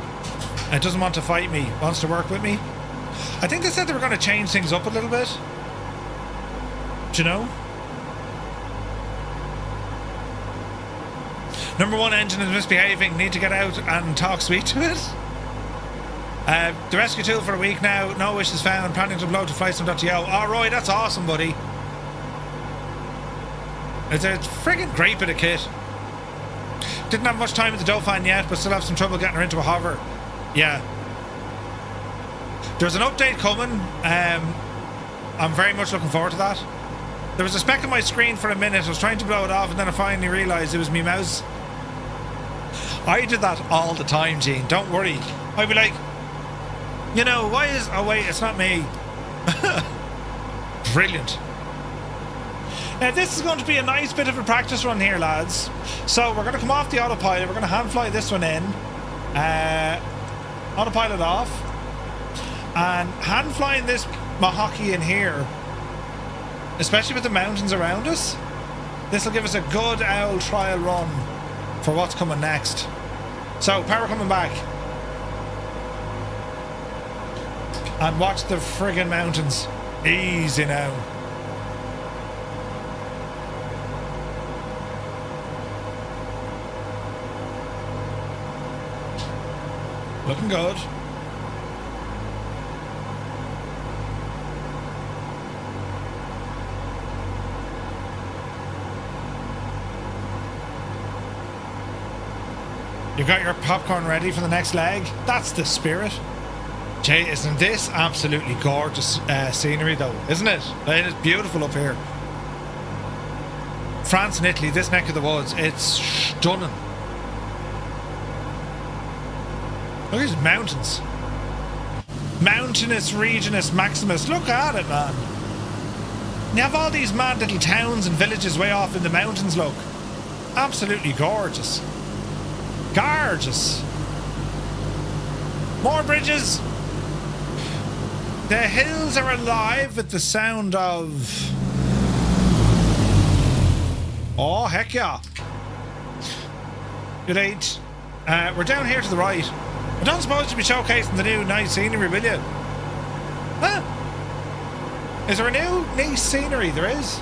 It doesn't want to fight me, wants to work with me. I think they said they were going to change things up a little bit. Do you know? Number 1 engine is misbehaving. Need to get out and talk sweet to it. The rescue tool for a week now. No wishes found. Planning to upload to flightsum.to. Oh, Roy, that's awesome, buddy. It's a friggin' great bit of kit. Didn't have much time with the Dauphin yet, but still have some trouble getting her into a hover. Yeah. There's an update coming. I'm very much looking forward to that. There was a speck on my screen for a minute. I was trying to blow it off, and then I finally realised it was me mouse. I did that all the time, Gene. Don't worry. I'd be like, you know, why is... Oh, wait, it's not me. Brilliant. Now, this is going to be a nice bit of a practice run here, lads. So, we're going to come off the autopilot. We're going to hand fly this one in. Autopilot off. And hand flying this Mahaki in here, especially with the mountains around us, this will give us a good owl trial run for what's coming next. So, power coming back. And watch the friggin' mountains. Easy now. Looking good. You got your popcorn ready for the next leg? That's the spirit. Jay, isn't this absolutely gorgeous scenery though, isn't it? It is beautiful up here. France and Italy, this neck of the woods, it's stunning. Look at these mountains. Mountainous Regionus Maximus. Look at it, man. You have all these mad little towns and villages way off in the mountains, look. Absolutely gorgeous. Gorgeous. More bridges. The hills are alive with the sound of... Oh, heck yeah. Good eight. We're down here to the right. I don't suppose you'll be showcasing the new nice scenery, will you? Huh? Is there a new nice scenery? There is.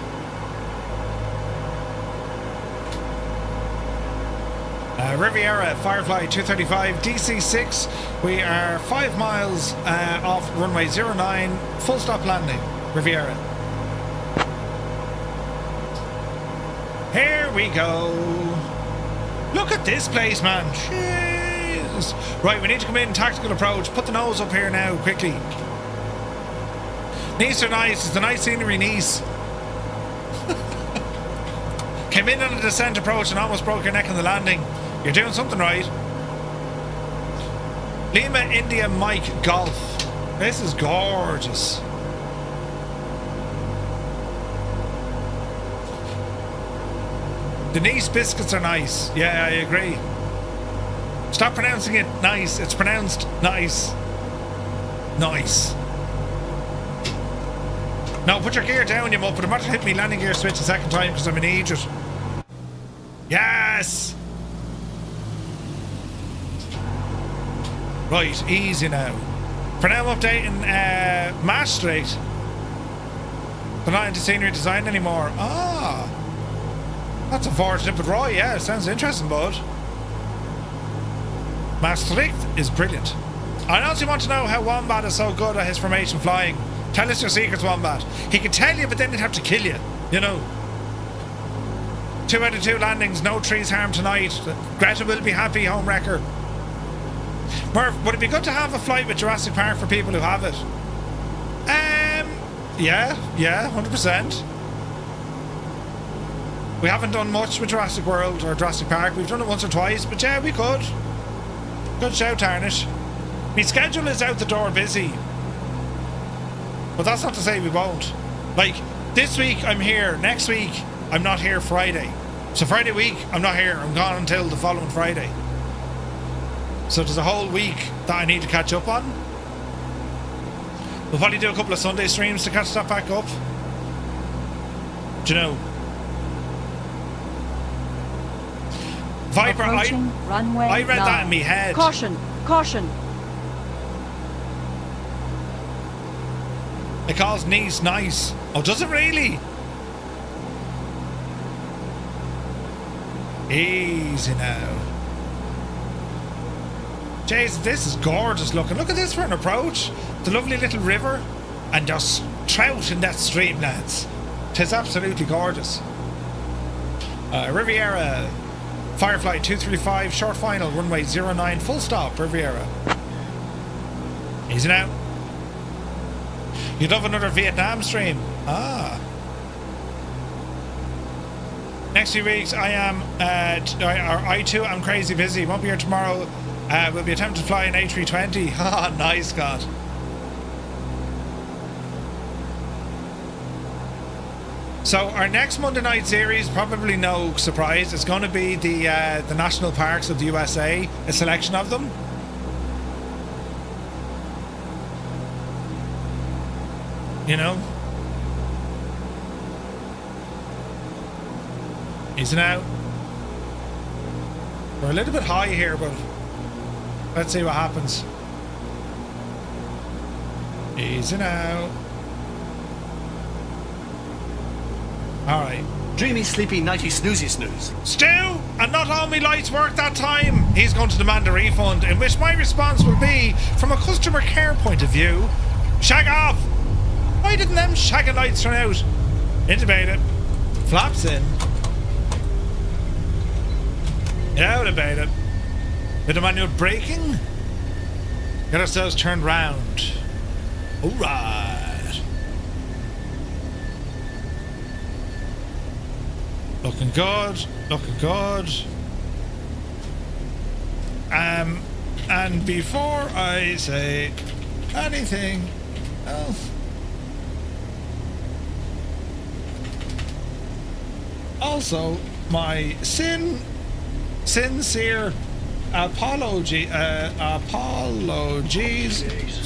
Riviera, Firefly 235, DC-6. We are 5 miles off runway 09, full stop landing, Riviera. Here we go. Look at this place, man. Jesus. Right, we need to come in, tactical approach. Put the nose up here now, quickly. Nice are nice. It's a nice scenery, Nice. Came in on a descent approach and almost broke your neck on the landing. You're doing something right. Lima India Mike Golf. This is gorgeous. The Nice biscuits are nice. Yeah, I agree. Stop pronouncing it nice. It's pronounced nice. Nice. No, put your gear down, you muppet. I'm not to hit me landing gear switch a second time because I'm an idiot. Yes! Right, easy now. For now, updating Maastricht. They're not into scenery design anymore. Ah! That's unfortunate, but Roy, yeah, sounds interesting, bud. Maastricht is brilliant. I honestly want to know how Wombat is so good at his formation flying. Tell us your secrets, Wombat. He could tell you, but then he'd have to kill you. You know. 2 out of 2 landings, no trees harmed tonight. Greta will be happy, home wrecker. Murph, would it be good to have a flight with Jurassic Park for people who have it? Yeah, 100%. We haven't done much with Jurassic World or Jurassic Park. We've done it once or twice, but yeah, we could. Good shout, Tarnish. My schedule is out the door busy. But that's not to say we won't. Like, this week I'm here. Next week, I'm not here Friday. So Friday week, I'm not here. I'm gone until the following Friday. So there's a whole week that I need to catch up on. We'll probably do a couple of Sunday streams to catch that back up. Do you know? Viper, runway I read 9. that in my head. Caution, caution. It calls Nice nice. Oh, does it really? Easy now. Jeez, this is gorgeous looking. Look at this for an approach. The lovely little river and just trout in that stream, lads. Tis absolutely gorgeous. Riviera, Firefly 235, short final, runway 09, full stop, Riviera. Easy now. You'd love another Vietnam stream. Ah. Next few weeks, I too am crazy busy. Won't be here tomorrow. We'll be attempting to fly an A320. Ah, nice, God. So our next Monday night series, probably no surprise, it's going to be the national parks of the USA, a selection of them. You know? Easy now. We're a little bit high here, but let's see what happens. Easy now. Alright. Dreamy, sleepy, nighty, snoozy, snooze. Stu, and not all my lights worked that time. He's going to demand a refund, in which my response will be, from a customer care point of view, shag off. Why didn't them shagging lights turn out? Intubate it. Flaps in. Out about it. Bit of manual braking. Get ourselves turned round. Alright. Looking good. Looking good. And before I say anything else, also my sincere apologies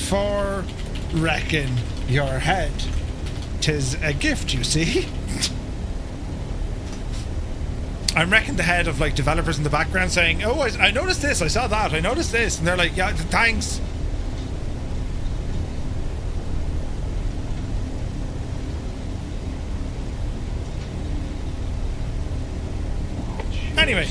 for wrecking your head. 'Tis a gift, you see. I'm wrecking the head of like developers in the background saying, oh, I noticed this, I saw that, I noticed this, and they're like, yeah, thanks. Anyway,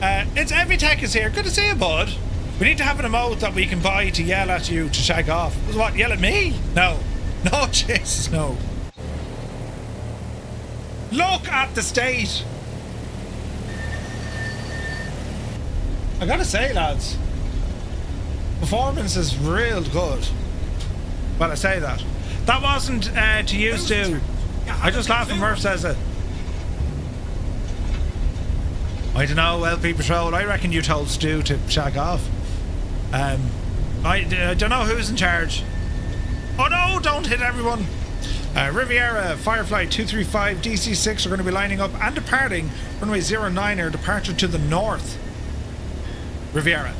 it's Evitech is here. Good to see you, bud. We need to have an emote that we can buy to yell at you to shag off. What, yell at me? No. No, Jesus, no. Look at the state. I gotta say, lads, performance is real good. Well, I say that. That wasn't to you, Stu. I just laugh when Murph says it. I don't know, LP Patrol. I reckon you told Stu to shag off. I don't know who's in charge. Oh no, don't hit everyone. Riviera, Firefly 235, DC-6 are going to be lining up and departing. Runway 09 are departure to the north. Riviera.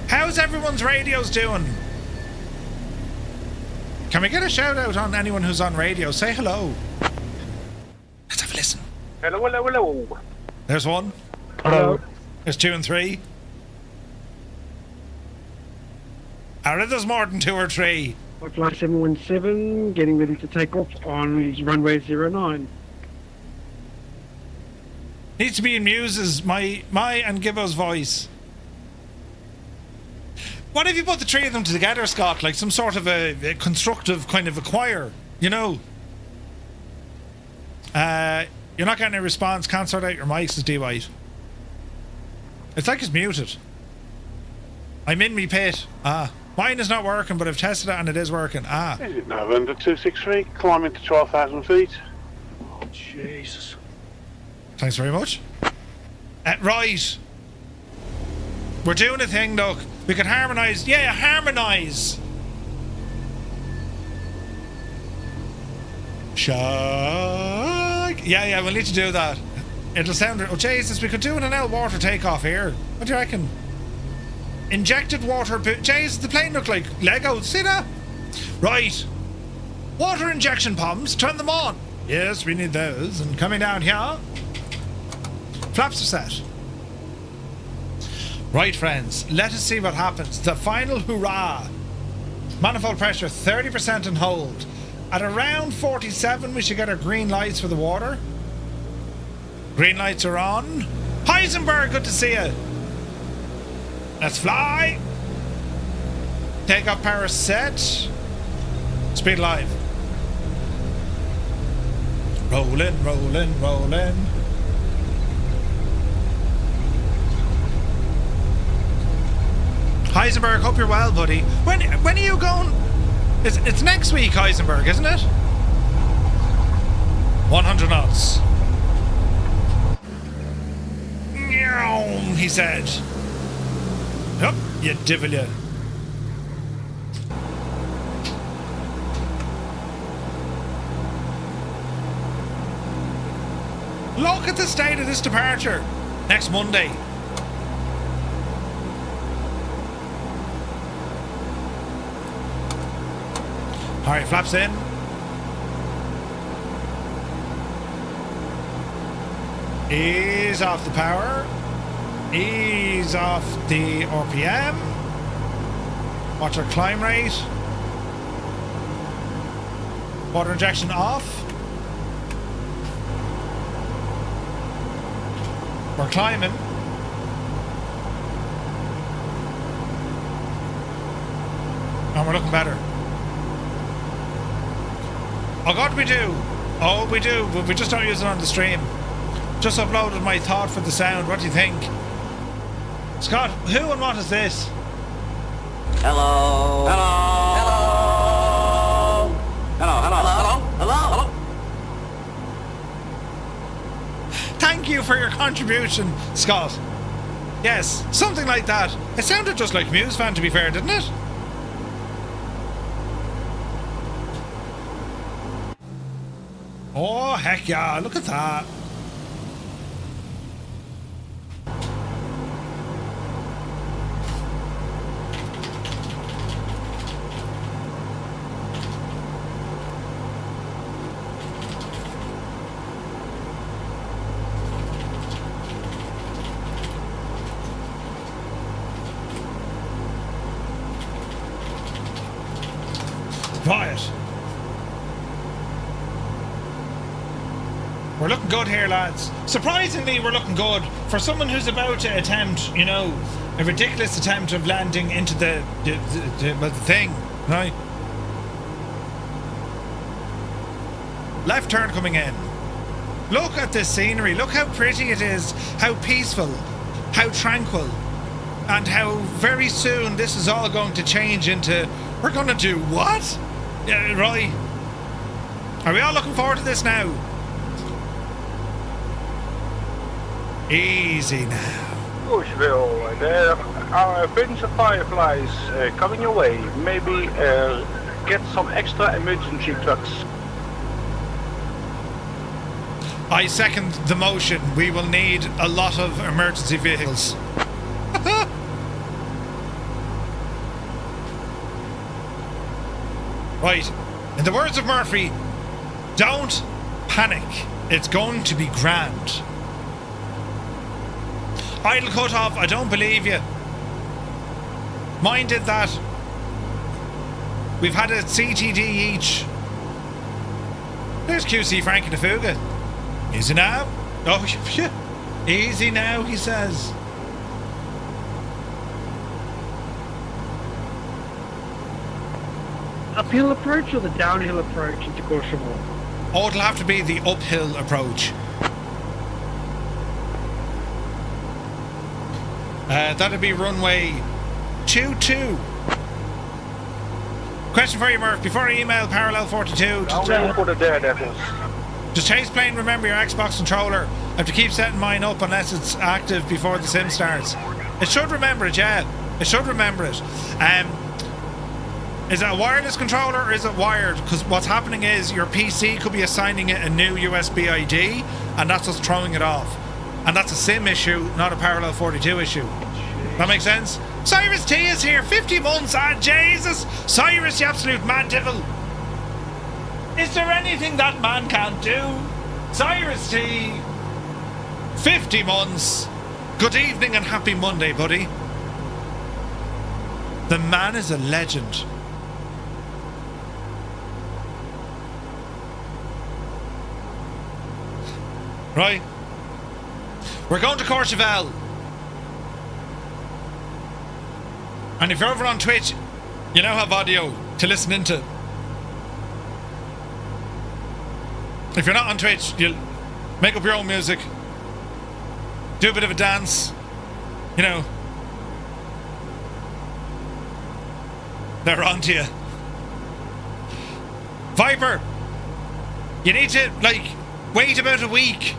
How's everyone's radios doing? Can we get a shout out on anyone who's on radio? Say hello. Let's have a listen. Hello, hello, hello. There's one. Hello. There's 2 and 3. Are there's more than 2 or 3? Fly 717, getting ready to take off on runway 09. Needs to be in Muse's, my and Gibbo's voice. What if you put the 3 of them together, Scott? Like some sort of a constructive kind of a choir, you know? You're not getting a response. Can't sort out your mics, says D White. It's like it's muted. I'm in me pit. Mine is not working, but I've tested it and it is working. Is it November 263, climbing to 12,000 feet? Oh, Jesus. Thanks very much. Right. We're doing a thing, look. We can harmonise. Yeah, harmonise. Yeah, we'll need to do that. It'll sound... Oh, Jesus, we could do an L water takeoff here. What do you reckon? Injected water... Jesus, the plane looked like Lego. See that? Right. Water injection pumps. Turn them on. Yes, we need those. And coming down here... Flaps are set. Right, friends. Let us see what happens. The final hurrah. Manifold pressure 30% and hold. At around 47, we should get our green lights for the water. Green lights are on. Heisenberg, good to see you. Let's fly. Takeoff power set. Speed live. Rolling, rolling, rolling. Heisenberg, hope you're well, buddy. When are you going? It's next week, Heisenberg, isn't it? 100 knots. He said. Yup, you divil you. Look at the state of this departure. Next Monday. Alright, flaps in. Ease off the power. Ease off the RPM. Watch our climb rate. Water injection off. We're climbing. And we're looking better. Oh God, we do. Oh, we do, but we just don't use it on the stream. Just uploaded my thought for the sound. What do you think? Scott, who and what is this? Hello. Hello. Hello. Hello. Hello. Hello. Hello. Hello. Thank you for your contribution, Scott. Yes, something like that. It sounded just like Muse Fan, to be fair, didn't it? Oh, heck yeah, look at that. Right. We're looking good here, lads. Surprisingly, we're looking good for someone who's about to attempt, you know, a ridiculous attempt of landing into the thing, right? Left turn coming in. Look at this scenery. Look how pretty it is. How peaceful. How tranquil. And how very soon this is all going to change into... We're going to do what? Yeah, right. Are we all looking forward to this now? Easy now. Courchevel, there are a bunch of fireflies coming your way. Maybe get some extra emergency trucks. I second the motion. We will need a lot of emergency vehicles. Right. In the words of Murphy, don't panic. It's going to be grand. Idle cut off, I don't believe you. Mine did that. We've had a CTD each. There's QC Frankie the Fuga. Easy now. Oh, easy now, he says. Uphill approach or the downhill approach into Courchevel? Oh, it'll have to be the uphill approach. That'll be runway 22. Question for you, Murph. Before I email Parallel 42, Down for the Daredevils. does Chase Plane remember your Xbox controller? I have to keep setting mine up unless it's active before the sim starts. It should remember it, yeah. It should remember it. Is it a wireless controller or is it wired? Because what's happening is your PC could be assigning it a new USB ID and that's what's throwing it off. And that's a sim issue, not a Parallel 42 issue. That makes sense? Cyrus T is here, 50 months, Jesus! Cyrus, you absolute mad devil! Is there anything that man can't do? Cyrus T, 50 months. Good evening and happy Monday, buddy. The man is a legend. Right. We're going to Courchevel. And if you're over on Twitch, you now have audio to listen into. If you're not on Twitch, you'll make up your own music. Do a bit of a dance. You know. They're on to you. Viper, you need to, like, wait about a week.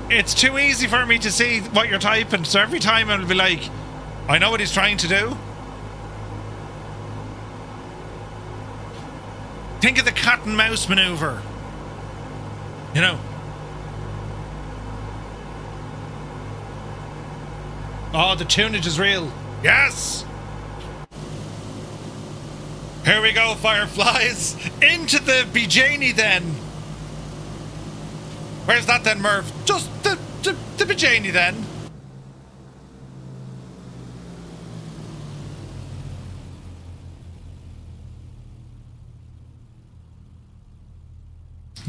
It's too easy for me to see what you're typing, so every time I'll be like, I know what he's trying to do. Think of the cat and mouse maneuver. You know. Oh, the tunage is real. Yes! Here we go, Fireflies. Into the Bijani then. Where's that then, Murph? Just the Bijani then.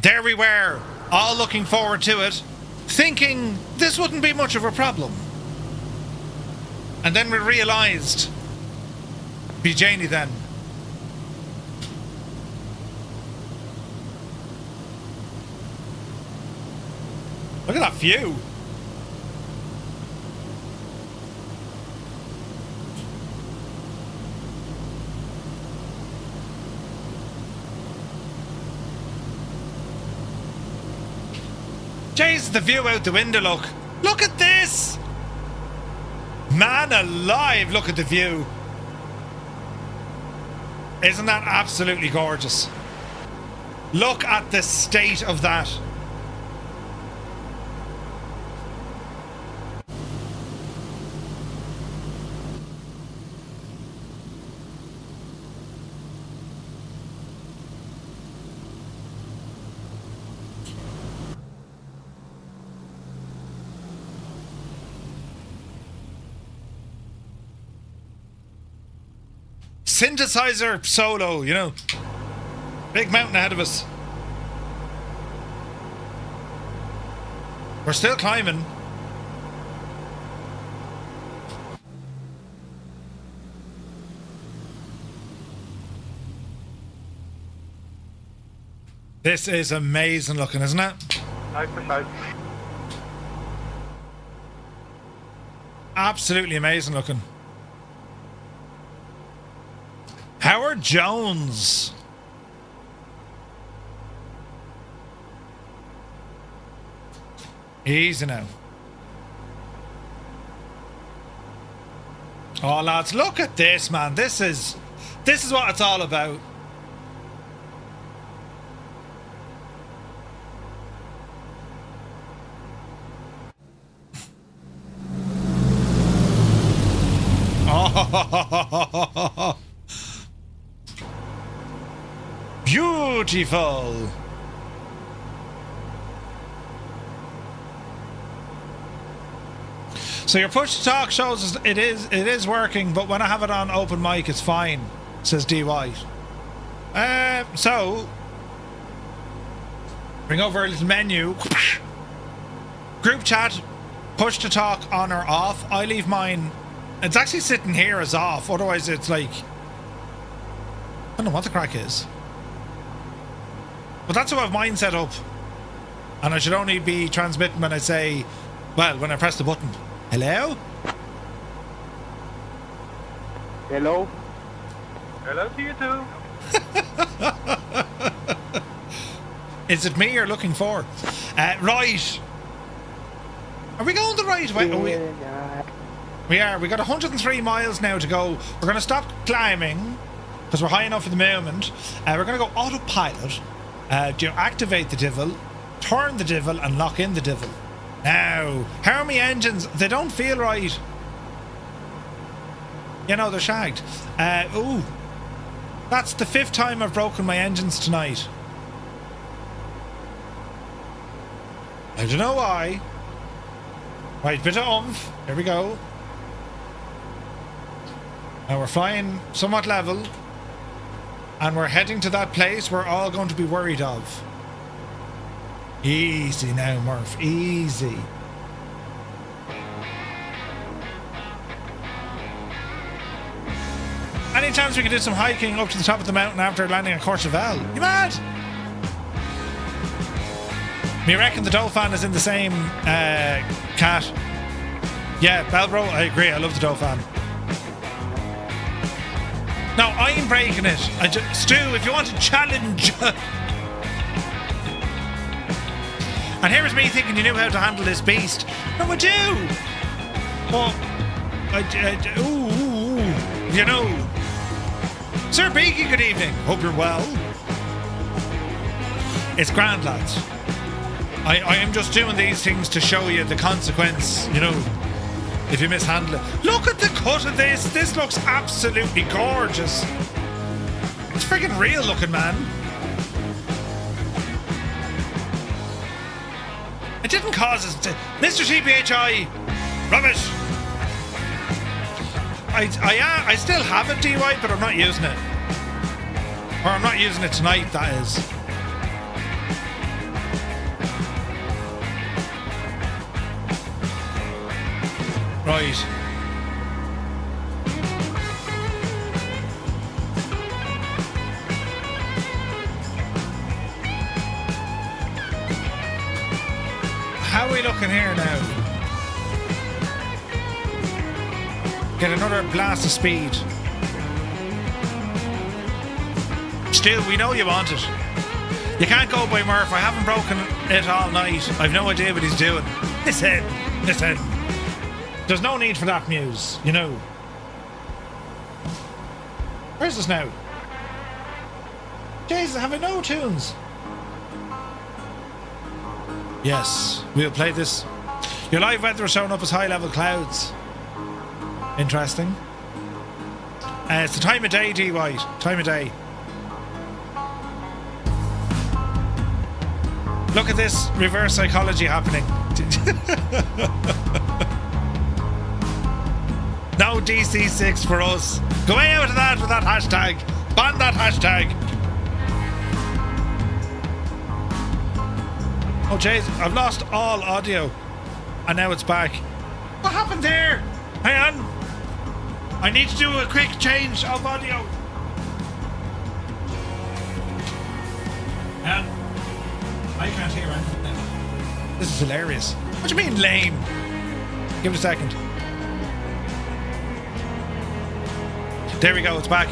There we were, all looking forward to it, thinking this wouldn't be much of a problem. And then we realised, Bijani then. Look at that view. Jeez, the view out the window, look. Look at this! Man alive, look at the view. Isn't that absolutely gorgeous? Look at the state of that. Synthesizer solo, you know. Big mountain ahead of us. We're still climbing. This is amazing looking, isn't it? Nice. Absolutely amazing looking. Howard Jones. Easy now. Oh lads, look at this, man. This is what it's all about. Oh, beautiful. So your push to talk shows us it is working, but when I have it on open mic, it's fine, says D White. So bring over a little menu. Group chat, push to talk on or off. I leave mine. It's actually sitting here as off. Otherwise, it's like I don't know what the crack is. But that's how I have mine set up. And I should only be transmitting when I say, well, when I press the button. Hello? Hello? Hello to you too. Is it me you're looking for? Right. Are we going the right way? We are. We got 103 miles now to go. We're going to stop climbing because we're high enough at the moment. We're going to go autopilot. Activate the divil, turn the divil, and lock in the divil. Now, how are my engines? They don't feel right. You know, they're shagged. Ooh. That's the 5th time I've broken my engines tonight. I don't know why. Right, bit of oomph. Here we go. Now we're flying somewhat level. And we're heading to that place we're all going to be worried of. Easy now, Murph. Easy. Any chance we can do some hiking up to the top of the mountain after landing at Courchevel? You mad? Me reckon the Dauphin is in the same cat. Yeah, Belbro, I agree. I love the Dauphin. No, I'm breaking it. Stu, if you want to challenge. And here's me thinking you knew how to handle this beast. No, I do. Well, ooh, you know. Sir Beaky, good evening. Hope you're well. It's grand, lads. I am just doing these things to show you the consequence, you know, if you mishandle it. Look at the cut of this. This looks absolutely gorgeous. It's friggin' real looking, man. It didn't cause us to... Mr. TPHI, rubbish. I still have it, DY, but I'm not using it. Or I'm not using it tonight, that is. Right. How are we looking here now? Get another blast of speed. Still, we know you want it. You can't go by Murph. I haven't broken it all night. I've no idea what he's doing. Listen. There's no need for that, Muse, you know. Where's this now? Jesus, have I no tunes? Yes, we'll play this. Your live weather is showing up as high-level clouds. Interesting. It's the time of day, D. White. Time of day. Look at this reverse psychology happening. No DC-6 for us. Go way out of that with that hashtag. Ban that hashtag. Oh jeez, I've lost all audio. And now it's back. What happened there? Hang on. I need to do a quick change of audio. I can't hear anything now. This is hilarious. What do you mean lame? Give it a second. There we go, it's back.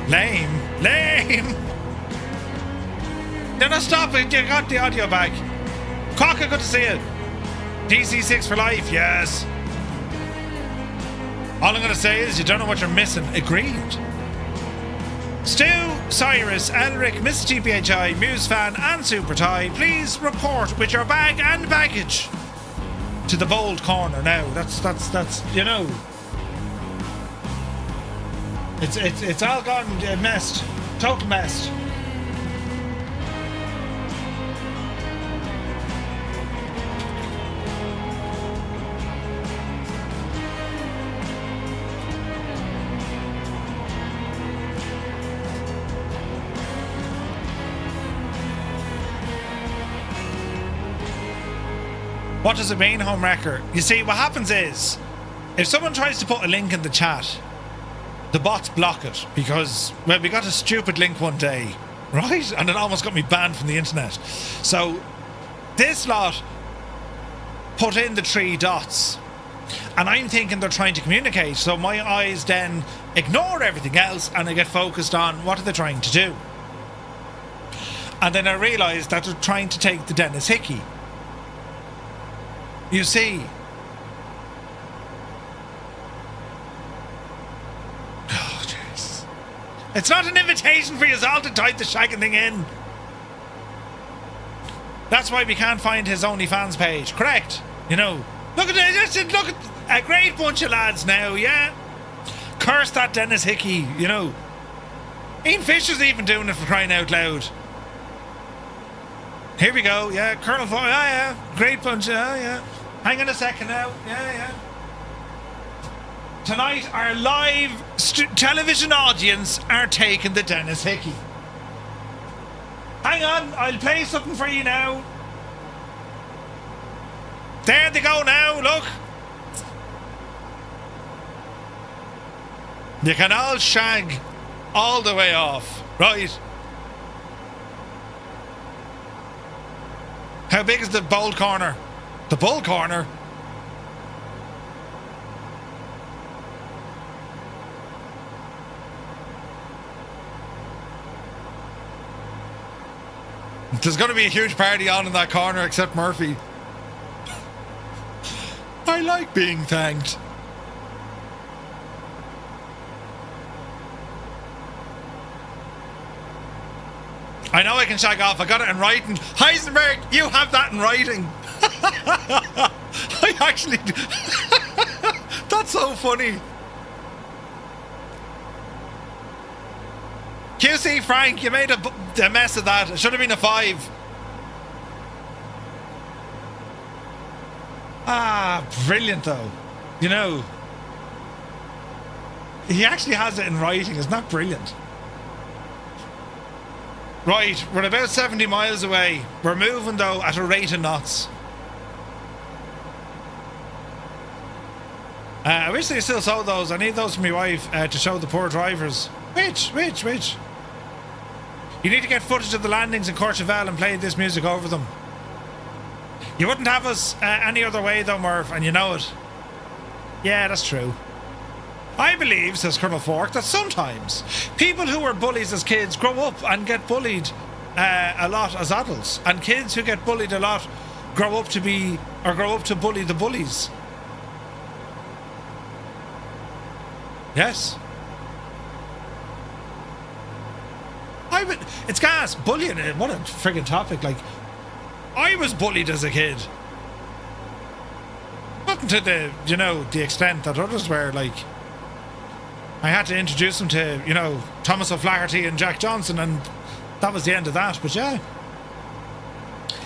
Lame. No, stop it. You got the audio back. Quokka, good to see you. DC-6 for life, yes. All I'm going to say is you don't know what you're missing. Agreed. Stu, Cyrus, Elric, Mr. TPHI, Muse Fan, and Super Ty, please report with your bag and baggage to the bold corner now. That's you know. It's all gone messed. Total messed. What does it mean, homewrecker? You see, what happens is, if someone tries to put a link in the chat, the bots block it because, well, we got a stupid link one day, right? And it almost got me banned from the internet. So this lot put in the 3 dots, and I'm thinking they're trying to communicate, so my eyes then ignore everything else and I get focused on what are they trying to do. And then I realised that they're trying to take the Dennis Hickey. You see. Oh, jeez. It's not an invitation for you all to type the shagging thing in. That's why we can't find his OnlyFans page. Correct. You know. Look at it. Look at a great bunch of lads now, yeah? Curse that Dennis Hickey, you know. Ian Fisher's even doing it, for crying out loud. Here we go, yeah. Colonel Foy, yeah. Great bunch, yeah. Hang on a second now, yeah. Tonight, our live television audience are taking the Dennis Hickey. Hang on, I'll play something for you now. There they go now, look. You can all shag all the way off, right? How big is the bowl corner? The bull corner? There's going to be a huge party on in that corner except Murphy. I like being thanked. I know I can shag off. I got it in writing. Heisenberg, you have that in writing. I actually do. That's so funny. QC Frank, you made a mess of that. It should have been a 5. Ah, brilliant though. You know, he actually has it in writing. Isn't that brilliant? Right, we're about 70 miles away. We're moving though at a rate of knots. I wish they still sold those. I need those for my wife to show the poor drivers. Which? You need to get footage of the landings in Courchevel and play this music over them. You wouldn't have us any other way though, Murph, and you know it. Yeah, that's true. I believe, says Colonel Fork, that sometimes people who were bullies as kids grow up and get bullied a lot as adults, and kids who get bullied a lot grow up to bully the bullies. Yes. It's gas, bullying, what a friggin' topic. Like, I was bullied as a kid. Nothing to the extent that others were. Like, I had to introduce them to, Thomas O'Flaherty and Jack Johnson, and that was the end of that. But yeah,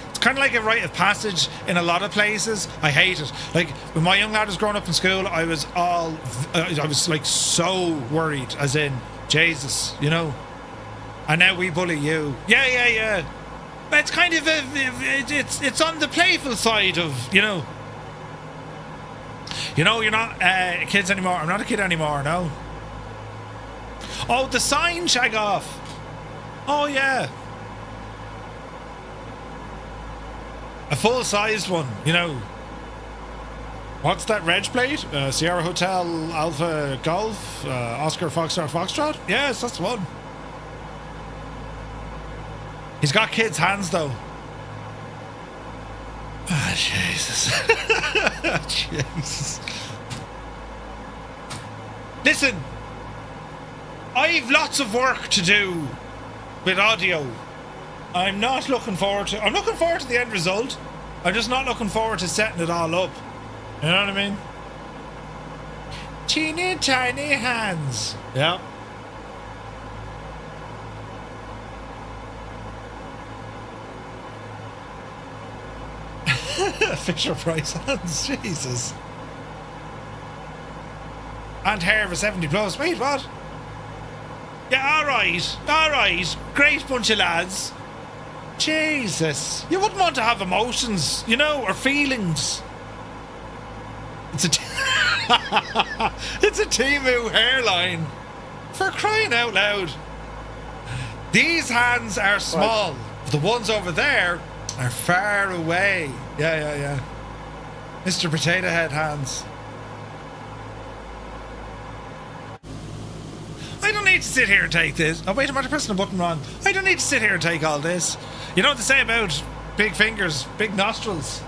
it's kind of like a rite of passage in a lot of places. I hate it. Like, when my young lad was growing up in school, I was like so worried, as in, Jesus, and now we bully you. Yeah. But it's kind of it's on the playful side of, you're not kids anymore. I'm not a kid anymore, no. Oh, the sign, shag off. Oh, yeah. A full-sized one, What's that reg plate? Sierra Hotel Alpha Golf, Oscar Foxtrot Foxtrot? Yes, that's the one. He's got kids' hands, though. Ah, Jesus. Jesus. Listen, I've lots of work to do with audio. I'm looking forward to the end result. I'm just not looking forward to setting it all up. You know what I mean? Teeny tiny hands. Yeah. Fisher Price hands, Jesus. And hair for 70 plus. Wait, what? Yeah, alright. Great bunch of lads. Jesus. You wouldn't want to have emotions, you know, or feelings. It's a it's a Temu hairline. For crying out loud. These hands are small. The ones over there are far away. Yeah. Mr. Potato Head hands. I don't need to sit here and take this. Oh, wait, I'm pressing the button wrong. I don't need to sit here and take all this. You know what they say about big fingers, big nostrils?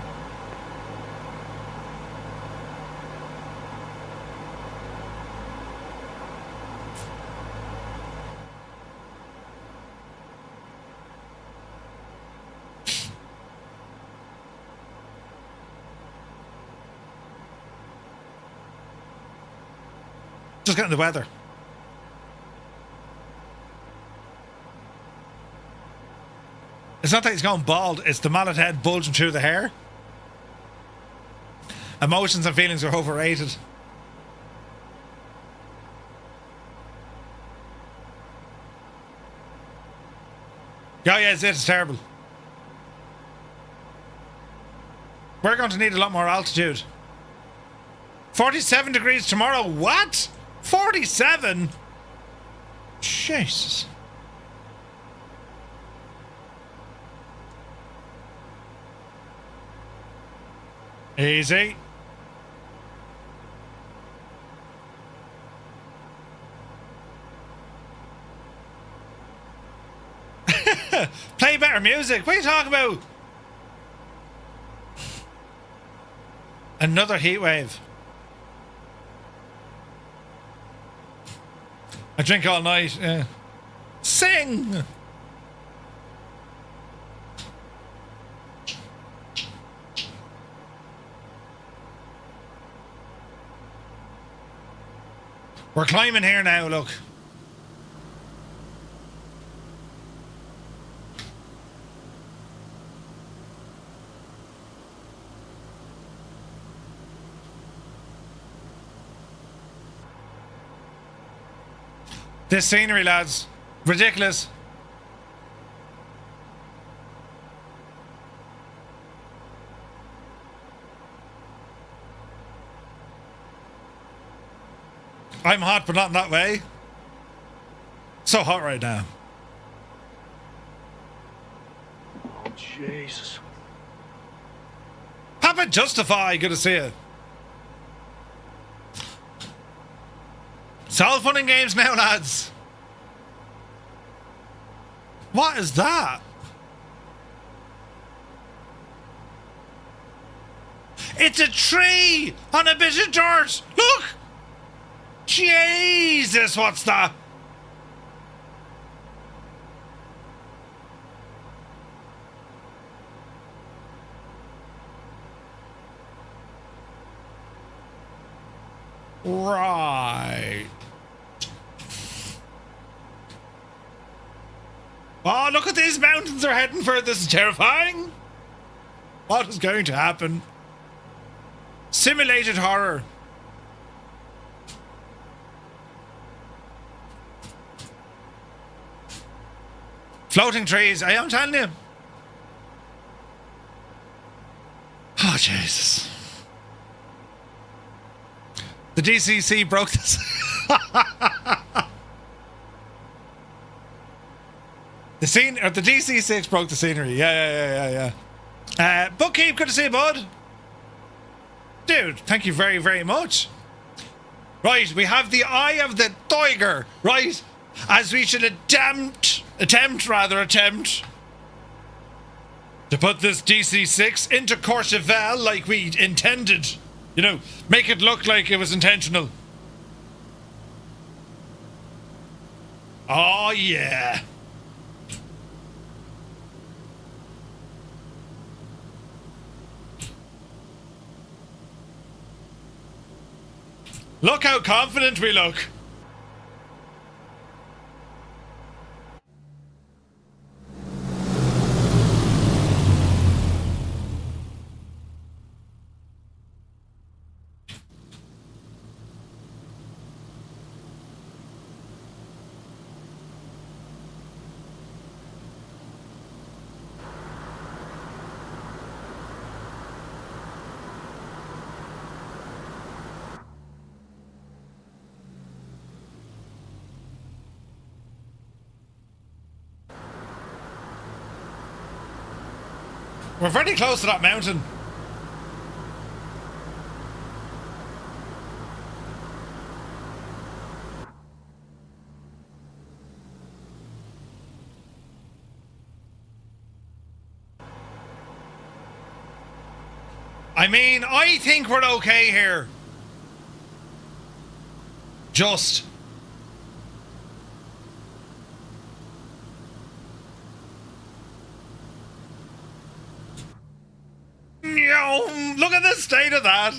Just getting the weather. It's not that he's going bald, it's the mallet head bulging through the hair. Emotions and feelings are overrated. Yeah, it's terrible. We're going to need a lot more altitude. 47 degrees tomorrow. What? 47? Jesus. Easy. Play better music. What are you talking about? Another heat wave. I drink all night. Yeah. Sing. We're climbing here now, look. This scenery, lads. Ridiculous. I'm hot, but not in that way. So hot right now. Oh, Jesus. Papa Justify, good to see you. It's all fun and games now, lads. What is that? It's a tree on a bit of dirt. Look. Jesus, what's that? Right. Oh, look at these mountains are heading for. This is terrifying. What is going to happen? Simulated horror. Floating trees, I am telling you. Oh, Jesus. The DCC broke this. The DC-6 broke the scenery. Yeah. Bookkeep, good to see you, bud. Dude, thank you very, very much. Right, we have the eye of the tiger, right? As we should attempt to put this DC-6 into Courchevel like we intended. You know, make it look like it was intentional. Oh, yeah. Look how confident we look. We're very close to that mountain. I mean, I think we're okay here. Just. Look at the state of that.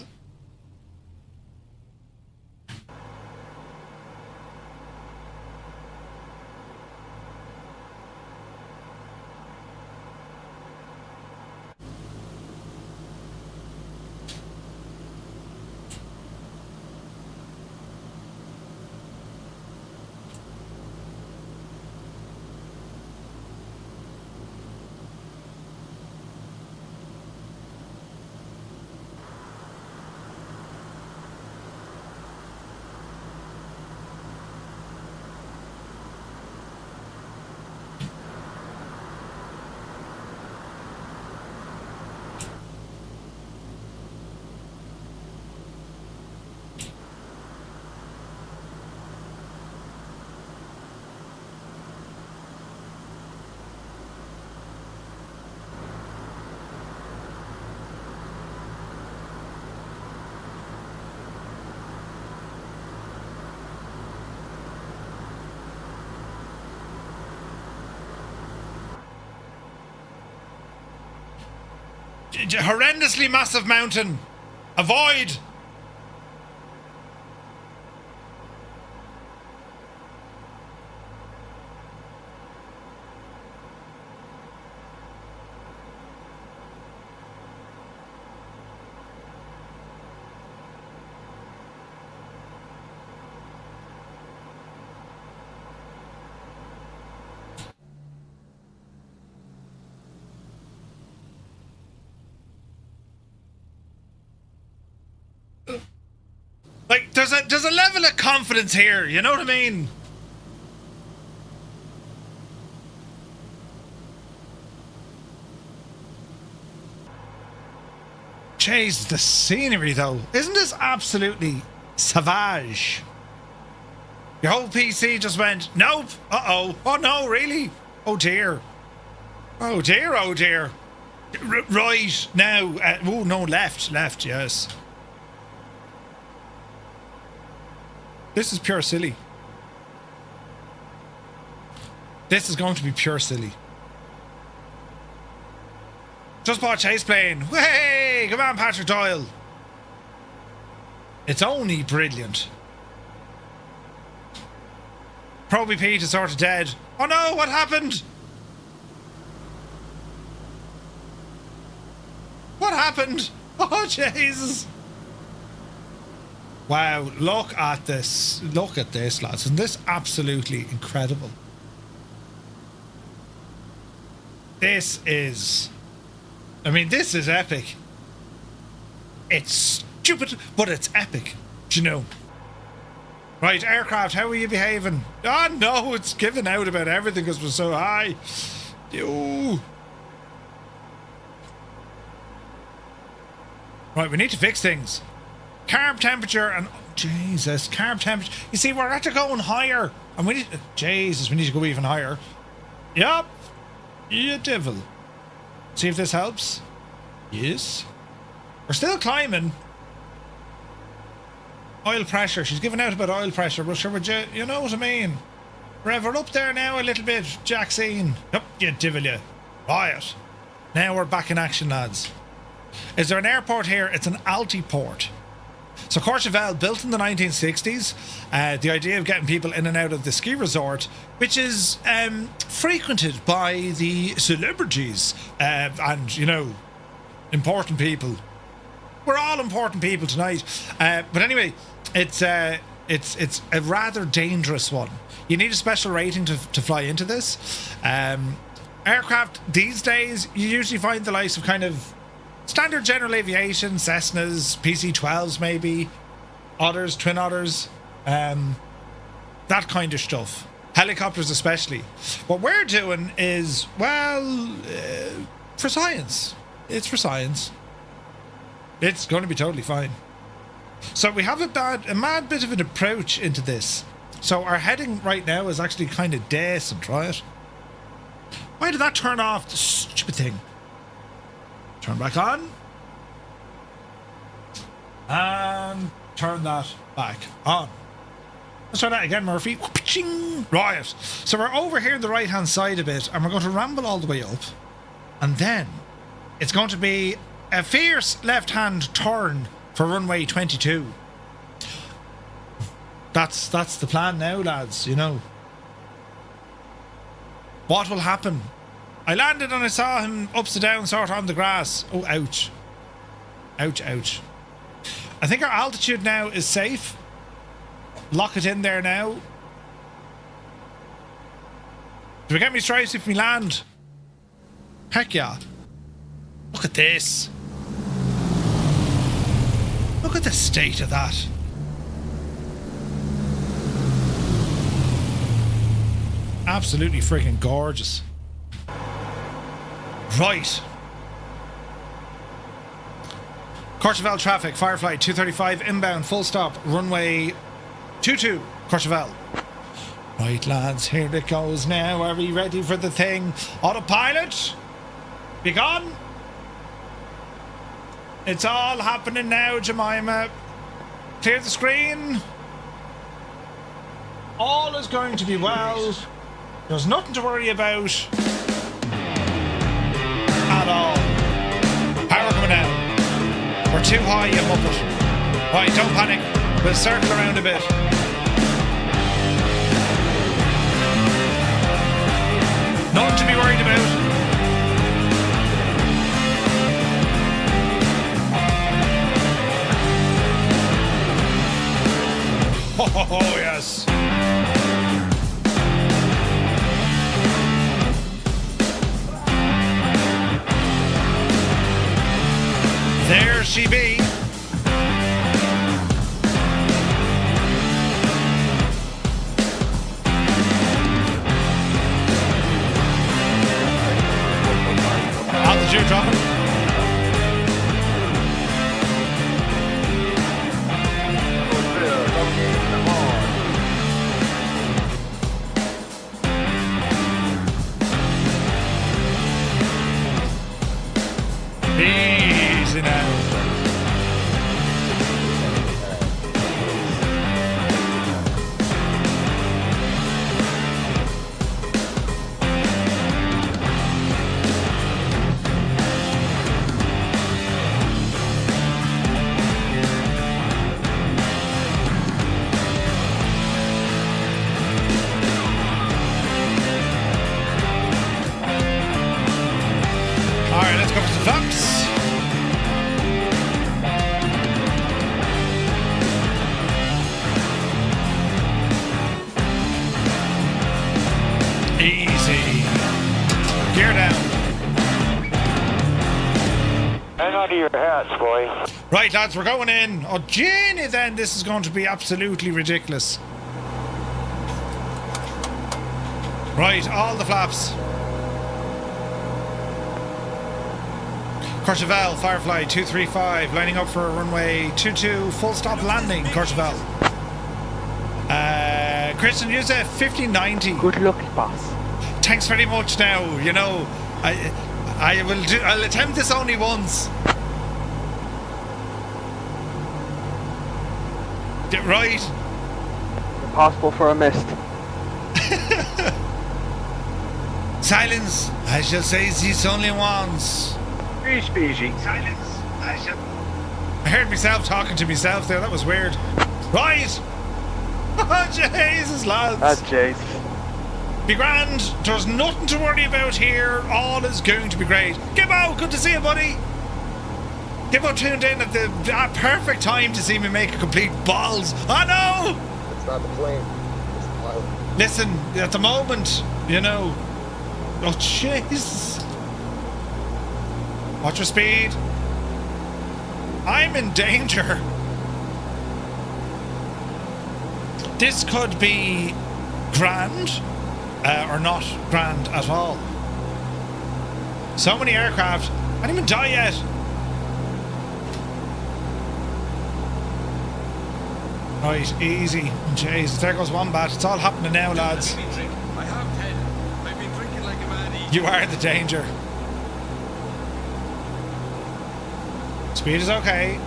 Horrendously massive mountain. Avoid. Like, there's a level of confidence here, you know what I mean? Jeez, the scenery though. Isn't this absolutely savage? Your whole PC just went, nope, uh-oh, oh no, really? Oh dear. Oh dear, oh dear. Right, now, oh no, left, yes. This is pure silly. This is going to be pure silly. Just bought chase plane. Hey, come on, Patrick Doyle. It's only brilliant. Proby Pete is sort of dead. Oh no, what happened? What happened? Oh, Jesus. Wow, look at this. Look at this, lads. Isn't this absolutely incredible? This is... I mean, this is epic. It's stupid, but it's epic. Do you know? Right, aircraft, how are you behaving? Oh, no, it's giving out about everything because we're so high. Ew. Right, we need to fix things. Carb temperature and... Oh, Jesus, carb temperature. You see, we're actually going higher. And we need... Jesus, we need to go even higher. Yup. You devil. See if this helps. Yes. We're still climbing. Oil pressure. She's giving out about oil pressure. But sure, you know what I mean. Rev her up there now a little bit, Jacksine. Up, you devil, you. Right. Now we're back in action, lads. Is there an airport here? It's an Altiport. So Courchevel, built in the 1960s, the idea of getting people in and out of the ski resort, which is frequented by the celebrities and, you know, important people. We're all important people tonight. But anyway, it's a rather dangerous one. You need a special rating to fly into this. Aircraft these days, you usually find the likes of kind of standard general aviation, Cessnas, PC-12s maybe, Otters, Twin Otters, that kind of stuff. Helicopters especially. What we're doing is, well, for science. It's for science. It's going to be totally fine. So we have a mad bit of an approach into this. So our heading right now is actually kind of decent, right? Why did that turn off? The stupid thing. Turn back on. And turn that back on. Let's try that again, Murphy. Right. So we're over here on the right hand side a bit, and we're going to ramble all the way up. And then it's going to be a fierce left hand turn for runway 22. That's the plan now, lads, you know. What will happen? I landed and I saw him upside down sort of on the grass. Oh, ouch. Ouch, ouch. I think our altitude now is safe. Lock it in there now. Do we get me stripes if we land? Heck yeah. Look at this. Look at the state of that. Absolutely freaking gorgeous. Right. Courchevel traffic, Firefly 235 inbound, full stop, runway 22, Courchevel. Right, lads, here it goes now. Are we ready for the thing? Autopilot, be gone. It's all happening now, Jemima. Clear the screen. All is going to be well. There's nothing to worry about at all. Power coming down. We're too high, you muppet. Right, don't panic. We'll circle around a bit. Nothing to be worried about. Oh, yes. There she be. Altitude dropping. Easy now. Alright, let's go for some flaps. Easy. Gear down. Hang on to your hats, boy. Right, lads, we're going in. Oh, Jenny, then. This is going to be absolutely ridiculous. Right, all the flaps. Courchevel, Firefly 235, lining up for runway 22, full stop landing, Courchevel. Christian, use a 5090. Good luck, boss. Thanks very much now, you know, I'll attempt this only once. Get right. Impossible for a mist. Silence, I shall say this only once. Speedy. Silence, I heard myself talking to myself there, that was weird. Right. Oh, Jesus, lads. That's Jace. Be grand. There's nothing to worry about here. All is going to be great. Gibbo, good to see you, buddy. Gibbo tuned in at the perfect time to see me make a complete balls. I know. It's not the plane. It's the pilot. Listen, at the moment, you know. Oh, jeez. Watch your speed. I'm in danger. This could be grand. Or not grand at all. So many aircraft I didn't even die yet. Right, easy. Jesus, there goes Wombat. It's all happening now, lads. I have, Ted. I've been drinking like a man. You are the danger. Speed is okay.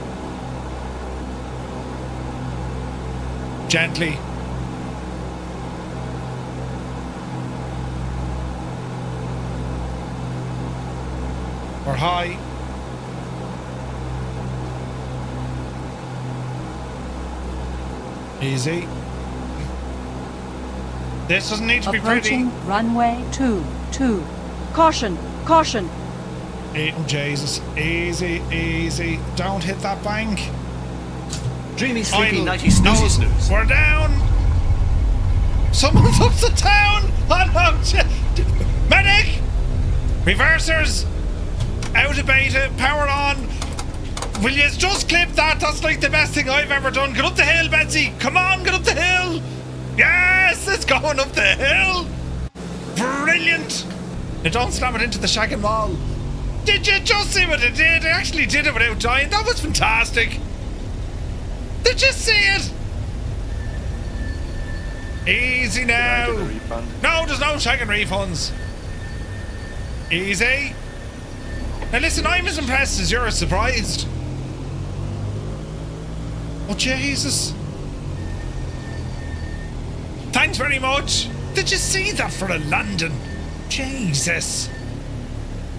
Gently. Or high. Easy. This doesn't need to be pretty. Approaching runway 22. Caution, caution. Oh, Jesus. Easy, easy. Don't hit that bank. Dreamy, sleepy, Idle. nighty, snoozy, No, snooze. we're down. Someone's up the town. Oh, no. Medic! Reversers! Out of beta, power on. Will you just clip that? That's like the best thing I've ever done. Get up the hill, Betsy. Come on, get up the hill. Yes, it's going up the hill. Brilliant. Now don't slam it into the shagging wall. Did you just see what it did? It actually did it without dying. That was fantastic. Did you see it? Easy now. No, there's no shagging refunds. Easy. Now listen, I'm as impressed as you're surprised. Oh, Jesus. Thanks very much. Did you see that for a London? Jesus.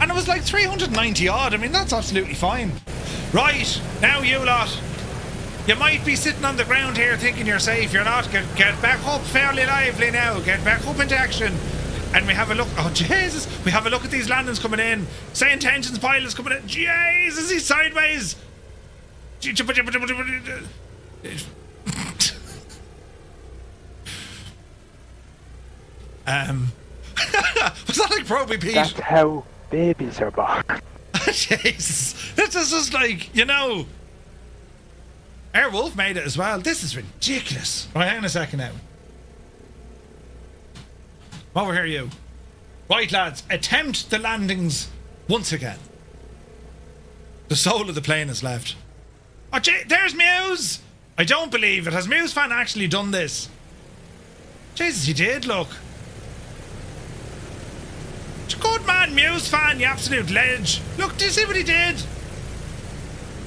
And it was like 390 odd. I mean, that's absolutely fine. Right, now you lot. You might be sitting on the ground here thinking you're safe. You're not. Get back up fairly lively now. Get back up into action. And we have a look. Oh, Jesus. We have a look at these landings coming in. Say intentions pilots coming in. Jesus, he's sideways. Was that like Proby Pete? That's how babies are born. Jesus. This is just like, you know. Airwolf made it as well. This is ridiculous. Right, hang on a second now. Over here, you. Right, lads. Attempt the landings once again. The soul of the plane is left. Oh, there's Muse! I don't believe it. Has Muse fan actually done this? Jesus, he did, look. Good man, Muse fan, you absolute ledge. Look, do you see what he did?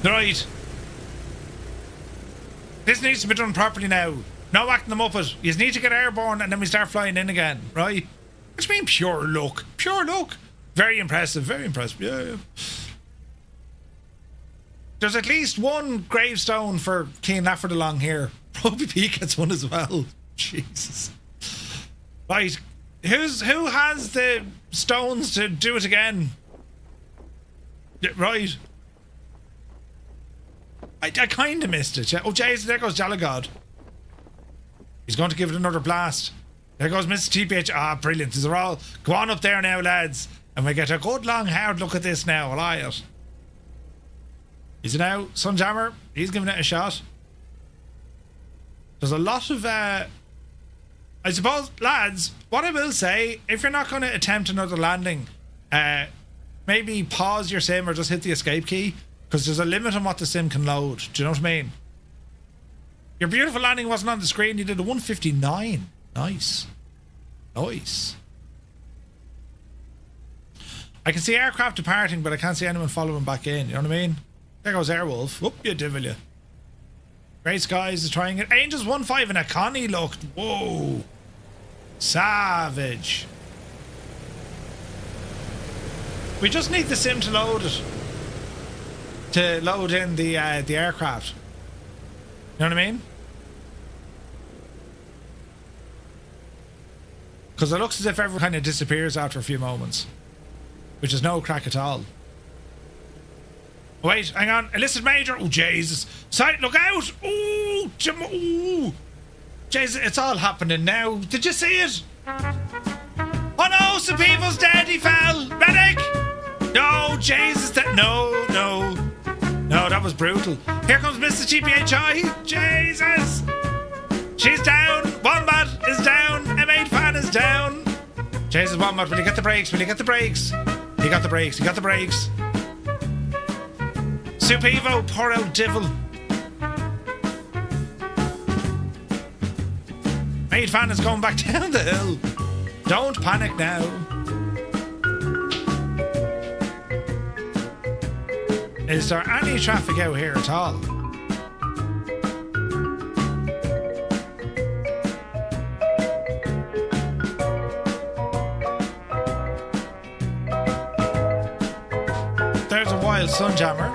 Right. This needs to be done properly now. No acting them up it. You need to get airborne and then we start flying in again, right? What do you mean pure luck? Pure luck. Very impressive, very impressive. Yeah. There's at least one gravestone for Keane Lafford along here. Probably P gets one as well. Jesus. Right. Who has the stones to do it again? Yeah, right. I kind of missed it. Oh, Jesus, there goes Jalagod. He's going to give it another blast. There goes Mr. TPH. Ah, brilliant. These are all... Go on up there now, lads. And we get a good long hard look at this now. I'll eye it. Is it now? Sunjammer. He's giving it a shot. There's a lot of... I suppose, lads, what I will say, if you're not going to attempt another landing, maybe pause your sim or just hit the escape key. Because there's a limit on what the sim can load. Do you know what I mean? Your beautiful landing wasn't on the screen. You did a 159. Nice. Nice. I can see aircraft departing, but I can't see anyone following back in. You know what I mean? There goes Airwolf. Whoop, you devil you. Grey Skies is trying it. Angels 1-5 and a Connie looked. Whoa. Savage. We just need the sim to load it. To load in the aircraft. You know what I mean? Because it looks as if everyone kind of disappears after a few moments. Which is no crack at all. Wait, hang on. Illicit Major. Oh, Jesus. Sight, look out. Ooh, ooh. Jesus, it's all happening now. Did you see it? Oh no, some people's dead. He fell. Medic. No, Jesus. No, that was brutal. Here comes Mr. GPHI. Jesus. She's down. Wombat is down. M8 fan is down. Jesus, Wombat, will you get the brakes? Will you get the brakes? He got the brakes. He got the brakes. Supivo, pour out divil. Maid fan is going back down the hill. Don't panic now. Is there any traffic out here at all? There's a wild sunjammer.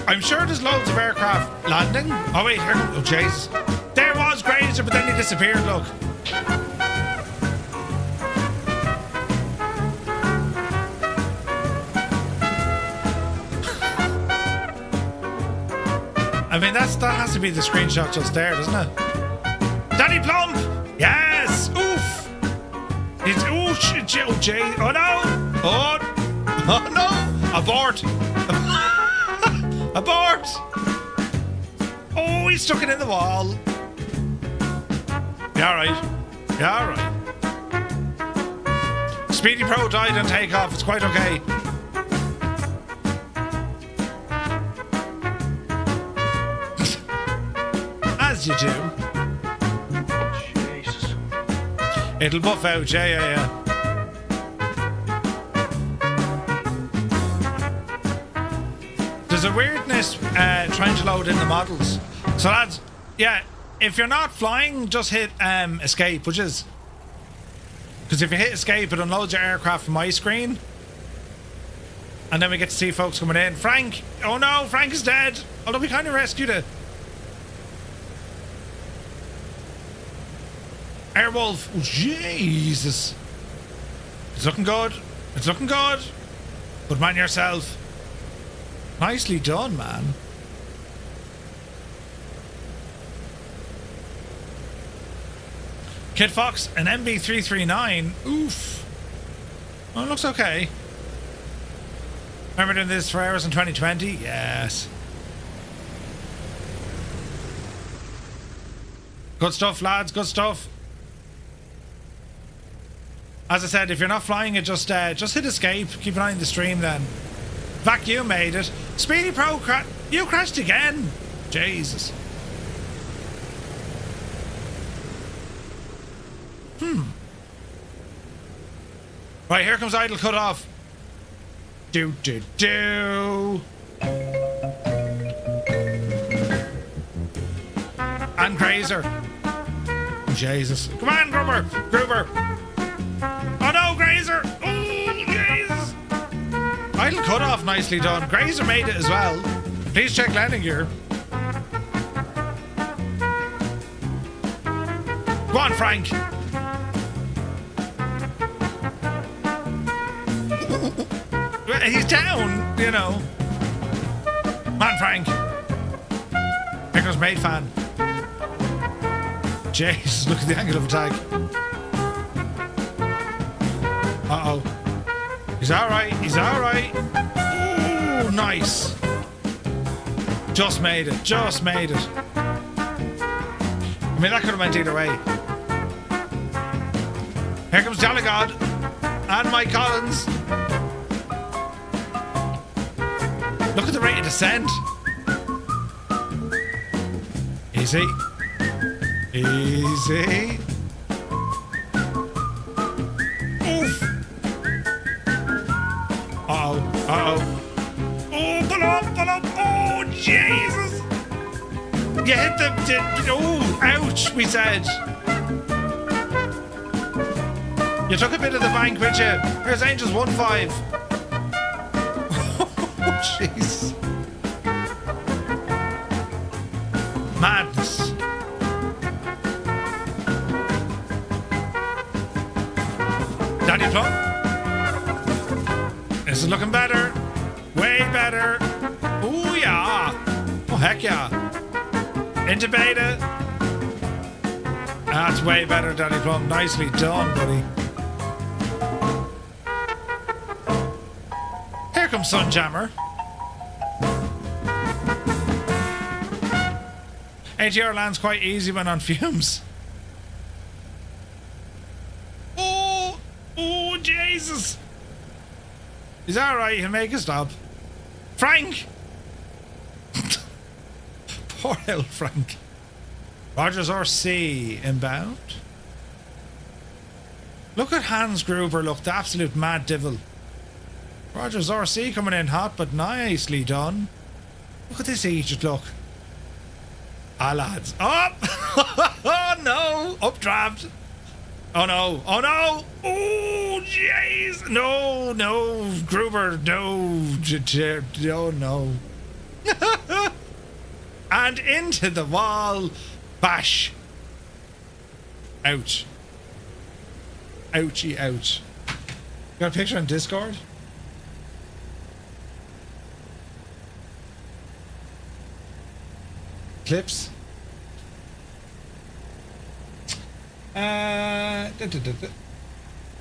I'm sure there's loads of aircraft landing. Oh wait, here comes... Oh Jesus. There was Grazer, but then he disappeared, look. I mean, that has to be the screenshot just there, doesn't it? Danny Plump! Yes! Oof! It's... Oh, shit, oh, Jay. Oh, no! Oh! Oh, no! Abort! Abort! Oh, he's stuck it in the wall. You alright? You alright? Speedy Pro died on takeoff. It's quite okay. As you do. Jesus. It'll buff out, yeah. There's a weirdness trying to load in the models. So lads, yeah, if you're not flying, just hit escape, which is... Because if you hit escape, it unloads your aircraft from my screen. And then we get to see folks coming in. Frank! Oh no, Frank is dead! Although we kind of rescued it. Airwolf! Oh, Jesus! It's looking good. It's looking good. Good man yourself. Nicely done, man. Kid Fox, an MB339. Oof. Oh, it looks okay. Remember doing this for hours in 2020? Yes. Good stuff, lads. Good stuff. As I said, if you're not flying it, just hit escape. Keep an eye on the stream then. Vacuum made it. Speedy Pro, you crashed again. Jesus. Right, here comes idle cut off. Do. And Grazer. Jesus. Come on, Gruber. Oh no, Grazer. Oh, Jesus. Idle cut off, nicely done. Grazer made it as well. Please check landing gear. Go on, Frank. He's down, you know. Man, Frank. Here goes Maid Fan. Jesus, look at the angle of attack. Uh-oh. He's alright. He's alright. Ooh, nice. Just made it. Just made it. I mean, that could have went either way. Here comes Jolly God and Mike Collins. Look at the rate of descent. Easy. Easy. Oof. Uh-oh. Uh-oh. Oh, pull up. Oh, Jesus. You hit the... Oh, ouch, we said. You took a bit of the bank, with you. Here's Angels 1-5. Oh, jeez. Madness. Daddy Plum. This is looking better. Way better. Oh, yeah. Oh, heck yeah. Into beta. That's way better, Daddy Plum. Nicely done, buddy. Here comes Sunjammer. ATR lands quite easy when on fumes. Oh, Jesus. He's alright, he'll make a stop. Frank! Poor old Frank. Rogers RC inbound. Look at Hans Gruber, look, the absolute mad devil. Rogers RC coming in hot, but nicely done. Look at this Egypt, look. Ah, lads. Up! Oh, no! Updraft. Oh, no. Oh, no! Oh, jeez! No, no. Gruber, no. Oh, no. And into the wall. Bash. Ouch. Ouchie, ouch. Got a picture on Discord? Clips?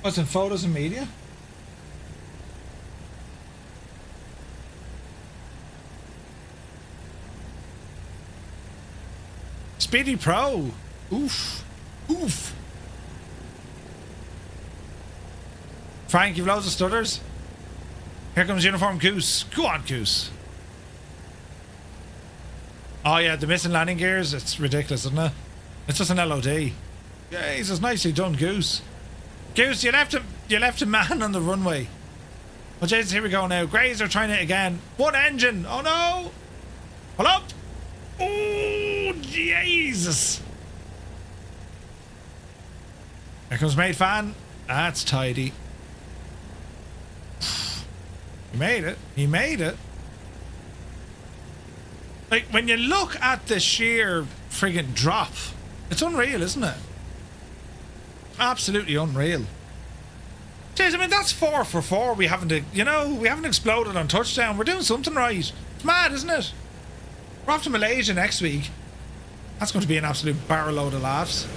What's in photos and media? Speedy Pro. Oof. Oof. Frank, you've loads of stutters. Here comes Uniform Goose. Go on, Goose. Oh yeah, the missing landing gears. It's ridiculous, isn't it? It's just an LOD. Jesus, nicely done, Goose. Goose, you left a man on the runway. Oh Jesus, here we go now. Greys are trying it again. One engine. Oh no. Pull up. Oh Jesus. Here comes Mate Fan. That's tidy. He made it. He made it. Like, when you look at the sheer friggin' drop, it's unreal, isn't it? Absolutely unreal. Jeez, I mean, that's 4 for 4. We haven't exploded on touchdown. We're doing something right. It's mad, isn't it? We're off to Malaysia next week. That's going to be an absolute barrel load of laughs.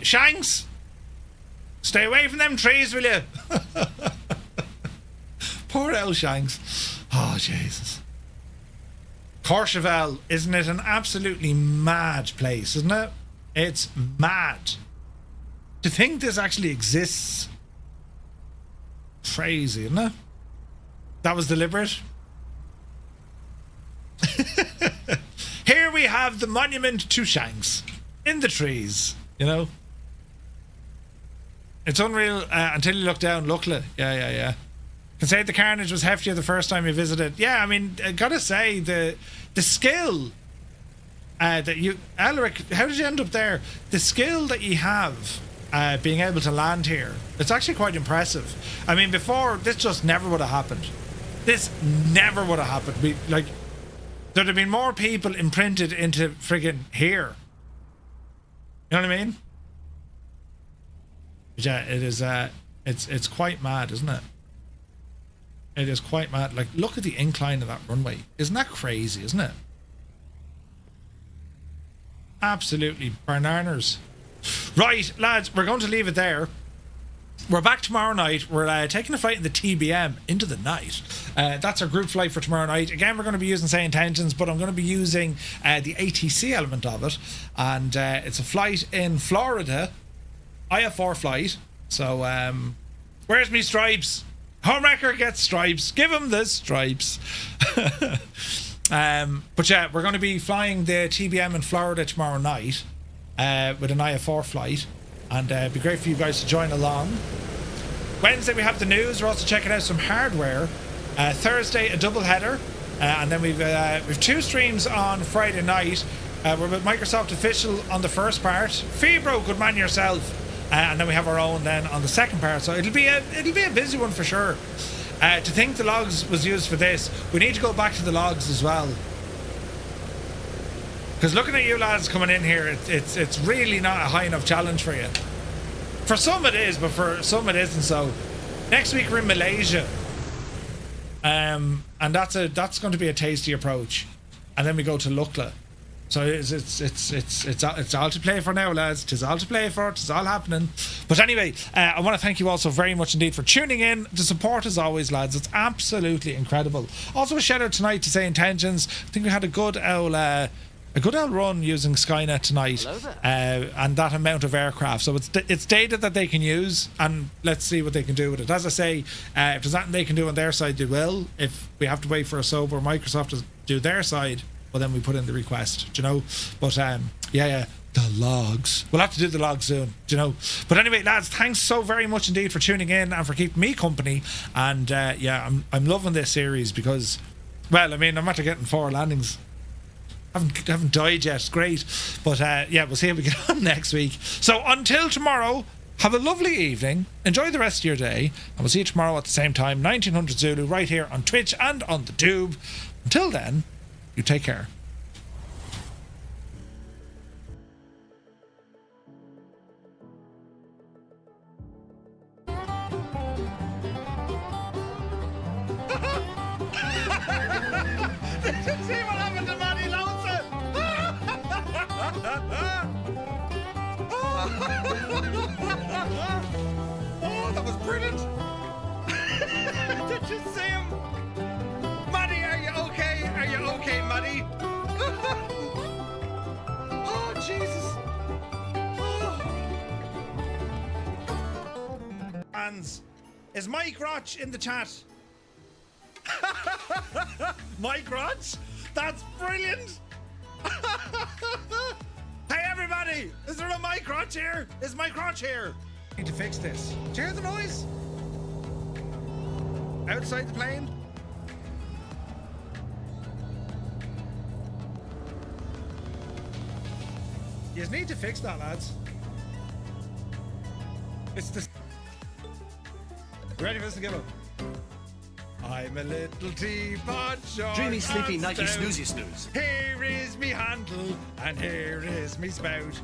Shanks! Stay away from them trees, will you? Poor old Shanks. Oh, Jesus. Courchevel, isn't it an absolutely mad place, isn't it? It's mad. To think this actually exists. Crazy, isn't it? That was deliberate. Here we have the monument to Shanks. In the trees, you know? It's unreal until you look down. Lookla. Yeah. Can say the carnage was heftier the first time you visited. Yeah, I mean, I gotta say, the skill that you... Elric, how did you end up there? The skill that you have being able to land here, it's actually quite impressive. I mean, before, this just never would have happened. This never would have happened. There'd have been more people imprinted into friggin' here. You know what I mean? Yeah, it is. It's quite mad, isn't it? It is quite mad. Like, look at the incline of that runway. Isn't that crazy? Isn't it? Absolutely bananas. Right, lads, we're going to leave it there. We're back tomorrow night. We're taking a flight in the TBM into the night. That's our group flight for tomorrow night. Again, we're going to be using Same Intentions, but I'm going to be using the ATC element of it. And it's a flight in Florida. IF4 flight. So, where's me stripes? Homewrecker gets stripes. Give him the stripes. But yeah, we're going to be flying the TBM in Florida tomorrow night with an IF4 flight. And it'd be great for you guys to join along. Wednesday we have the news. We're also checking out some hardware. Thursday a double header, and then we've 2 streams on Friday night. We're with Microsoft Official on the first part. Fibro, good man yourself. And then we have our own then on the second part. So it'll be a busy one for sure. To think the logs was used for this, we need to go back to the logs as well. Because looking at you lads coming in here, it's really not a high enough challenge for you. For some it is, but for some it isn't. So next week we're in Malaysia, and that's going to be a tasty approach, and then we go to Lukla. So it's all to play for now, lads. It's all to play for. It's all happening. But anyway, I want to thank you all so very much indeed for tuning in. The support as always, lads. It's absolutely incredible. Also a shout out tonight to Say Intentions. I think we had a good old run using Skynet tonight, and that amount of aircraft. So it's data that they can use, and let's see what they can do with it. As I say, if there's nothing they can do on their side, they will. If we have to wait for a sober Microsoft to do their side, well, then we put in the request, do you know? But yeah, the logs. We'll have to do the logs soon, do you know? But anyway, lads, thanks so very much indeed for tuning in and for keeping me company. And yeah, I'm loving this series because, well, I mean, I'm after getting 4 landings. Haven't died yet. It's great. But yeah, we'll see how we get on next week. So until tomorrow, have a lovely evening. Enjoy the rest of your day. And we'll see you tomorrow at the same time, 1900 Zulu, right here on Twitch and on the Tube. Until then, you take care. Did you see what happened to Matty Lonesome? Oh, that was brilliant. Did you see him? Matty, are you okay? Are you okay, Matty? Oh, Jesus. Oh. Hands. Is Mike Roch in the chat? Mike Roch? That's brilliant. Hey everybody, is there a Mike Roch here? Is Mike Roch here? Need to fix this. Do you hear the noise? Outside the plane? You need to fix that, lads. It's the... Ready for this to give up? I'm a little teapot, short Dreamy, sleepy, and nighty, stout. snoozy, snooze. Here is me handle, and here is me spout.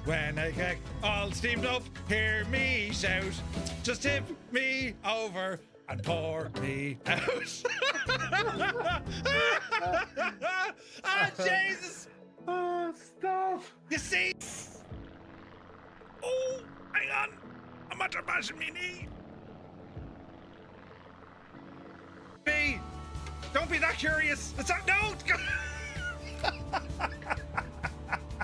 When I get all steamed up, hear me shout. Just tip me over and pour me out. Ah, Jesus! Oh, stop. You see? Oh, hang on. I'm after bashing me knee. Don't be that curious. It's not, no.